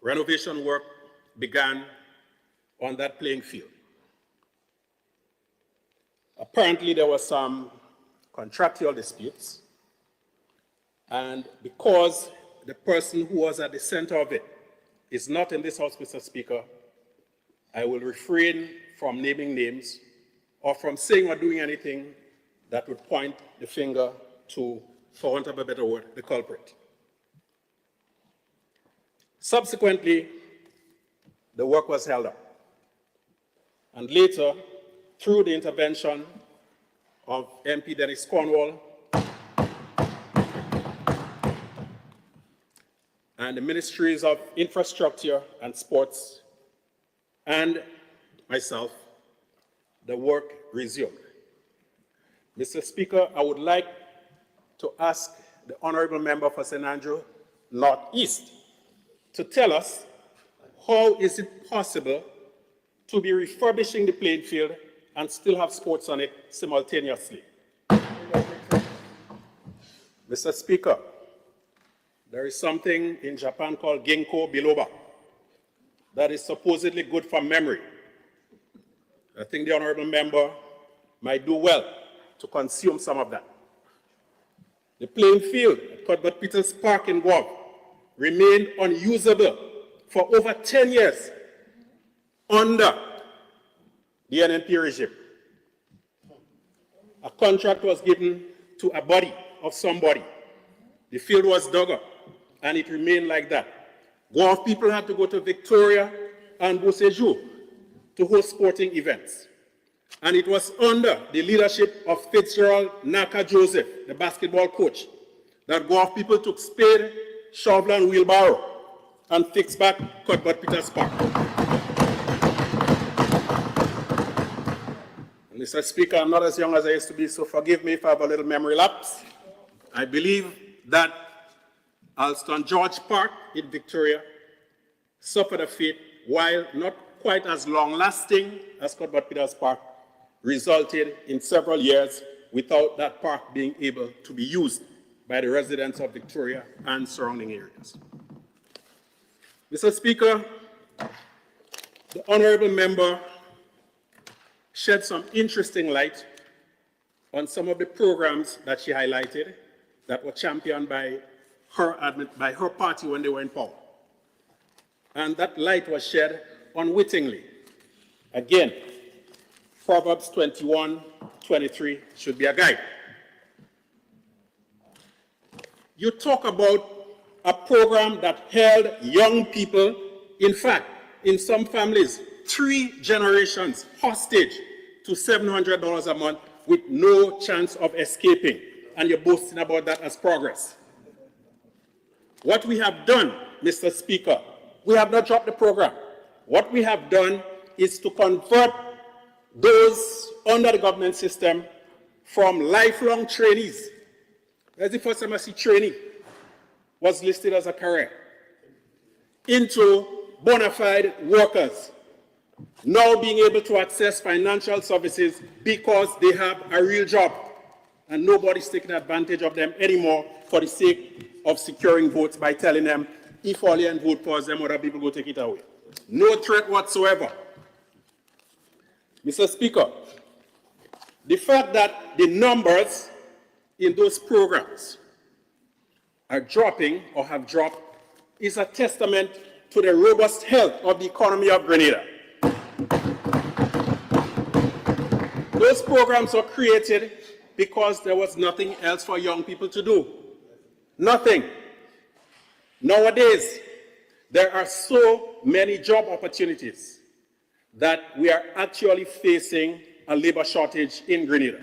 Speaker 4: renovation work began on that playing field. Apparently, there were some contractual disputes, and because the person who was at the center of it is not in this house, Mr. Speaker, I will refrain from naming names or from saying or doing anything that would point the finger to, for want of a better word, the culprit. Subsequently, the work was held up. And later, through the intervention of MP Dennis Cornwall and the Ministries of Infrastructure and Sports and myself, the work resumed. Mr. Speaker, I would like to ask the Honorable Member for St. Andrew Northeast to tell us how is it possible to be refurbishing the playing field and still have sports on it simultaneously. Mr. Speaker, there is something in Japan called ginkgo biloba that is supposedly good for memory. I think the Honorable Member might do well to consume some of that. The playing field at Cuthbert Peters Park in Guelph remained unusable for over 10 years under the NNP regime. A contract was given to a body of somebody. The field was dug up, and it remained like that. Guelph people had to go to Victoria and Beausejour to host sporting events. And it was under the leadership of Fitzgerald Naka Joseph, the basketball coach, that Guelph people took spade, shovel, and wheelbarrow and fixed back Cuthbert Peters Park. And Mr. Speaker, I'm not as young as I used to be, so forgive me if I have a little memory lapse. I believe that Alston George Park in Victoria suffered a fate, while not quite as long-lasting as Cuthbert Peters Park, resulted in several years without that park being able to be used by the residents of Victoria and surrounding areas. Mr. Speaker, the Honorable Member shed some interesting light on some of the programs that she highlighted that were championed by her party when they were in power. And that light was shed unwittingly. Again, Proverbs 21:23 should be a guide. You talk about a program that held young people, in fact, in some families, 3 generations hostage to $700 a month with no chance of escaping, and you're boasting about that as progress. What we have done, Mr. Speaker, we have not dropped the program. What we have done is to convert those under the government system from lifelong trainees. That's the first time I see trainee was listed as a career, into bona fide workers, now being able to access financial services because they have a real job and nobody's taking advantage of them anymore for the sake of securing votes by telling them, if all you vote for them, other people go take it away. No threat whatsoever. Mr. Speaker, the fact that the numbers in those programs are dropping or have dropped is a testament to the robust health of the economy of Grenada. Those programs were created because there was nothing else for young people to do. Nothing. Nowadays, there are so many job opportunities that we are actually facing a labor shortage in Grenada.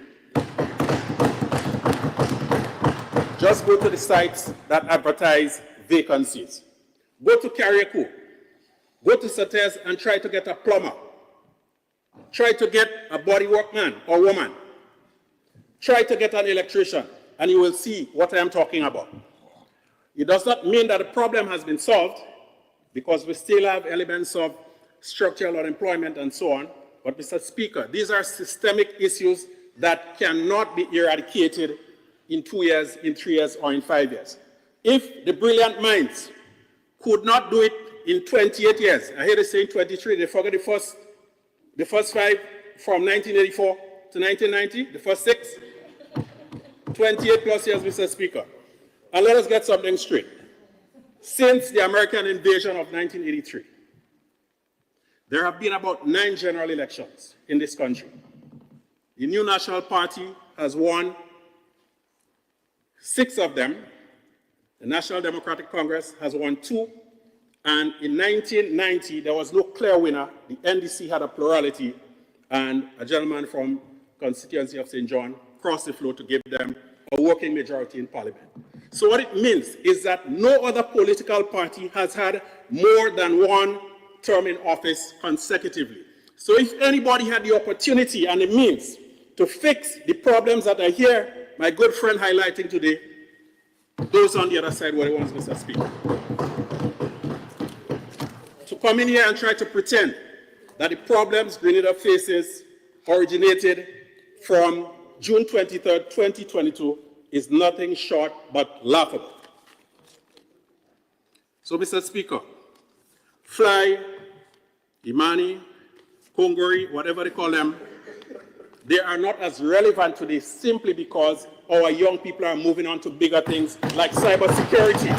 Speaker 4: Just go to the sites that advertise vacancies. Go to Carriacou, go to Sates and try to get a plumber. Try to get a body workman or woman. Try to get an electrician, and you will see what I am talking about. It does not mean that the problem has been solved, because we still have elements of structural unemployment and so on. But Mr. Speaker, these are systemic issues that cannot be eradicated in 2 years, in 3 years, or in 5 years. If the brilliant minds could not do it in 28 years, I hear they say 23, they forgot the first 5 from 1984 to 1990, the first 6, 28 plus years, Mr. Speaker. And let us get something straight. Since the American invasion of 1983, there have been about 9 general elections in this country. The new National Party has won 6 of them. The National Democratic Congress has won 2. And in 1990, there was no clear winner. The NDC had a plurality, and a gentleman from constituency of St. John crossed the floor to give them a working majority in Parliament. So what it means is that no other political party has had more than 1 term in office consecutively. So if anybody had the opportunity and the means to fix the problems that I hear my good friend highlighting today, those on the other side were the ones, Mr. Speaker. To come in here and try to pretend that the problems Grenada faces originated from June 23rd, 2022 is nothing short but laughable. So, Mr. Speaker, Fly, Imani, Kongori, whatever they call them, they are not as relevant today simply because our young people are moving on to bigger things like cybersecurity.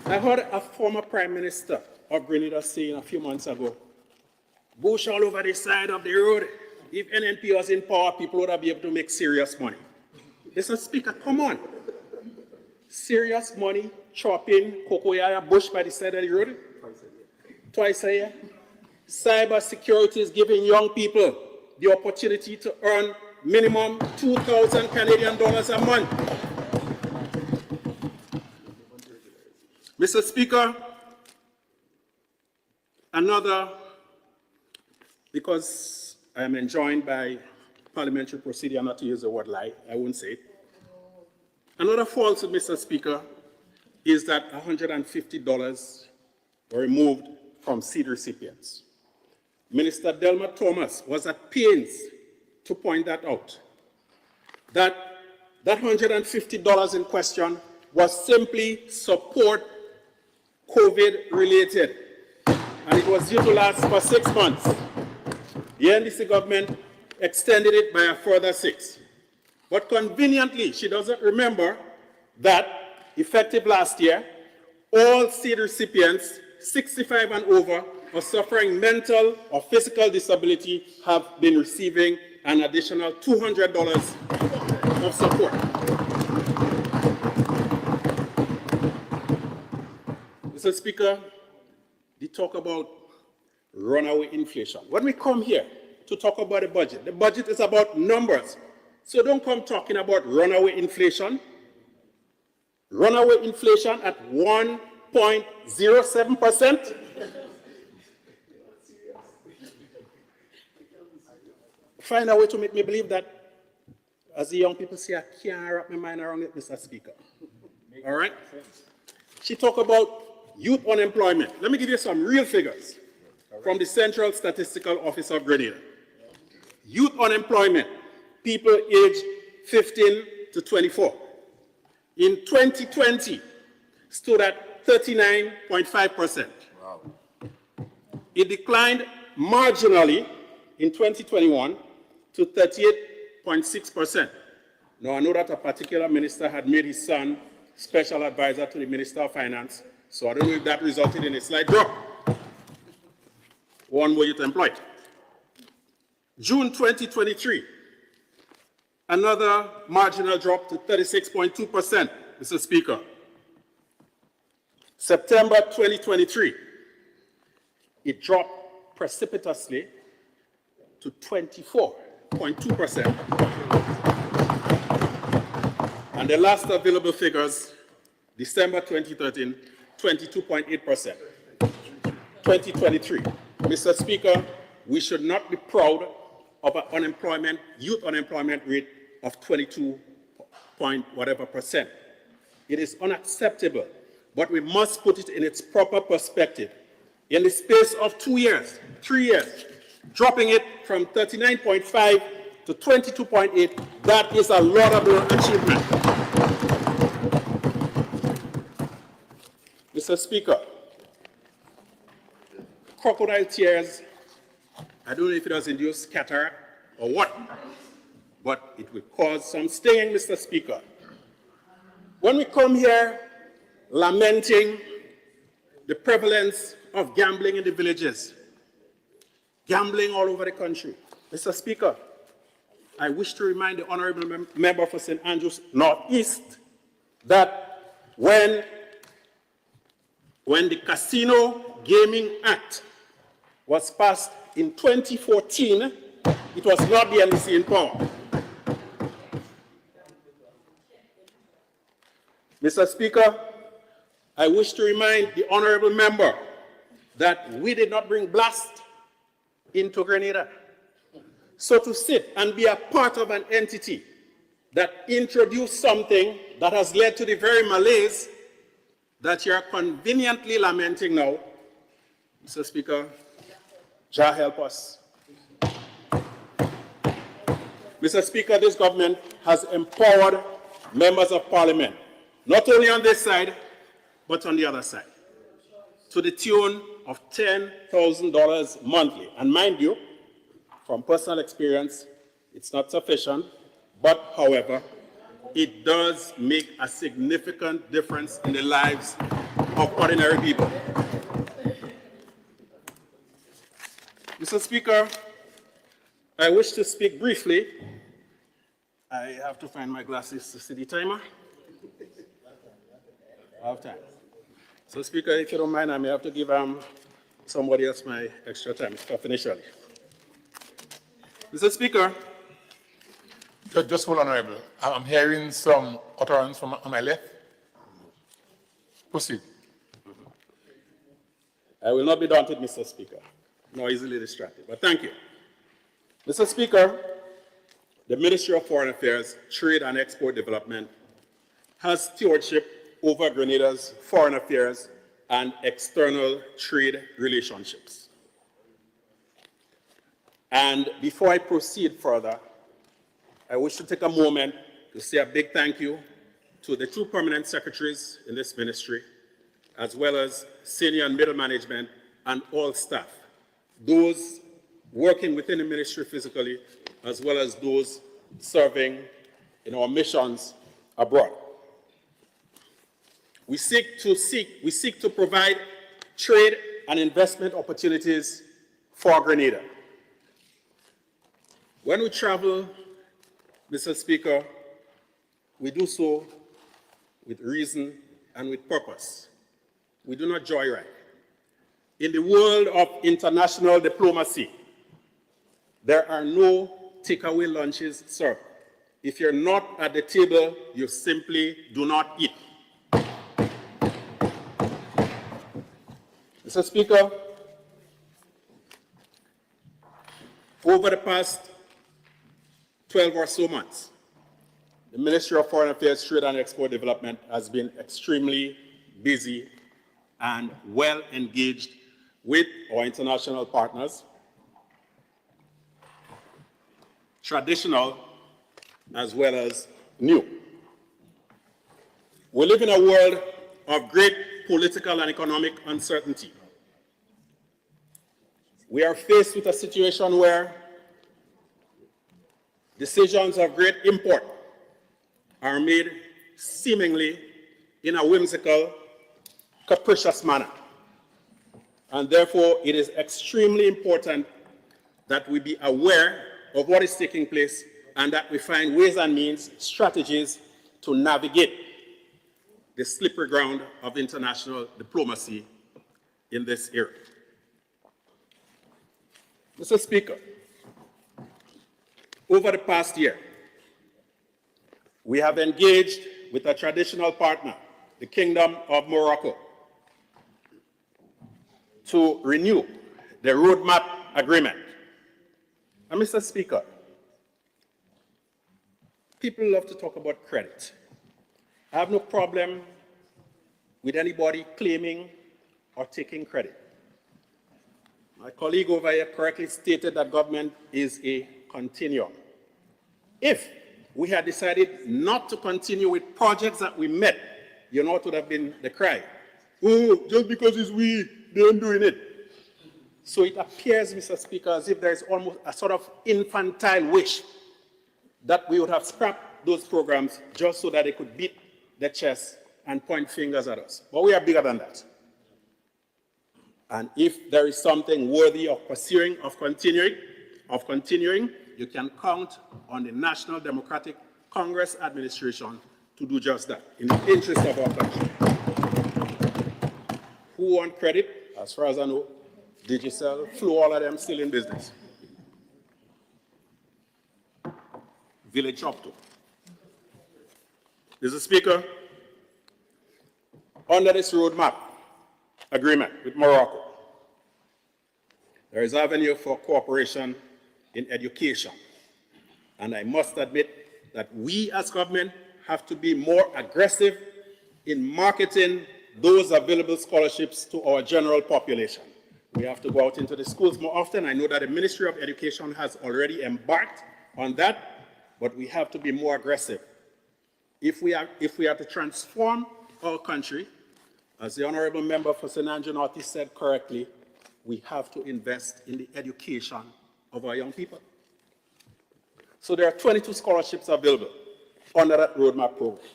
Speaker 4: I heard a former Prime Minister of Grenada saying a few months ago, bush all over the side of the road. If NNP was in power, people would be able to make serious money. Mr. Speaker, come on. Serious money, chopping cocoa bush by the side of the road? Twice a year. Cyber security is giving young people the opportunity to earn minimum 2,000 Canadian dollars a month. Mr. Speaker, another, because I am enjoined by parliamentary procedure not to use the word lie, I won't say it. Another falsehood, Mr. Speaker, is that $150 were removed from seed recipients. Minister Delma Thomas was at pains to point that out. That $150 in question was simply support COVID related, and it was due to last for 6 months. The NDC government extended it by a further 6. But conveniently, she doesn't remember that, effective last year, all seed recipients 65 and over or suffering mental or physical disability have been receiving an additional $200 of support. Mr. Speaker, they talk about runaway inflation. When we come here to talk about the budget is about numbers. So don't come talking about runaway inflation. runaway inflation at 1.07%. Find a way to make me believe that, as the young people say, I can't wrap my mind around it, Mr. Speaker. All right? She talked about youth unemployment. Let me give you some real figures from the Central Statistical Office of Grenada. Youth unemployment, people aged 15 to 24, in 2020 stood at 39.5%. Wow. It declined marginally in 2021 to 38.6%. Now, I know that a particular minister had made his son special advisor to the Minister of Finance, so I don't know if that resulted in a slight drop. One more youth employed. June 2023, another marginal drop to 36.2%, Mr. Speaker. September 2023, it dropped precipitously to 24.2%. And the last available figures, December 2013, 22.8%. 2023. Mr. Speaker, we should not be proud of an unemployment, youth unemployment rate of 22 point whatever percent. It is unacceptable, but we must put it in its proper perspective. In the space of 2 years, 3 years, dropping it from 39.5 to 22.8, that is a laudable achievement. Mr. Speaker, crocodile tears, I don't know if it has induced cataract or what, but it will cause some stinging, Mr. Speaker. When we come here lamenting the prevalence of gambling in the villages, gambling all over the country, Mr. Speaker, I wish to remind the honorable member for St. Andrews Northeast that when the Casino Gaming Act was passed in 2014, it was not the NDC in power. Mr. Speaker, I wish to remind the honorable member that we did not bring blast into Grenada. So to sit and be a part of an entity that introduced something that has led to the very malaise that you're conveniently lamenting now, Mr. Speaker, Jah help us. Mr. Speaker, this government has empowered members of parliament, not only on this side, but on the other side, to the tune of $10,000 monthly. And mind you, from personal experience, it's not sufficient, but however, it does make a significant difference in the lives of ordinary people. Mr. Speaker, I wish to speak briefly. I have to find my glasses to see the timer. I have time. So, Speaker, if you don't mind, I may have to give somebody else my extra time initially. Mr. Speaker.
Speaker 2: Just hold on, Honorable. I'm hearing some utterance from on my left. Proceed.
Speaker 4: I will not be daunted, Mr. Speaker, nor easily distracted, but thank you. Mr. Speaker, the Ministry of Foreign Affairs, Trade and Export Development has stewardship over Grenada's foreign affairs and external trade relationships. And before I proceed further, I wish to take a moment to say a big thank you to the two permanent secretaries in this ministry, as well as senior and middle management and all staff, those working within the ministry physically, as well as those serving in our missions abroad. We seek to provide trade and investment opportunities for Grenada. When we travel, Mr. Speaker, we do so with reason and with purpose. We do not joyride. In the world of international diplomacy, there are no takeaway lunches served. If you're not at the table, you simply do not eat. Mr. Speaker, over the past 12 or so months, the Ministry of Foreign Affairs, Trade and Export Development has been extremely busy and well engaged with our international partners, traditional as well as new. We live in a world of great political and economic uncertainty. We are faced with a situation where decisions of great import are made seemingly in a whimsical, capricious manner. And therefore, it is extremely important that we be aware of what is taking place and that we find ways and means, strategies to navigate the slippery ground of international diplomacy in this era. Mr. Speaker, over the past year, we have engaged with a traditional partner, the Kingdom of Morocco, to renew the roadmap agreement. And Mr. Speaker, people love to talk about credit. I have no problem with anybody claiming or taking credit. My colleague over here correctly stated that government is a continuum. If we had decided not to continue with projects that we met, you know what would have been the cry? Oh, just because it's we, they ain't doing it. So it appears, Mr. Speaker, as if there is almost a sort of infantile wish that we would have scrapped those programs just so that they could beat their chest and point fingers at us. But we are bigger than that. And if there is something worthy of pursuing, of continuing, you can count on the National Democratic Congress administration to do just that, in the interest of our country. Who want credit? As far as I know, Digicel, Flo, all of them still in business. Village Opto. Mr. Speaker, under this roadmap agreement with Morocco, there is avenue for cooperation in education. And I must admit that we as government have to be more aggressive in marketing those available scholarships to our general population. We have to go out into the schools more often. I know that the Ministry of Education has already embarked on that, but we have to be more aggressive. If we are to transform our country, as the Honorable Member for St. Andrew Northeast said correctly, we have to invest in the education of our young people. So there are 22 scholarships available under that roadmap program.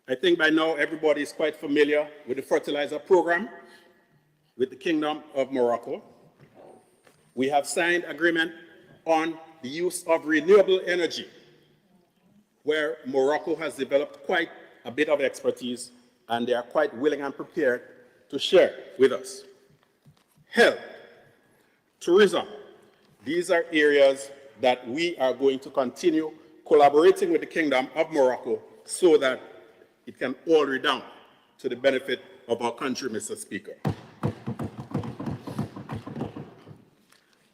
Speaker 4: I think by now everybody is quite familiar with the fertilizer program with the Kingdom of Morocco. We have signed agreement on the use of renewable energy, where Morocco has developed quite a bit of expertise, and they are quite willing and prepared to share with us. Health, tourism, these are areas that we are going to continue collaborating with the Kingdom of Morocco so that it can all redound to the benefit of our country, Mr. Speaker.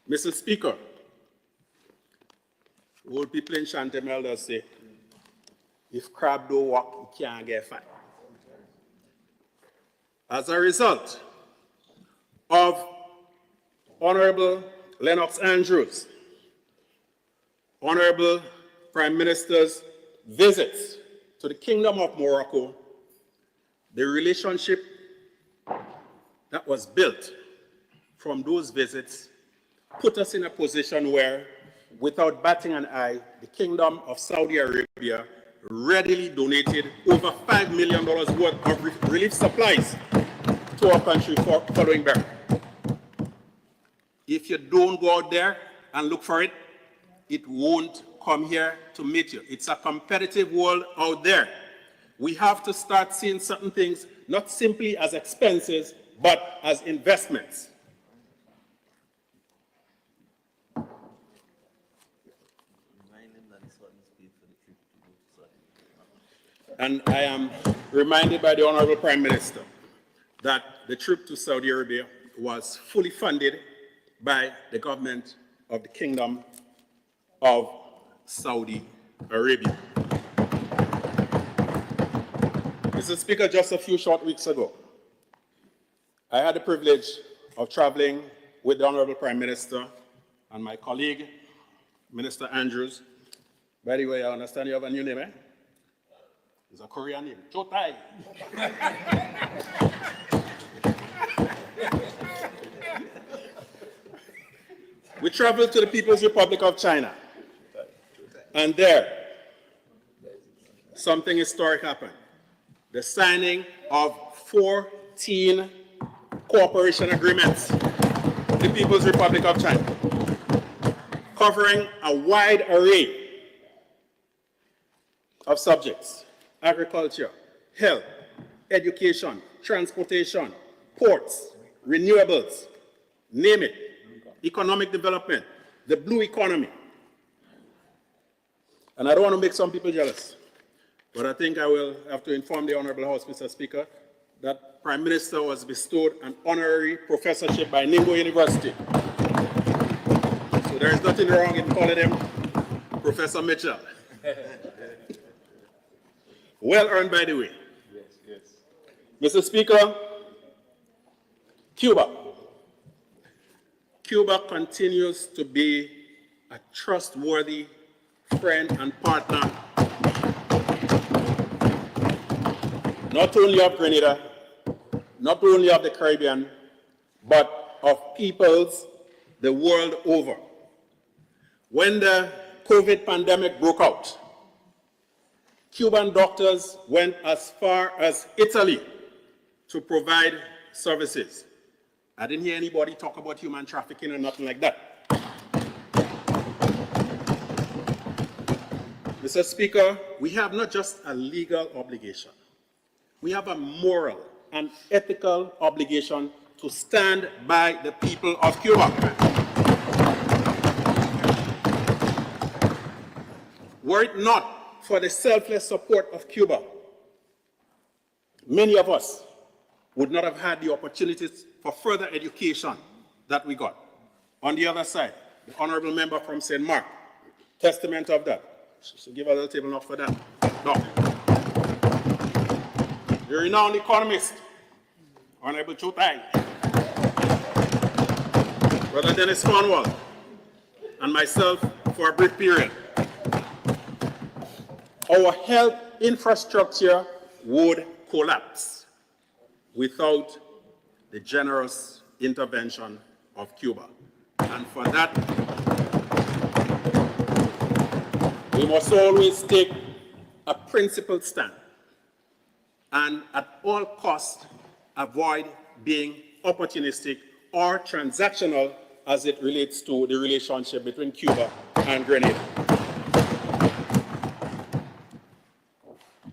Speaker 4: Mr. Speaker, old people in Chantemel say, if crab don't walk, it can't get fat. As a result of Honorable Lennox Andrews, Honorable Prime Minister's visits to the Kingdom of Morocco, the relationship that was built from those visits put us in a position where, without batting an eye, the Kingdom of Saudi Arabia readily donated over $5 million worth of relief supplies to our country following Berry. If you don't go out there and look for it, it won't come here to meet you. It's a competitive world out there. We have to start seeing certain things not simply as expenses, but as investments. And I am reminded by the Honorable Prime Minister that the trip to Saudi Arabia was fully funded by the government of the Kingdom of Saudi Arabia. Mr. Speaker, just a few short weeks ago, I had the privilege of traveling with the Honorable Prime Minister and my colleague, Minister Andrews. By the way, I understand you have a new name, eh? It's a Korean name, Chotai. We traveled to the People's Republic of China, and there, something historic happened. The signing of 14 cooperation agreements with the People's Republic of China, covering a wide array of subjects: agriculture, health, education, transportation, ports, renewables, name it, economic development, the blue economy. And I don't want to make some people jealous, but I think I will have to inform the Honorable House, Mr. Speaker, that Prime Minister was bestowed an honorary professorship by Ningbo University. So there is nothing wrong in calling him Professor Mitchell. Well earned, by the way. Yes, yes. Mr. Speaker, Cuba. Cuba continues to be a trustworthy friend and partner, not only of Grenada, not only of the Caribbean, but of peoples the world over. When the COVID pandemic broke out, Cuban doctors went as far as Italy to provide services. I didn't hear anybody talk about human trafficking or nothing like that. Mr. Speaker, we have not just a legal obligation, we have a moral and ethical obligation to stand by the people of Cuba. Were it not for the selfless support of Cuba, many of us would not have had the opportunities for further education that we got. On the other side, the honorable member from St. Mark, testament of that. So give a little table enough for that. No. The renowned economist, Honorable Chotai, Brother Dennis Cornwall, and myself for a brief period. Our health infrastructure would collapse without the generous intervention of Cuba. And for that, we must always take a principled stand and at all costs avoid being opportunistic or transactional as it relates to the relationship between Cuba and Grenada.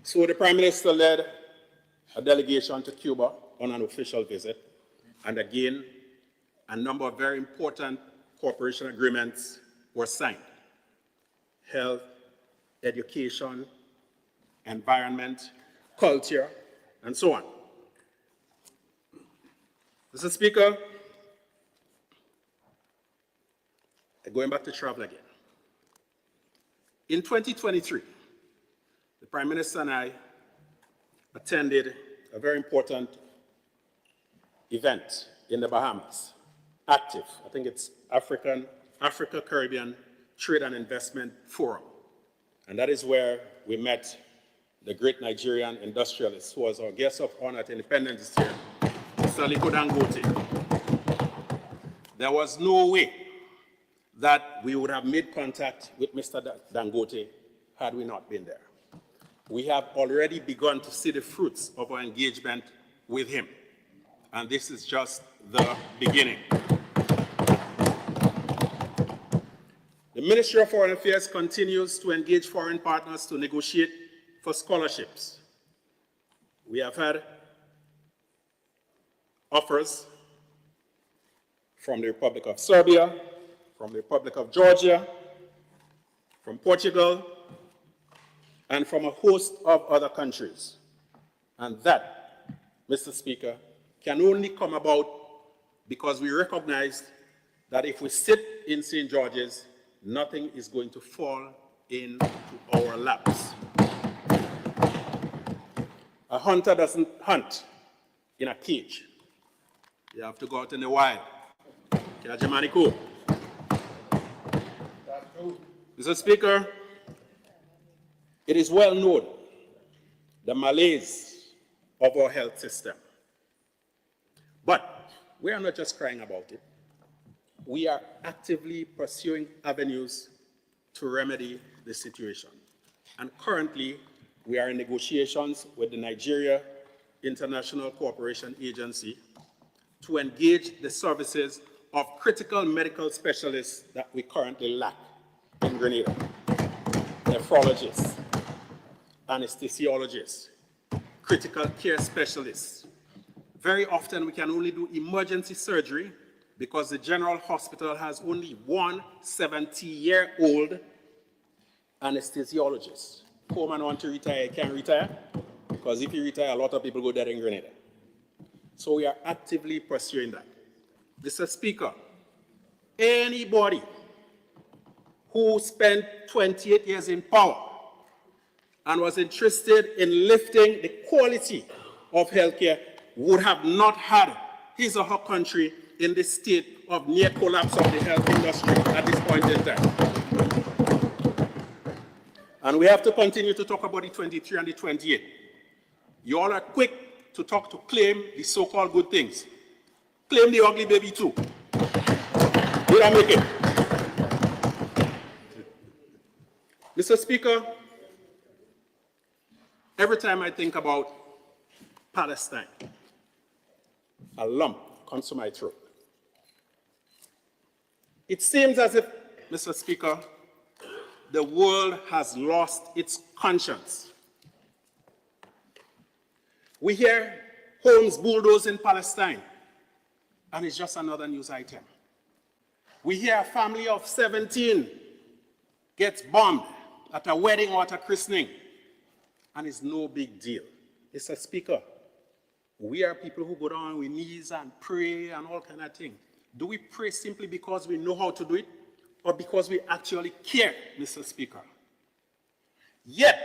Speaker 4: So the Prime Minister led a delegation to Cuba on an official visit, and again, a number of very important cooperation agreements were signed: health, education, environment, culture, and so on. Mr. Speaker, going back to travel again. In 2023, the Prime Minister and I attended a very important event in the Bahamas, ACTIV. I think it's Africa-Caribbean Trade and Investment Forum. And that is where we met the great Nigerian industrialist who was our guest of honor at Independence this year, Mr. Aliko Dangote. There was no way that we would have made contact with Mr. Dangote had we not been there. We have already begun to see the fruits of our engagement with him, and this is just the beginning. The Ministry of Foreign Affairs continues to engage foreign partners to negotiate for scholarships. We have had offers from the Republic of Serbia, from the Republic of Georgia, from Portugal, and from a host of other countries. And that, Mr. Speaker, can only come about because we recognize that if we sit in St. George's, nothing is going to fall into our laps. A hunter doesn't hunt in a cage. You have to go out in the wild. Mr. Speaker, it is well known the malaise of our health system. But we are not just crying about it. We are actively pursuing avenues to remedy the situation. And currently, we are in negotiations with the Nigeria International Cooperation Agency to engage the services of critical medical specialists that we currently lack in Grenada. Nephrologists, anesthesiologists, critical care specialists. Very often we can only do emergency surgery because the general hospital has only one 70-year-old anesthesiologist. Poor man want to retire, he can't retire, because if he retire, a lot of people go dead in Grenada. So we are actively pursuing that. Mr. Speaker, anybody who spent 28 years in power and was interested in lifting the quality of healthcare would have not had his or her country in the state of near collapse of the health industry at this point in time. And we have to continue to talk about the 23 and the 28. You all are quick to claim the so-called good things. Claim the ugly baby too. Did I make it? Mr. Speaker, every time I think about Palestine, a lump comes to my throat. It seems as if, Mr. Speaker, the world has lost its conscience. We hear homes bulldozed in Palestine, and it's just another news item. We hear a family of 17 gets bombed at a wedding or at a christening, and it's no big deal. Mr. Speaker, we are people who go down on our knees and pray and all kind of things. Do we pray simply because we know how to do it, or because we actually care, Mr. Speaker? Yet,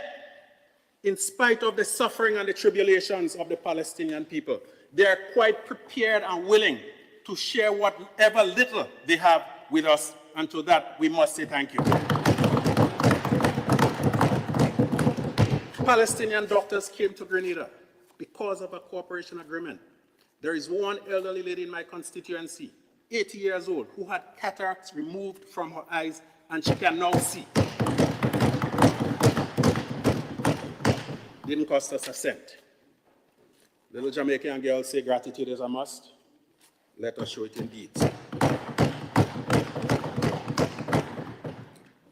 Speaker 4: in spite of the suffering and the tribulations of the Palestinian people, they are quite prepared and willing to share whatever little they have with us, and to that we must say thank you. Palestinian doctors came to Grenada because of a cooperation agreement. There is one elderly lady in my constituency, 80 years old, who had cataracts removed from her eyes, and she can now see. Didn't cost us a cent. Little Jamaican girls say gratitude is a must. Let us show it in deeds.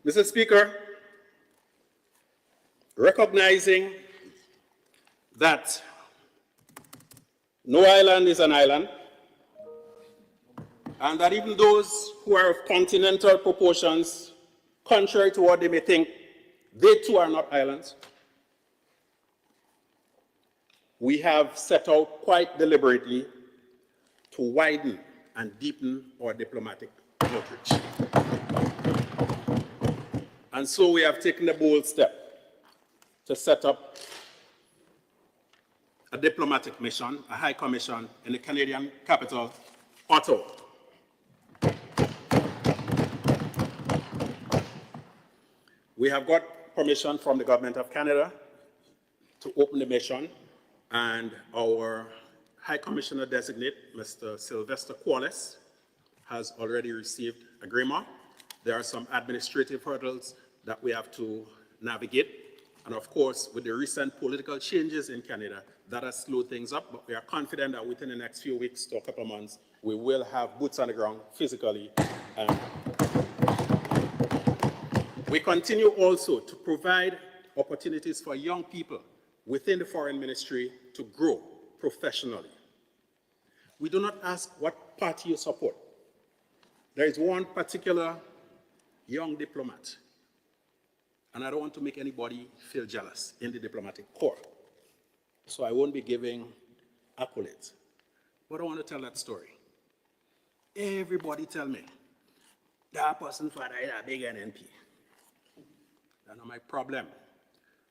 Speaker 4: Mr. Speaker, recognizing that no island is an island, and that even those who are of continental proportions, contrary to what they may think, they too are not islands. We have set out quite deliberately to widen and deepen our diplomatic outreach. And so we have taken the bold step to set up a diplomatic mission, a high commission in the Canadian capital, Ottawa. We have got permission from the government of Canada to open the mission, and our High Commissioner designate, Mr. Sylvester Qualis, has already received a green mark. There are some administrative hurdles that we have to navigate. And of course, with the recent political changes in Canada, that has slowed things up, but we are confident that within the next few weeks to a couple of months, we will have boots on the ground physically. We continue also to provide opportunities for young people within the foreign ministry to grow professionally. We do not ask what party you support. There is one particular young diplomat, and I don't want to make anybody feel jealous in the diplomatic corps, so I won't be giving accolades. But I want to tell that story. Everybody tell me, that person father is a big NNP. That's not my problem.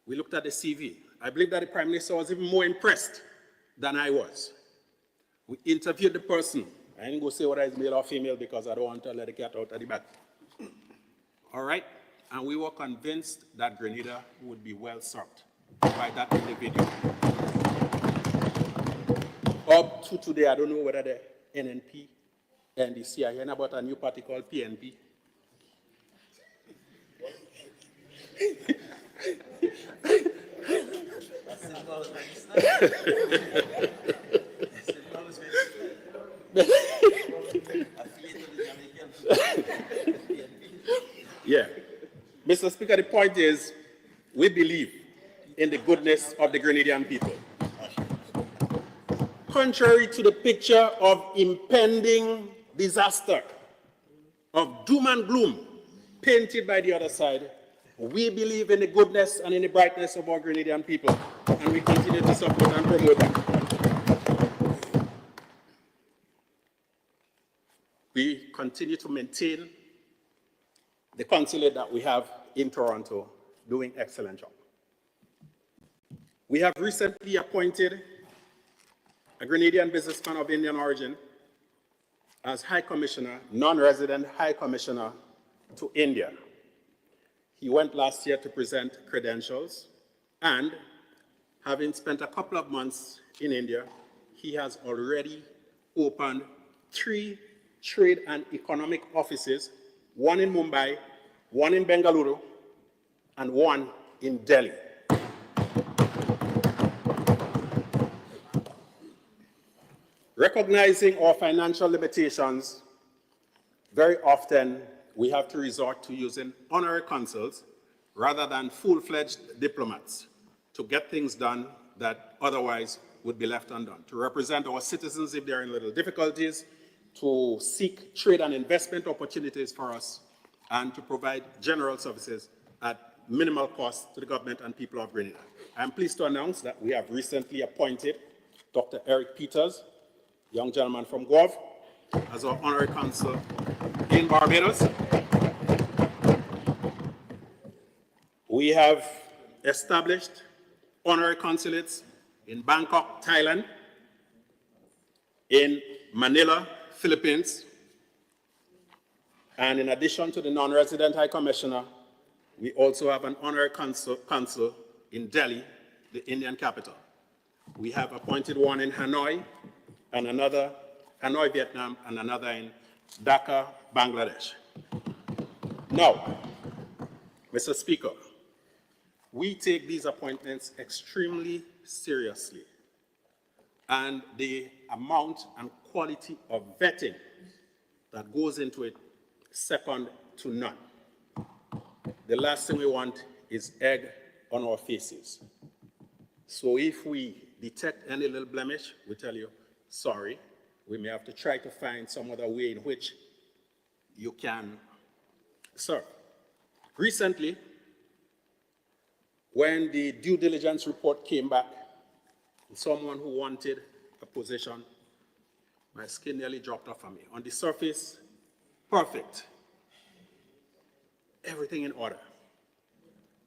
Speaker 4: We looked at the CV. I believe that the Prime Minister was even more impressed than I was. We interviewed the person. I ain't going to say whether it's male or female because I don't want to let the cat out of the bag. All right? And we were convinced that Grenada would be well served by that individual. Up to today, I don't know whether the NNP and the CIA know about a new party called PNP. Yeah. Mr. Speaker, the point is, we believe in the goodness of the Grenadian people. Contrary to the picture of impending disaster, of doom and gloom painted by the other side, we believe in the goodness and in the brightness of our Grenadian people, and we continue to support and promote them. We continue to maintain the consulate that we have in Toronto, doing excellent job. We have recently appointed a Grenadian businessman of Indian origin as High Commissioner, non-resident High Commissioner to India. He went last year to present credentials, and having spent a couple of months in India, he has already opened 3 trade and economic offices, one in Mumbai, one in Bengaluru, and one in Delhi. Recognizing our financial limitations, very often we have to resort to using honorary consuls rather than full-fledged diplomats to get things done that otherwise would be left undone, to represent our citizens if they're in little difficulties, to seek trade and investment opportunities for us, and to provide general services at minimal cost to the government and people of Grenada. I'm pleased to announce that we have recently appointed Dr. Eric Peters, young gentleman from Guelph, as our honorary consul in Barbados. We have established honorary consulates in Bangkok, Thailand, in Manila, Philippines, and in addition to the non-resident High Commissioner, we also have an honorary consul in Delhi, the Indian capital. We have appointed one in Hanoi, and another, Hanoi, Vietnam, and another in Dhaka, Bangladesh. Now, Mr. Speaker, we take these appointments extremely seriously, and the amount and quality of vetting that goes into it, second to none. The last thing we want is egg on our faces. So if we detect any little blemish, we tell you, sorry, we may have to try to find some other way in which you can serve. Recently, when the due diligence report came back, someone who wanted a position, my skin nearly dropped off on me. On the surface, perfect. Everything in order.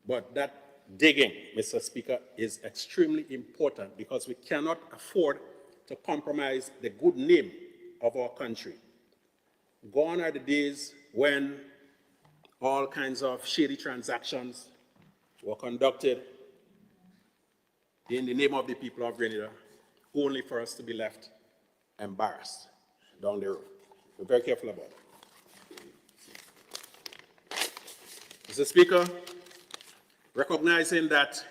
Speaker 4: But that digging, Mr. Speaker, is extremely important because we cannot afford to compromise the good name of our country. Gone are the days when all kinds of shady transactions were conducted in the name of the people of Grenada, only for us to be left embarrassed down the road. We're very careful about it. Mr. Speaker, recognizing that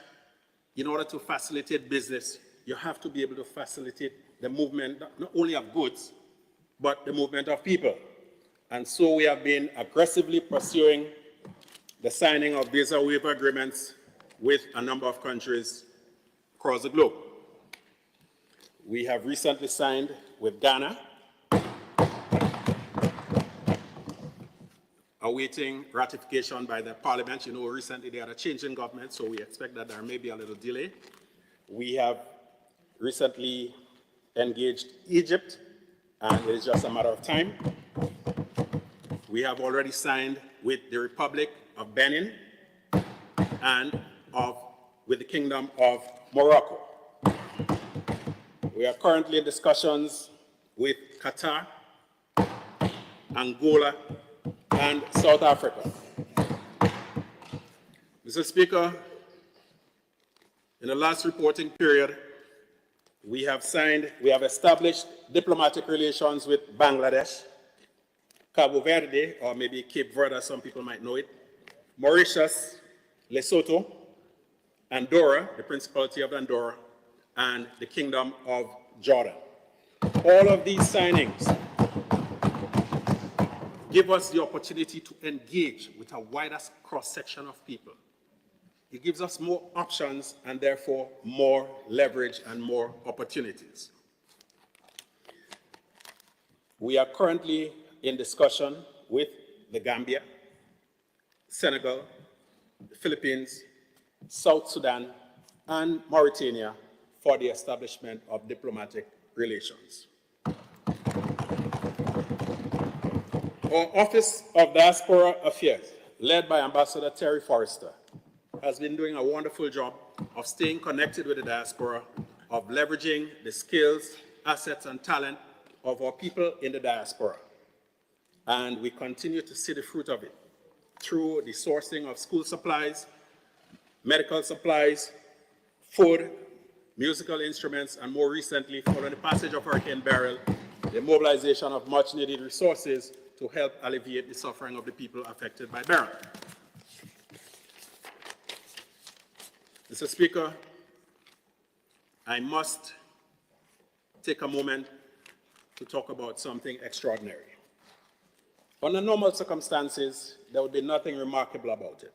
Speaker 4: in order to facilitate business, you have to be able to facilitate the movement, not only of goods, but the movement of people. And so we have been aggressively pursuing the signing of visa waiver agreements with a number of countries across the globe. We have recently signed with Ghana, awaiting ratification by the parliament. You know, recently they had a change in government, so we expect that there may be a little delay. We have recently engaged Egypt, and it is just a matter of time. We have already signed with the Republic of Benin and with the Kingdom of Morocco. We are currently in discussions with Qatar, Angola, and South Africa. Mr. Speaker, in the last reporting period, we have established diplomatic relations with Bangladesh, Cabo Verde, or maybe Cape Verde, as some people might know it, Mauritius, Lesotho, Andorra, the Principality of Andorra, and the Kingdom of Jordan. All of these signings give us the opportunity to engage with a wider cross-section of people. It gives us more options and therefore more leverage and more opportunities. We are currently in discussion with the Gambia, Senegal, the Philippines, South Sudan, and Mauritania for the establishment of diplomatic relations. Our Office of Diaspora Affairs, led by Ambassador Terry Forrester, has been doing a wonderful job of staying connected with the diaspora, of leveraging the skills, assets, and talent of our people in the diaspora. And we continue to see the fruit of it through the sourcing of school supplies, medical supplies, food, musical instruments, and more recently, following the passage of Hurricane Beryl, the mobilization of much-needed resources to help alleviate the suffering of the people affected by Beryl. Mr. Speaker, I must take a moment to talk about something extraordinary. Under normal circumstances, there would be nothing remarkable about it.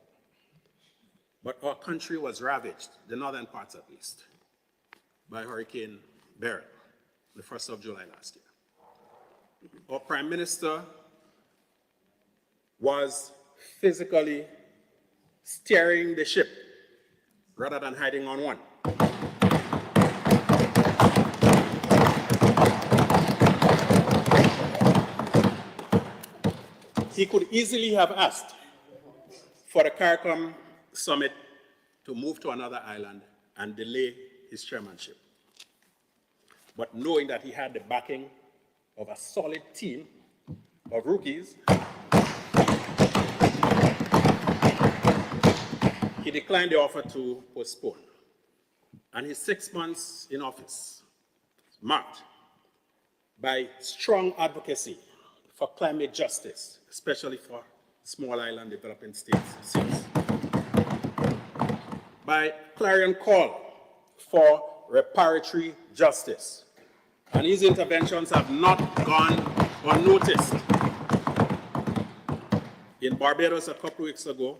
Speaker 4: But our country was ravaged, the northern parts at least, by Hurricane Beryl, the 1st of July last year. Our Prime Minister was physically steering the ship rather than hiding on one. He could easily have asked for the CARICOM summit to move to another island and delay his chairmanship. But knowing that he had the backing of a solid team of rookies, he declined the offer to postpone. And his 6 months in office marked by strong advocacy for climate justice, especially for small island developing states, by clarion call for reparatory justice. And his interventions have not gone unnoticed. In Barbados a couple weeks ago,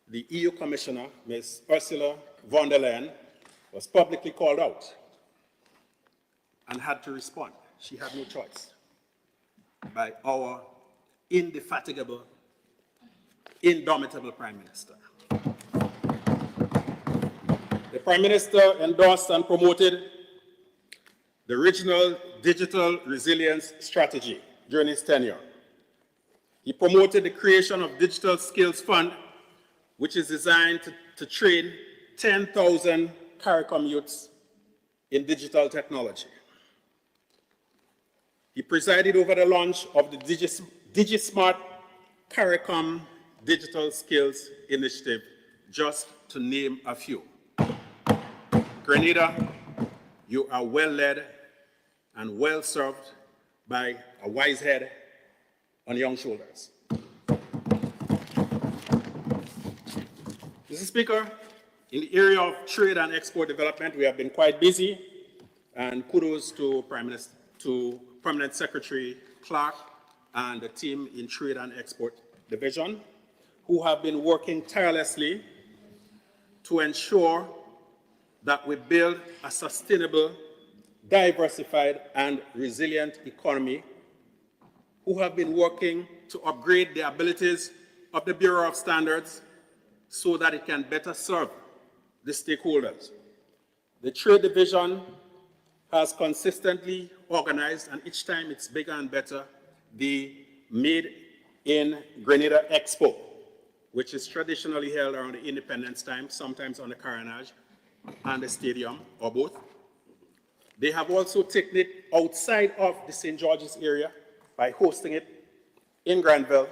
Speaker 4: the EU Commissioner, Ms. Ursula von der Leyen, was publicly called out and had to respond. She had no choice, by our indefatigable, indomitable Prime Minister. The Prime Minister endorsed and promoted the Regional Digital Resilience Strategy during his tenure. He promoted the creation of Digital Skills Fund, which is designed to train 10,000 CARICOM youths in digital technology. He presided over the launch of the DigiSmart CARICOM Digital Skills Initiative, just to name a few. Grenada, you are well led and well served by a wise head on young shoulders. Mr. Speaker, in the area of trade and export development, we have been quite busy, and kudos to Permanent Secretary Clark and the team in Trade and Export Division, who have been working tirelessly to ensure that we build a sustainable, diversified, and resilient economy, who have been working to upgrade the abilities of the Bureau of Standards so that it can better serve the stakeholders. The Trade Division has consistently organized, and each time it's bigger and better, the Made in Grenada Expo, which is traditionally held around the Independence time, sometimes on the Carnage and the stadium, or both. They have also taken it outside of the St. George's area by hosting it in Granville,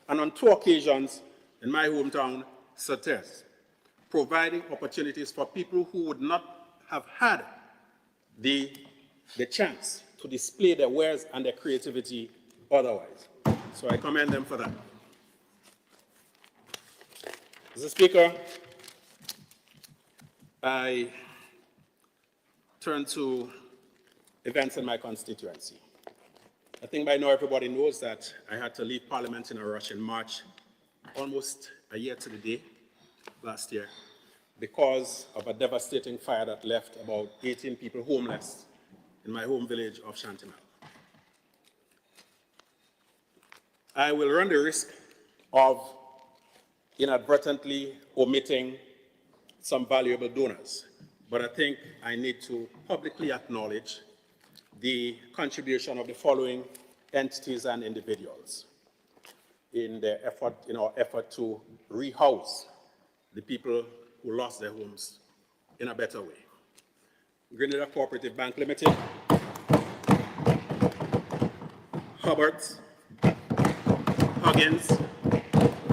Speaker 4: and on 2 occasions in my hometown, Sauterne, providing opportunities for people who would not have had the chance to display their wares and their creativity otherwise. So I commend them for that. Mr. Speaker, I turn to events in my constituency. I think by now everybody knows that I had to leave Parliament in a rush in March, almost a year to the day, last year, because of a devastating fire that left about 18 people homeless in my home village of Chantimel. I will run the risk of inadvertently omitting some valuable donors, but I think I need to publicly acknowledge the contribution of the following entities and individuals in our effort to rehouse the people who lost their homes in a better way. Grenada Cooperative Bank Limited, Hubbards, Huggins,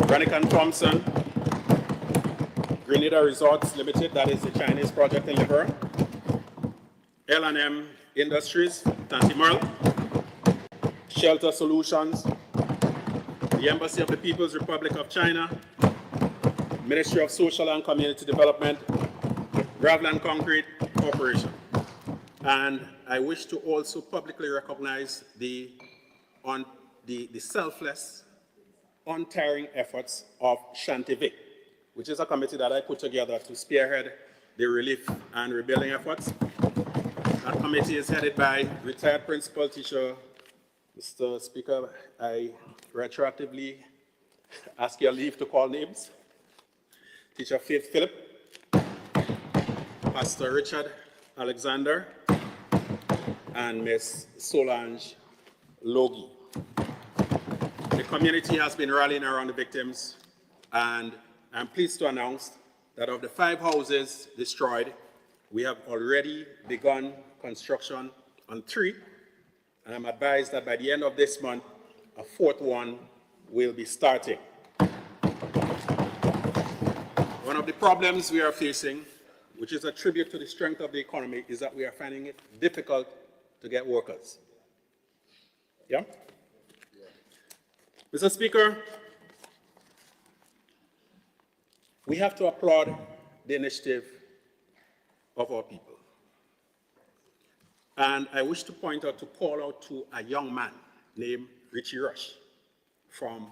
Speaker 4: Rannick & Thompson, Grenada Resorts Limited, that is the Chinese project in Liver, L&M Industries, Tantimurl, Shelter Solutions, the Embassy of the People's Republic of China, Ministry of Social and Community Development, Gravel and Concrete Corporation. And I wish to also publicly recognize the selfless, untiring efforts of Shantivik, which is a committee that I put together to spearhead the relief and rebuilding efforts. That committee is headed by retired principal teacher, Mr. Speaker. I retroactively ask your leave to call names. Teacher Faith Phillip, Pastor Richard Alexander, and Ms. Solange Logie. The community has been rallying around the victims, and I'm pleased to announce that of the 5 houses destroyed, we have already begun construction on 3, and I'm advised that by the end of this month, a 4th one will be starting. One of the problems we are facing, which is a tribute to the strength of the economy, is that we are finding it difficult to get workers. Yeah? Mr. Speaker, we have to applaud the initiative of our people. And I wish to call out to a young man named Richie Rush from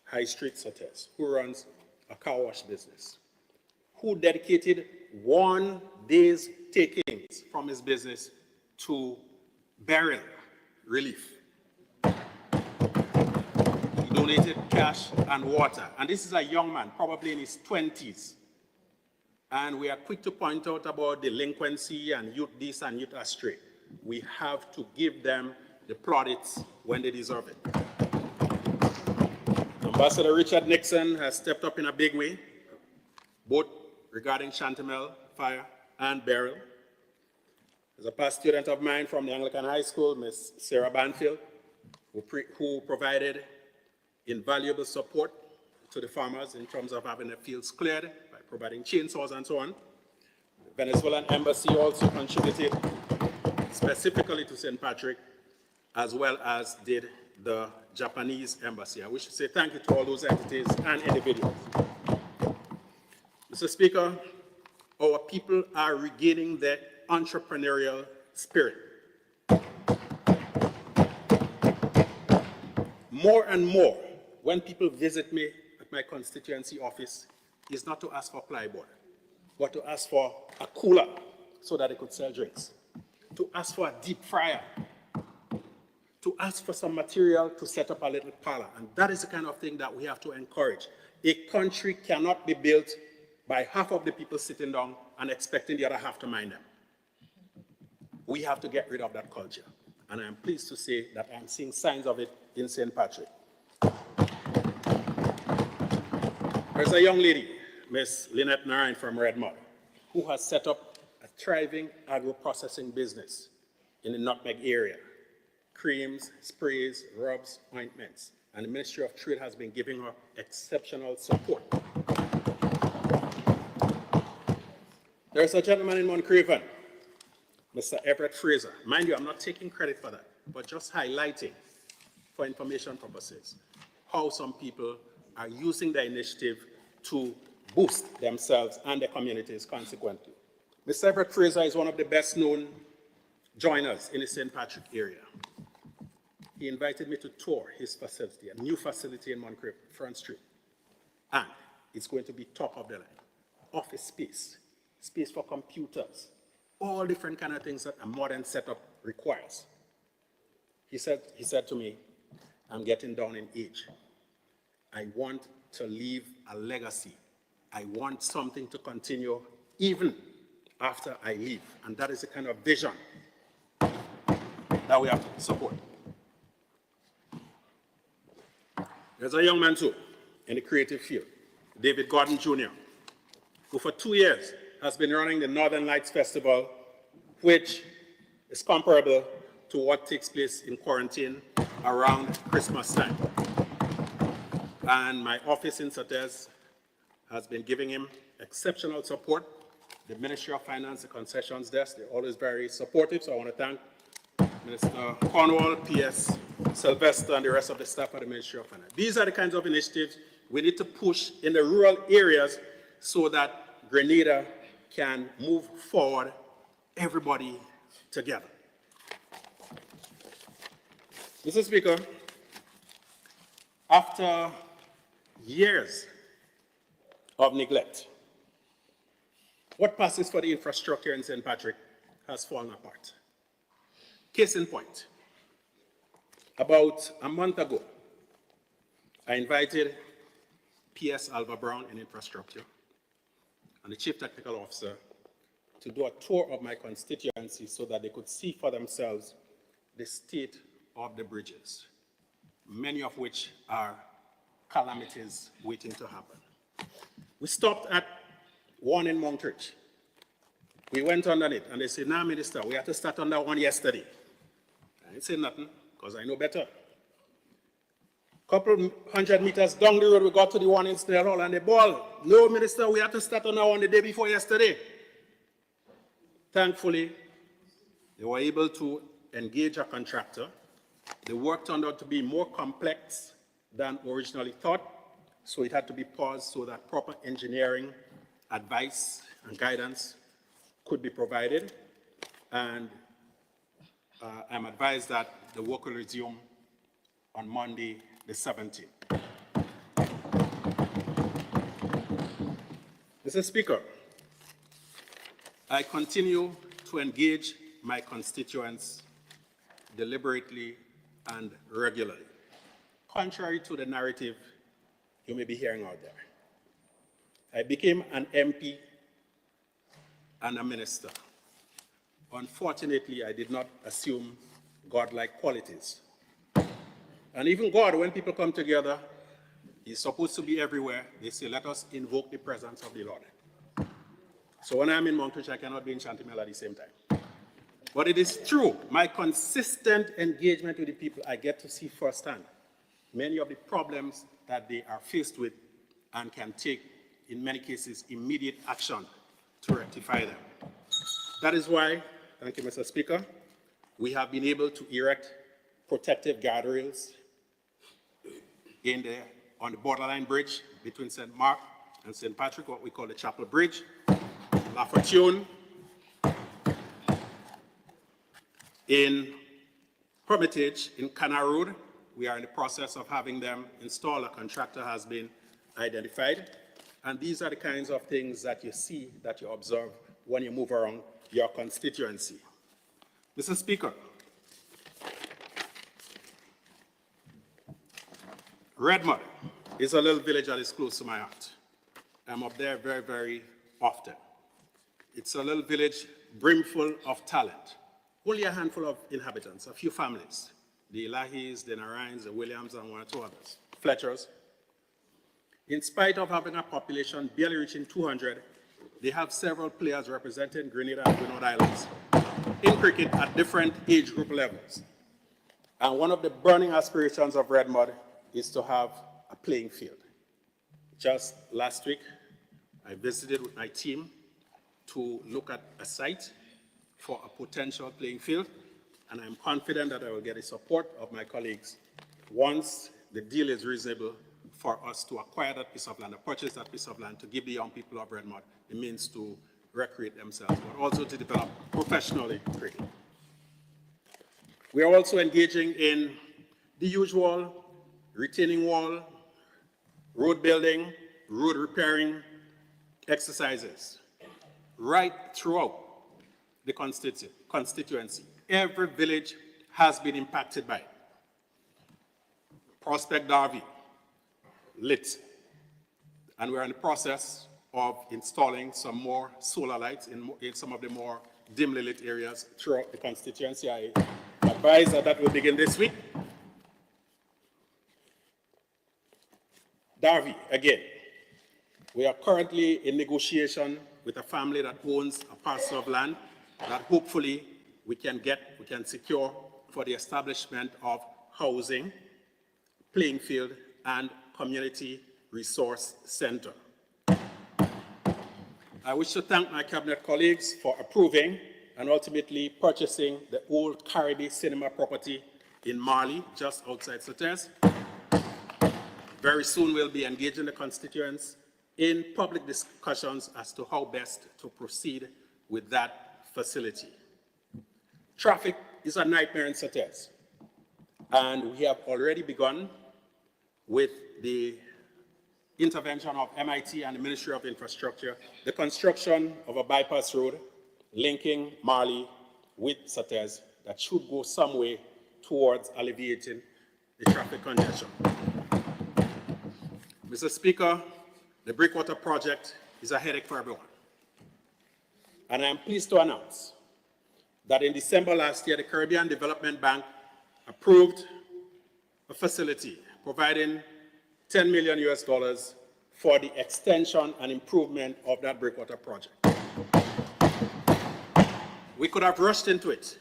Speaker 4: High Street, Sauterne, who runs a car wash business, who dedicated 1 day's takings from his business to burial relief. He donated cash and water. And this is a young man, probably in his 20s. And we are quick to point out about delinquency and youth this and youth astray. We have to give them the plaudits when they deserve it. Ambassador Richard Nixon has stepped up in a big way, both regarding Chantimel fire and burial. There's a past student of mine from the Anglican High School, Ms. Sarah Banfield, who provided invaluable support to the farmers in terms of having the fields cleared by providing chainsaws and so on. The Venezuelan embassy also contributed specifically to St. Patrick, as well as did the Japanese embassy. I wish to say thank you to all those entities and individuals. Mr. Speaker, our people are regaining their entrepreneurial spirit. More and more, when people visit me at my constituency office, is not to ask for plyboard, but to ask for a cooler so that they could sell drinks, to ask for a deep fryer, to ask for some material to set up a little parlor. And that is the kind of thing that we have to encourage. A country cannot be built by half of the people sitting down and expecting the other half to mind them. We have to get rid of that culture. And I am pleased to say that I'm seeing signs of it in St. Patrick. There's a young lady, Miss Lynette Narayan from Redmond, who has set up a thriving agro-processing business in the Nutmeg area. Creams, sprays, rubs, ointments. And the Ministry of Trade has been giving her exceptional support. There's a gentleman in Mount Craven, Mr. Everett Fraser. Mind you, I'm not taking credit for that, but just highlighting for information purposes how some people are using the initiative to boost themselves and their communities consequently. Mr. Everett Fraser is one of the best known joiners in the St. Patrick area. He invited me to tour his facility, a new facility in Mount Craven, Front Street. And it's going to be top of the line. Office space, space for computers, all different kind of things that a modern setup requires. He said to me, I'm getting down in age. I want to leave a legacy. I want something to continue even after I leave. And that is the kind of vision that we have to support. There's a young man too in the creative field, David Gordon Jr., who for 2 years has been running the Northern Lights Festival, which is comparable to what takes place in quarantine around Christmas time. And my office in Sates has been giving him exceptional support. The Ministry of Finance, the concessions desk, they're always very supportive, so I want to thank Minister Cornwall, PS Sylvester, and the rest of the staff at the Ministry of Finance. These are the kinds of initiatives we need to push in the rural areas so that Grenada can move forward, everybody together. Mr. Speaker, after years of neglect, what passes for the infrastructure in St. Patrick has fallen apart. Case in point, about a month ago, I invited PS Alva Brown in infrastructure and the Chief Technical Officer to do a tour of my constituency so that they could see for themselves the state of the bridges, many of which are calamities waiting to happen. We stopped at one in Monkridge. We went under it, and they said, "Nah, Minister, we had to start on that one yesterday." I didn't say nothing, because I know better. Couple 100 meters down the road, we got to the one in Snell Hall, and they ball, "No, Minister, we had to start on that one the day before yesterday." Thankfully, they were able to engage a contractor. The work turned out to be more complex than originally thought, so it had to be paused so that proper engineering advice and guidance could be provided. And I'm advised that the work will resume on Monday, the 17th. Mr. Speaker, I continue to engage my constituents deliberately and regularly, contrary to the narrative you may be hearing out there. I became an MP and a minister. Unfortunately, I did not assume godlike qualities. And even God, when people come together, He's supposed to be everywhere. They say, "Let us invoke the presence of the Lord." So when I'm in Monkridge, I cannot be in Chantimel at the same time. But it is true, my consistent engagement with the people, I get to see firsthand many of the problems that they are faced with and can take, in many cases, immediate action to rectify them. That is why, thank you, Mr. Speaker, we have been able to erect protective guardrails on the borderline bridge between St. Mark and St. Patrick, what we call the Chapel Bridge. La Fortune, in Hermitage, in Canal Road, we are in the process of having them installed. A contractor has been identified. And these are the kinds of things that you see, that you observe when you move around your constituency. Mr. Speaker, Redmond is a little village that is close to my heart. I'm up there very, very often. It's a little village brimful of talent. only a handful of inhabitants, a few families, the Lahis, the Narines, the Williams, and one or two others, Fletchers. In spite of having a population barely reaching 200, they have several players representing Grenada and Grenada Islands in cricket at different age group levels. And one of the burning aspirations of Red Mud is to have a playing field. Just last week, I visited with my team to look at a site for a potential playing field, and I'm confident that I will get the support of my colleagues once the deal is reasonable for us to acquire that piece of land, to purchase that piece of land, to give the young people of Red Mud the means to recreate themselves, but also to develop professionally cricket. We are also engaging in the usual retaining wall, road building, road repairing exercises right throughout the constituency. Every village has been impacted by it. Prospect Darby, lit. And we're in the process of installing some more solar lights in some of the more dimly lit areas throughout the constituency. I advise that will begin this week. Darby, again, we are currently in negotiation with a family that owns a parcel of land that hopefully we can secure for the establishment of housing, playing field, and community resource center. I wish to thank my cabinet colleagues for approving and ultimately purchasing the old Caribbean Cinema property in Marley, just outside Sotes. Very soon we'll be engaging the constituents in public discussions as to how best to proceed with that facility. Traffic is a nightmare in Sotes, and we have already begun with the intervention of MIT and the Ministry of Infrastructure, the construction of a bypass road linking Marley with Sotes that should go some way towards alleviating the traffic congestion. Mr. Speaker, the Breakwater project is a headache for everyone. And I am pleased to announce that in December last year, the Caribbean Development Bank approved a facility providing $10 million for the extension and improvement of that Breakwater project. We could have rushed into it,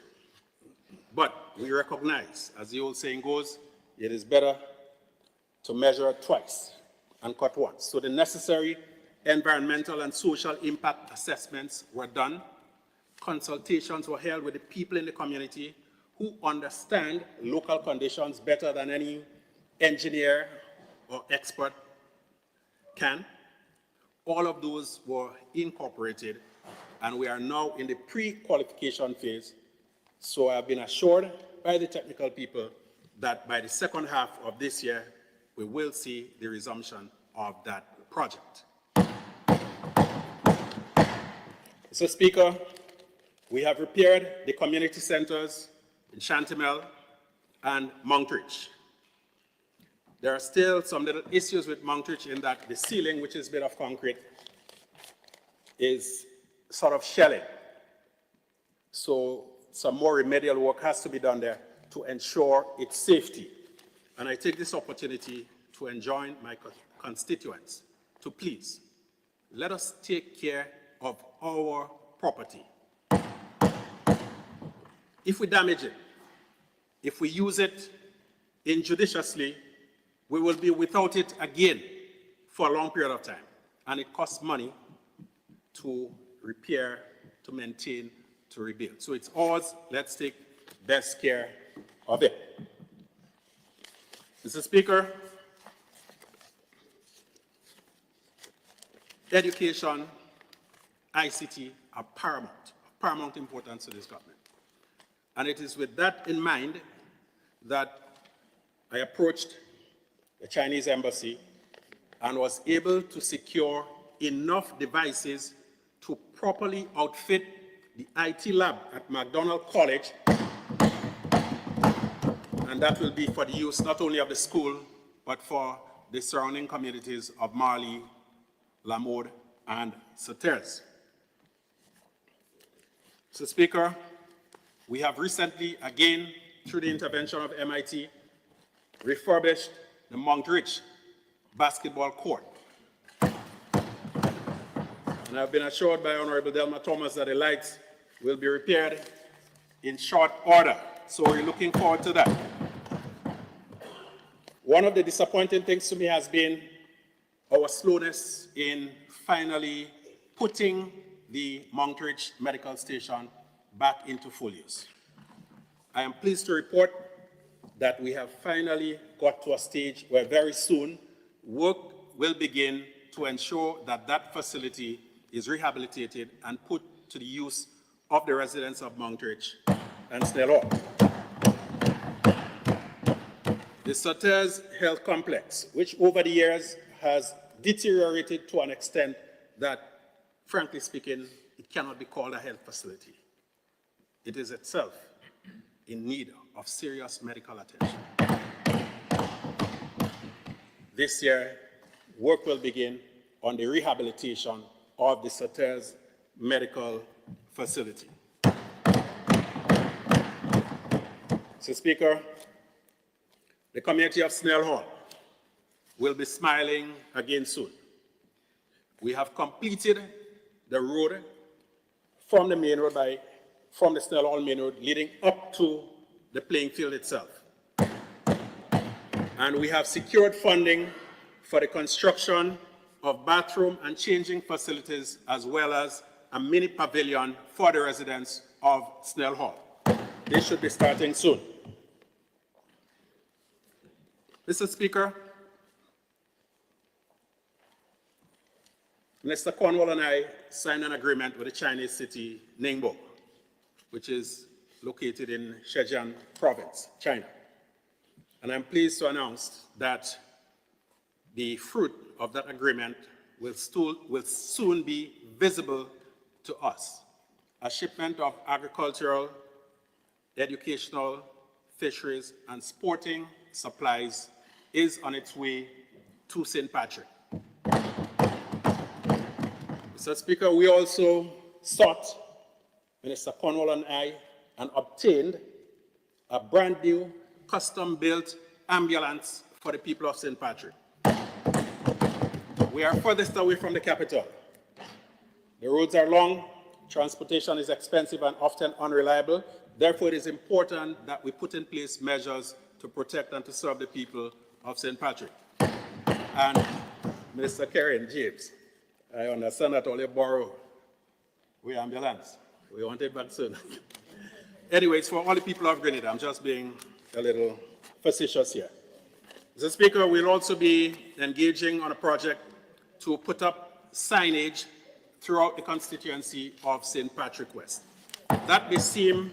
Speaker 4: but we recognize, as the old saying goes, it is better to measure twice and cut once. So the necessary environmental and social impact assessments were done. Consultations were held with the people in the community who understand local conditions better than any engineer or expert can. All of those were incorporated, and we are now in the pre-qualification phase. So I've been assured by the technical people that by the second half of this year, we will see the resumption of that project. Mr. Speaker, we have repaired the community centers in Chantimel and Monkridge. There are still some little issues with Monkridge in that the ceiling, which is made of concrete, is sort of shelling. So some more remedial work has to be done there to ensure its safety. And I take this opportunity to enjoin my constituents to please let us take care of our property. If we damage it, if we use it injudiciously, we will be without it again for a long period of time. And it costs money to repair, to maintain, to rebuild. So it's ours. Let's take best care of it. Mr. Speaker, education, ICT are paramount importance to this government. And it is with that in mind that I approached the Chinese embassy and was able to secure enough devices to properly outfit the IT lab at McDonald College, and that will be for the use not only of the school, but for the surrounding communities of Marley, Lamode, and Soteres. Mr. Speaker, we have recently, again, through the intervention of MIT, refurbished the Mount Rich basketball court. And I've been assured by Honorable Delma Thomas that the lights will be repaired in short order. So we're looking forward to that. One of the disappointing things to me has been our slowness in finally putting the Mount Rich Medical Station back into full use. I am pleased to report that we have finally got to a stage where very soon work will begin to ensure that that facility is rehabilitated and put to the use of the residents of Mount Rich and Snell Hall. The Sotters Health Complex, which over the years has deteriorated to an extent that, frankly speaking, it cannot be called a health facility. It is itself in need of serious medical attention. This year, work will begin on the rehabilitation of the Sotters Medical Facility. Mr. Speaker, the community of Snell Hall will be smiling again soon. We have completed the road from the main road from the Snell Hall main road leading up to the playing field itself. And we have secured funding for the construction of bathroom and changing facilities, as well as a mini pavilion for the residents of Snell Hall. This should be starting soon. Mr. Speaker, Mr. Cornwall and I signed an agreement with the Chinese city Ningbo, which is located in Zhejiang province, China. And I'm pleased to announce that the fruit of that agreement will soon be visible to us. A shipment of agricultural, educational, fisheries, and sporting supplies is on its way to St. Patrick. Mr. Speaker, we also sought, Minister Cornwall and I, and obtained a brand new custom-built ambulance for the people of St. Patrick. We are furthest away from the capital. The roads are long, transportation is expensive and often unreliable. Therefore, it is important that we put in place measures to protect and to serve the people of St. Patrick. And Minister Karen James, I understand that all you borrow, we ambulance. We want it back soon. Anyways, for all the people of Grenada, I'm just being a little facetious here. Mr. Speaker, we'll also be engaging on a project to put up signage throughout the constituency of St. Patrick West. That may seem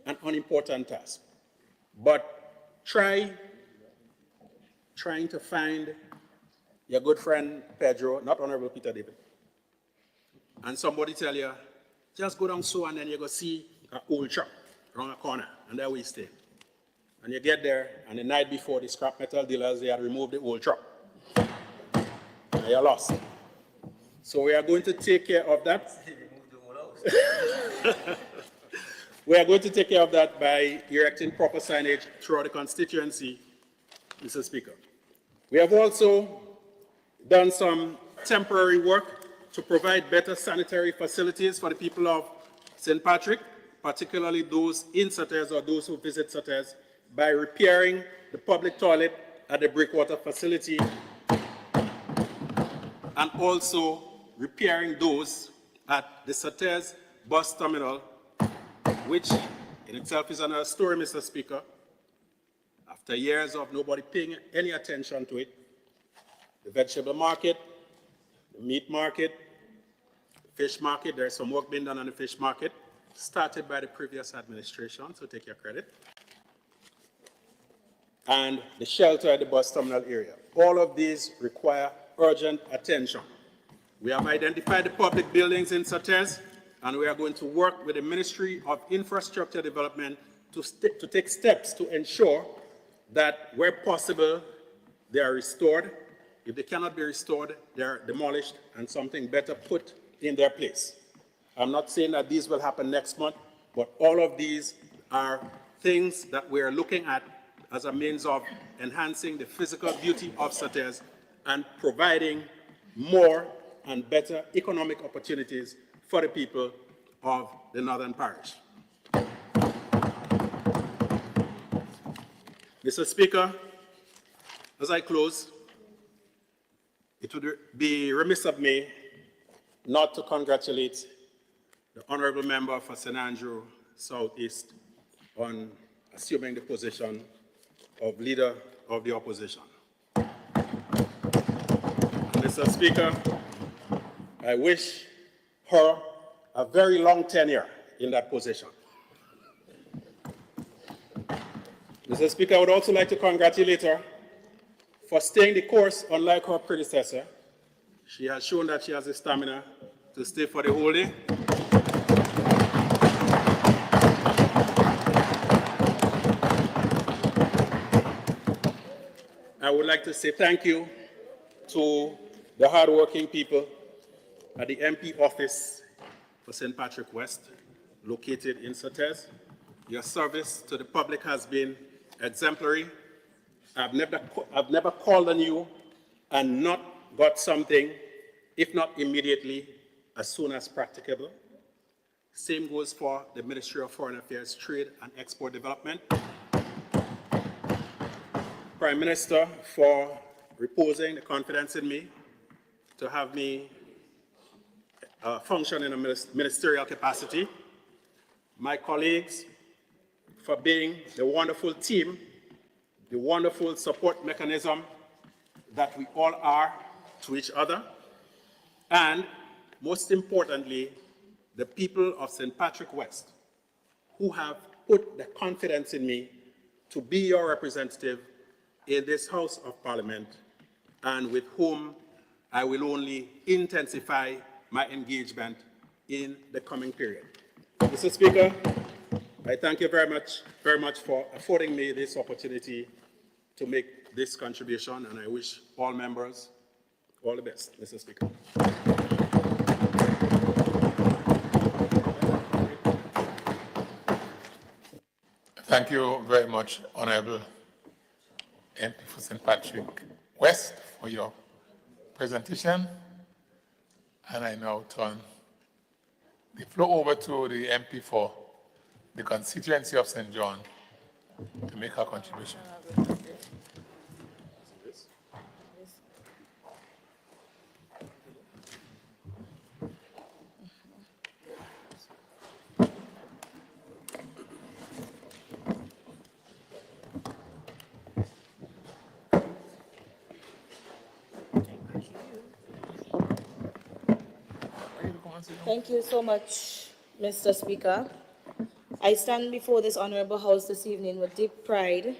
Speaker 4: an unimportant task, but trying to find your good friend Pedro, not Honorable Peter David, and somebody tell you, just go down so and then you go see an old truck around a corner, and there we stay. And you get there, and the night before, the scrap metal dealers, they had removed the old truck. And you're lost. So we are going to take care of that. We are going to take care of that by erecting proper signage throughout the constituency, Mr. Speaker. We have also done some temporary work to provide better sanitary facilities for the people of St. Patrick, particularly those in Sotters or those who visit Sotters, by repairing the public toilet at the Breakwater facility and also repairing those at the Sotters bus terminal, which in itself is another story, Mr. Speaker. After years of nobody paying any attention to it, the vegetable market, the meat market, the fish market, there's some work being done on the fish market, started by the previous administration, so take your credit, and the shelter at the bus terminal area. All of these require urgent attention. We have identified the public buildings in Sotters, and we are going to work with the Ministry of Infrastructure Development to take steps to ensure that where possible, they are restored. If they cannot be restored, they are demolished and something better put in their place. I'm not saying that these will happen next month, But all of these are things that we are looking at as a means of enhancing the physical beauty of Sates and providing more and better economic opportunities for the people of the Northern Parish. Mr. Speaker, as I close, it would be remiss of me not to congratulate the Honourable Member for St. Andrew Southeast on assuming the position of Leader of the Opposition. Mr. Speaker, I wish her a very long tenure in that position. Mr. Speaker, I would also like to congratulate her for staying the course, unlike her predecessor. She has shown that she has the stamina to stay for the whole day. I would like to say thank you to the hardworking people at the MP office for St. Patrick West, located in Sates. Your service to the public has been exemplary. I've never called on you and not got something, if not immediately, as soon as practicable. Same goes for the Ministry of Foreign Affairs, Trade and Export Development. Prime Minister, for reposing the confidence in me to have me function in a ministerial capacity. My colleagues, for being the wonderful team, the wonderful support mechanism that we all are to each other. And most importantly, the people of St. Patrick West, who have put the confidence in me to be your representative in this House of Parliament, and with whom I will only intensify my engagement in the coming period. Mr. Speaker, I thank you very much for affording me this opportunity to make this contribution, and I wish all members all the best, Mr. Speaker.
Speaker 2: Thank you very much, Honourable MP for St. Patrick West, for your presentation. And I now turn the floor over to the MP for the constituency of St. John to make her contribution.
Speaker 5: Thank you so much, Mr. Speaker. I stand before this honorable House this evening with deep pride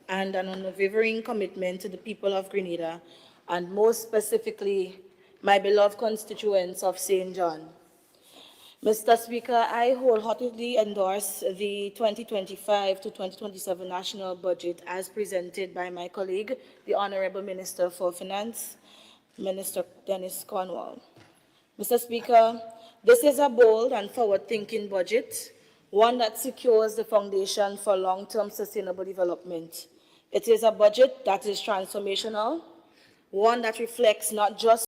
Speaker 5: and an unwavering commitment to the people of Grenada, and most specifically, my beloved constituents of St. John. Mr. Speaker, I wholeheartedly endorse the 2025 to 2027 national budget as presented by my colleague, the Honorable Minister for Finance, Minister Dennis Cornwall. Mr. Speaker, this is a bold and forward-thinking budget, one that secures the foundation for long-term sustainable development. It is a budget that is transformational, one that reflects not just